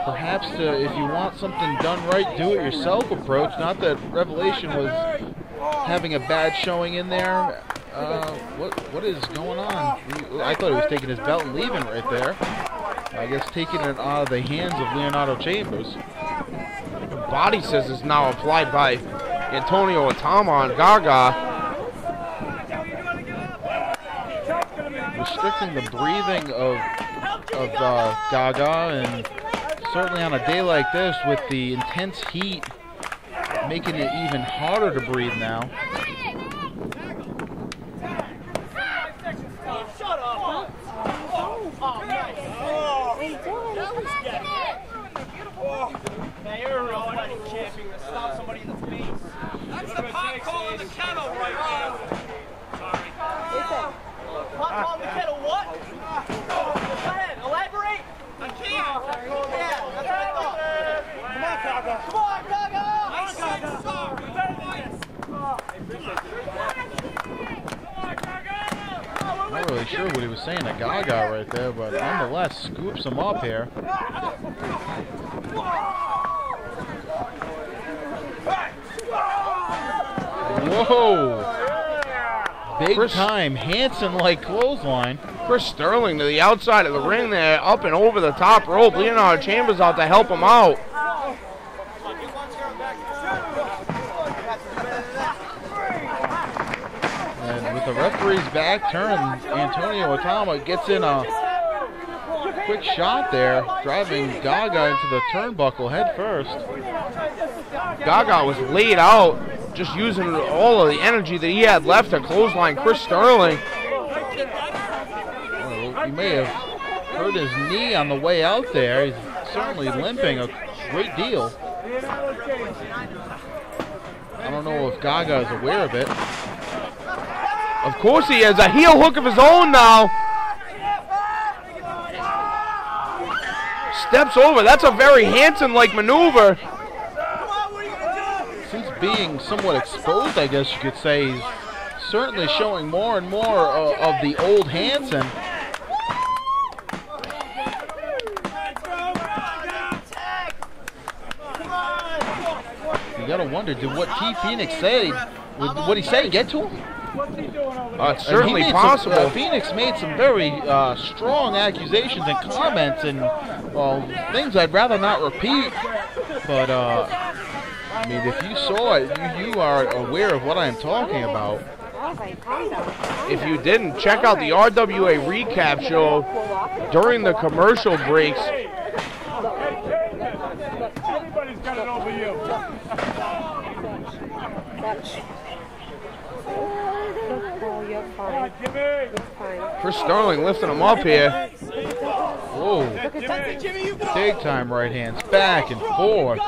Perhaps if you want something done right, do it yourself approach. Not that Revelation was having a bad showing in there. What is going on? I thought he was taking his belt and leaving right there. I guess taking it out of the hands of Leonardo Chambers. Body scissors now applied by Antonio Atama on Gaga. Restricting the breathing of Gaga, and certainly on a day like this with the intense heat, making it even harder to breathe now. Now you're a real fighting champion to stop somebody in the face. That's the pot calling the kettle right now. Sorry. Pot calling the kettle what? Go ahead, elaborate. I can't. Yeah, that's what I thought. Come on, Gaga. Come on, Gaga. I said sorry. Not really sure what he was saying to Gaga right there, but nonetheless scoops him up here. Whoa! Big time Hanson-like clothesline. Chris Sterling to the outside of the ring there, up and over the top rope. Leonardo Chambers out to help him out. And with the referee's back turned, Antonio Atama gets in a quick shot there, driving Gaga into the turnbuckle head first. Gaga was laid out, just using all of the energy that he had left to clothesline Chris Sterling. Well, he may have hurt his knee on the way out there. He's certainly limping a great deal. I don't know if Gaga is aware of it. Of course he has a heel hook of his own now. Steps over. That's a very Hanson-like maneuver. Since being somewhat exposed, I guess you could say, he's certainly showing more and more of the old Hanson. You gotta wonder, did what Key Phoenix say, what he say get to him? It's certainly possible. Phoenix made some very strong accusations and comments and things I'd rather not repeat. But I mean, if you saw it, you are aware of what I'm talking about. If you didn't, check out the RWA recap show during the commercial breaks. Everybody's got it over you. Chris Sterling lifting him up here. Whoa. Big time right hands. Back and forth.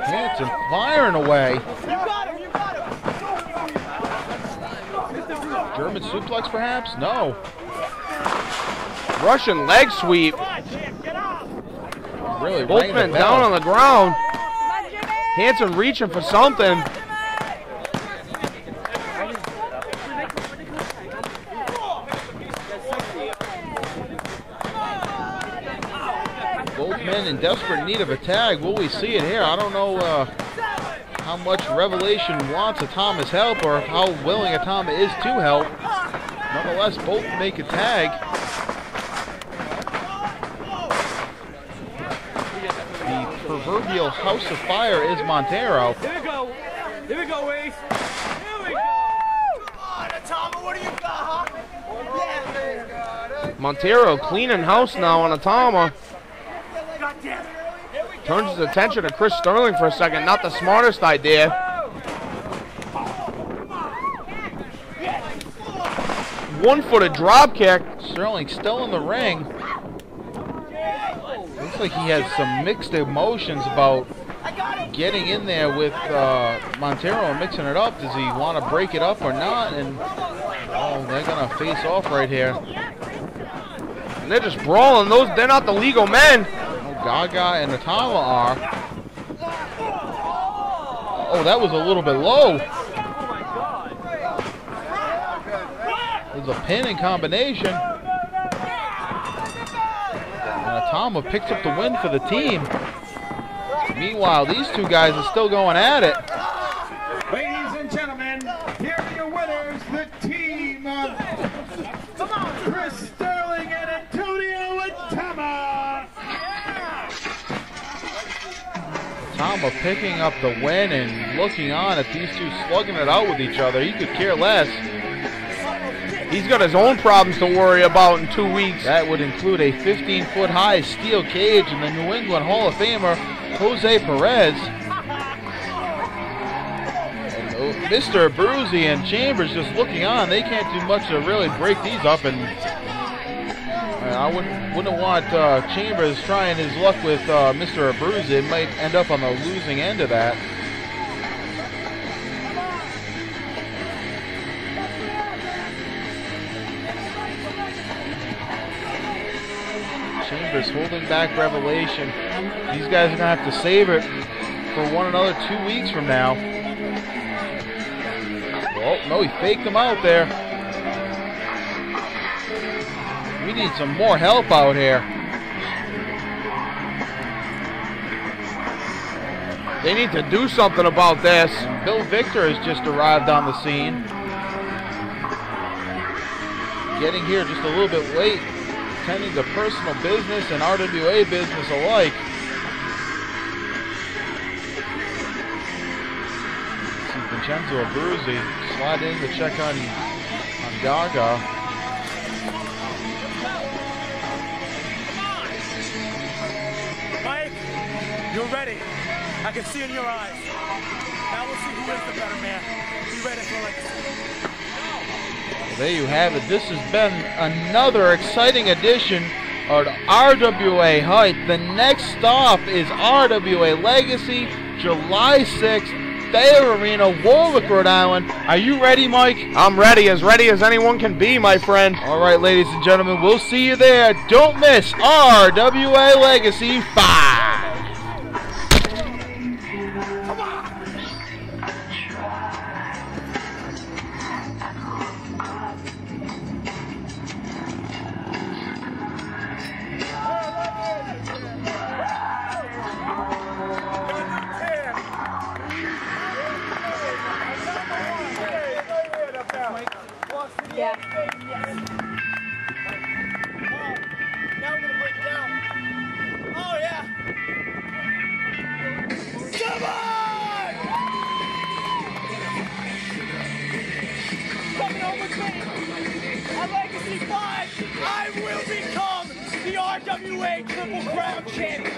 Hanson firing away. German suplex perhaps? No. Russian leg sweep. Really both men down on the ground. Hanson reaching for something. Both men in desperate need of a tag. Will we see it here? I don't know how much Revelation wants Atama's help or how willing Atama is to help. Nonetheless, both make a tag. The proverbial house of fire is Montero. Here we go. Here we go, Ace. Here we go. Come on, Atama, what do you got, huh? Montero cleaning house now on Atama. Turns his attention to Chris Sterling for a second. Not the smartest idea. One-footed drop kick. Sterling still in the ring. Looks like he has some mixed emotions about getting in there with Montero and mixing it up. Does he want to break it up or not? And oh, they're gonna face off right here. And they're just brawling. They're not the legal men. Gaga and Atama are. Oh, that was a little bit low. There's a pin in combination. And Atama picks up the win for the team. Meanwhile, these two guys are still going at it. Ladies and gentlemen, here are your winners, the team of Chris Sterling and Antonio Atama. Atama picking up the win and looking on at these two slugging it out with each other. He could care less. He's got his own problems to worry about in 2 weeks. That would include a 15-foot high steel cage and the New England Hall of Famer, Jose Perez. And Mr. Abruzzi and Chambers just looking on. They can't do much to really break these up. And I wouldn't want Chambers trying his luck with Mr. Abruzzi. It might end up on the losing end of that. Chambers holding back Revelation. These guys are going to have to save it for one another 2 weeks from now. Oh, no, he faked him out there. We need some more help out here. They need to do something about this. Bill Victor has just arrived on the scene. Getting here just a little bit late. Attending to personal business and RWA business alike. See Vincenzo Abruzzi slide in to check on Gaga. Mike, you're ready. I can see in your eyes. Now we'll see who is the better man. Be ready for legacy. There you have it. This has been another exciting edition or the RWA height. The next stop is RWA Legacy, July 6th, Thayer Arena, Warwick, Rhode Island. Are you ready, Mike? I'm ready as anyone can be, my friend. All right, ladies and gentlemen, we'll see you there. Don't miss RWA Legacy 5. Yeah. Now we're gonna break it down. Oh yeah. Come on! Coming home with me. At Legacy 5, I will become the RWA Triple Crown Champion.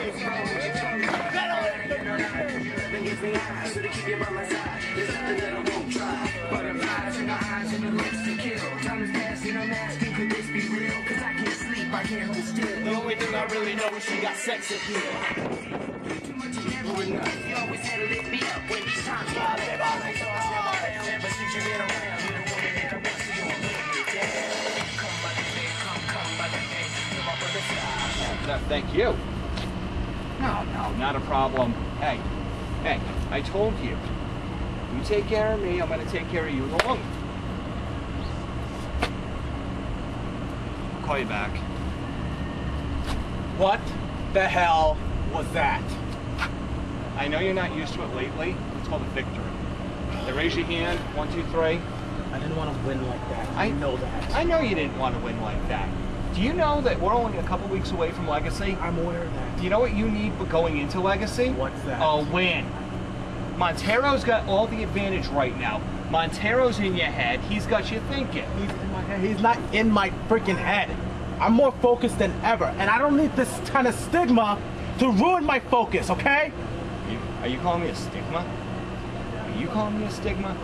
Butterflies in the eyes and the lips to kill. Time is passing, I'm asking, could this be real? Cause I can't sleep, I can't hold still. The only thing I really know is she got sex appeal. Too much is never enough. You always had to lift me up when these times get tough. Ever since you been around, you're the woman that I want, so you won't let me down. Come by the day, come by the day. You're my brother's side. Thank you. No, not a problem. Hey, I told you. You take care of me, I'm going to take care of you in the long run. I'll call you back. What the hell was that? I know you're not used to it lately. It's called a victory. Now raise your hand. 1, 2, 3. I didn't want to win like that. I know that. I know you didn't want to win like that. Do you know that we're only a couple weeks away from Legacy? I'm aware of that. Do you know what you need going into Legacy? What's that? A win. Montero's got all the advantage right now. Montero's in your head. He's got you thinking. He's in my head. He's not in my freaking head. I'm more focused than ever, and I don't need this kind of stigma to ruin my focus, okay? Are you calling me a stigma? Are you calling me a stigma?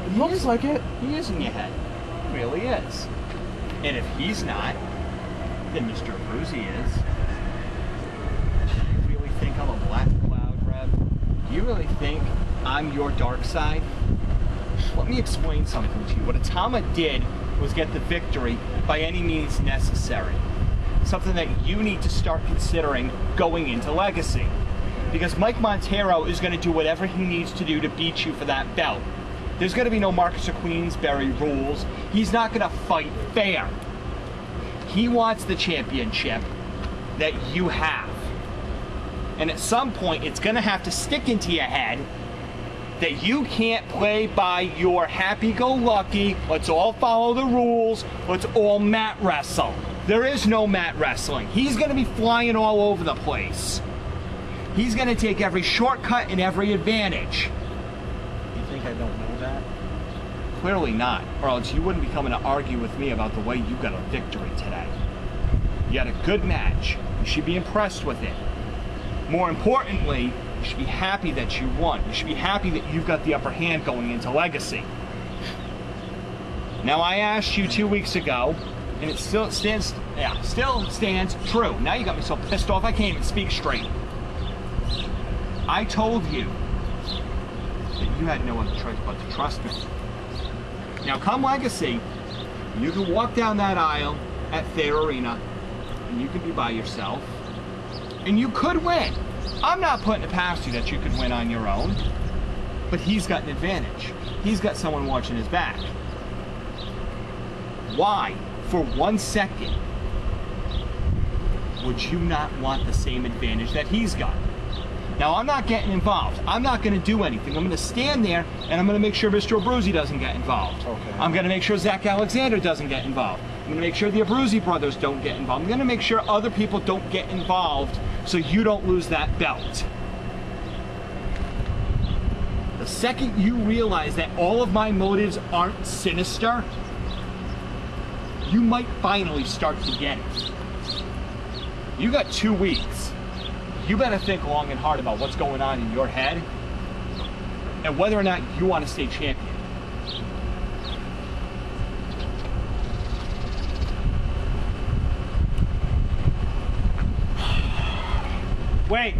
It looks like it. He is in your head. He really is. And if he's not, then Mr. Abruzzi is. You really think I'm a black cloud, Reb? You really think I'm your dark side? Let me explain something to you. What Atama did was get the victory by any means necessary. Something that you need to start considering going into Legacy. Because Mike Montero is going to do whatever he needs to do to beat you for that belt. There's going to be no Marcus of Queensberry rules. He's not going to fight fair. He wants the championship that you have. And at some point, it's going to have to stick into your head that you can't play by your happy-go-lucky, let's all follow the rules, let's all mat wrestle. There is no mat wrestling. He's going to be flying all over the place. He's going to take every shortcut and every advantage. You think I don't know that? Clearly not, or else you wouldn't be coming to argue with me about the way you got a victory today. You had a good match. You should be impressed with it. More importantly, you should be happy that you won. You should be happy that you've got the upper hand going into Legacy. Now, I asked you 2 weeks ago, and it still stands true. Now you got me so pissed off I can't even speak straight. I told you that you had no other choice but to trust me. Now, come Legacy, you can walk down that aisle at Thayer Arena, and you can be by yourself, and you could win. I'm not putting it past you that you could win on your own, but he's got an advantage. He's got someone watching his back. Why, for 1 second, would you not want the same advantage that he's got? Now, I'm not getting involved. I'm not going to do anything. I'm going to stand there, and I'm going to make sure Mr. Abruzzi doesn't get involved. Okay. I'm going to make sure Zach Alexander doesn't get involved. I'm going to make sure the Abruzzi brothers don't get involved. I'm going to make sure other people don't get involved so you don't lose that belt. The second you realize that all of my motives aren't sinister, you might finally start to get it. You got 2 weeks. You better think long and hard about what's going on in your head and whether or not you want to stay champion. Wait.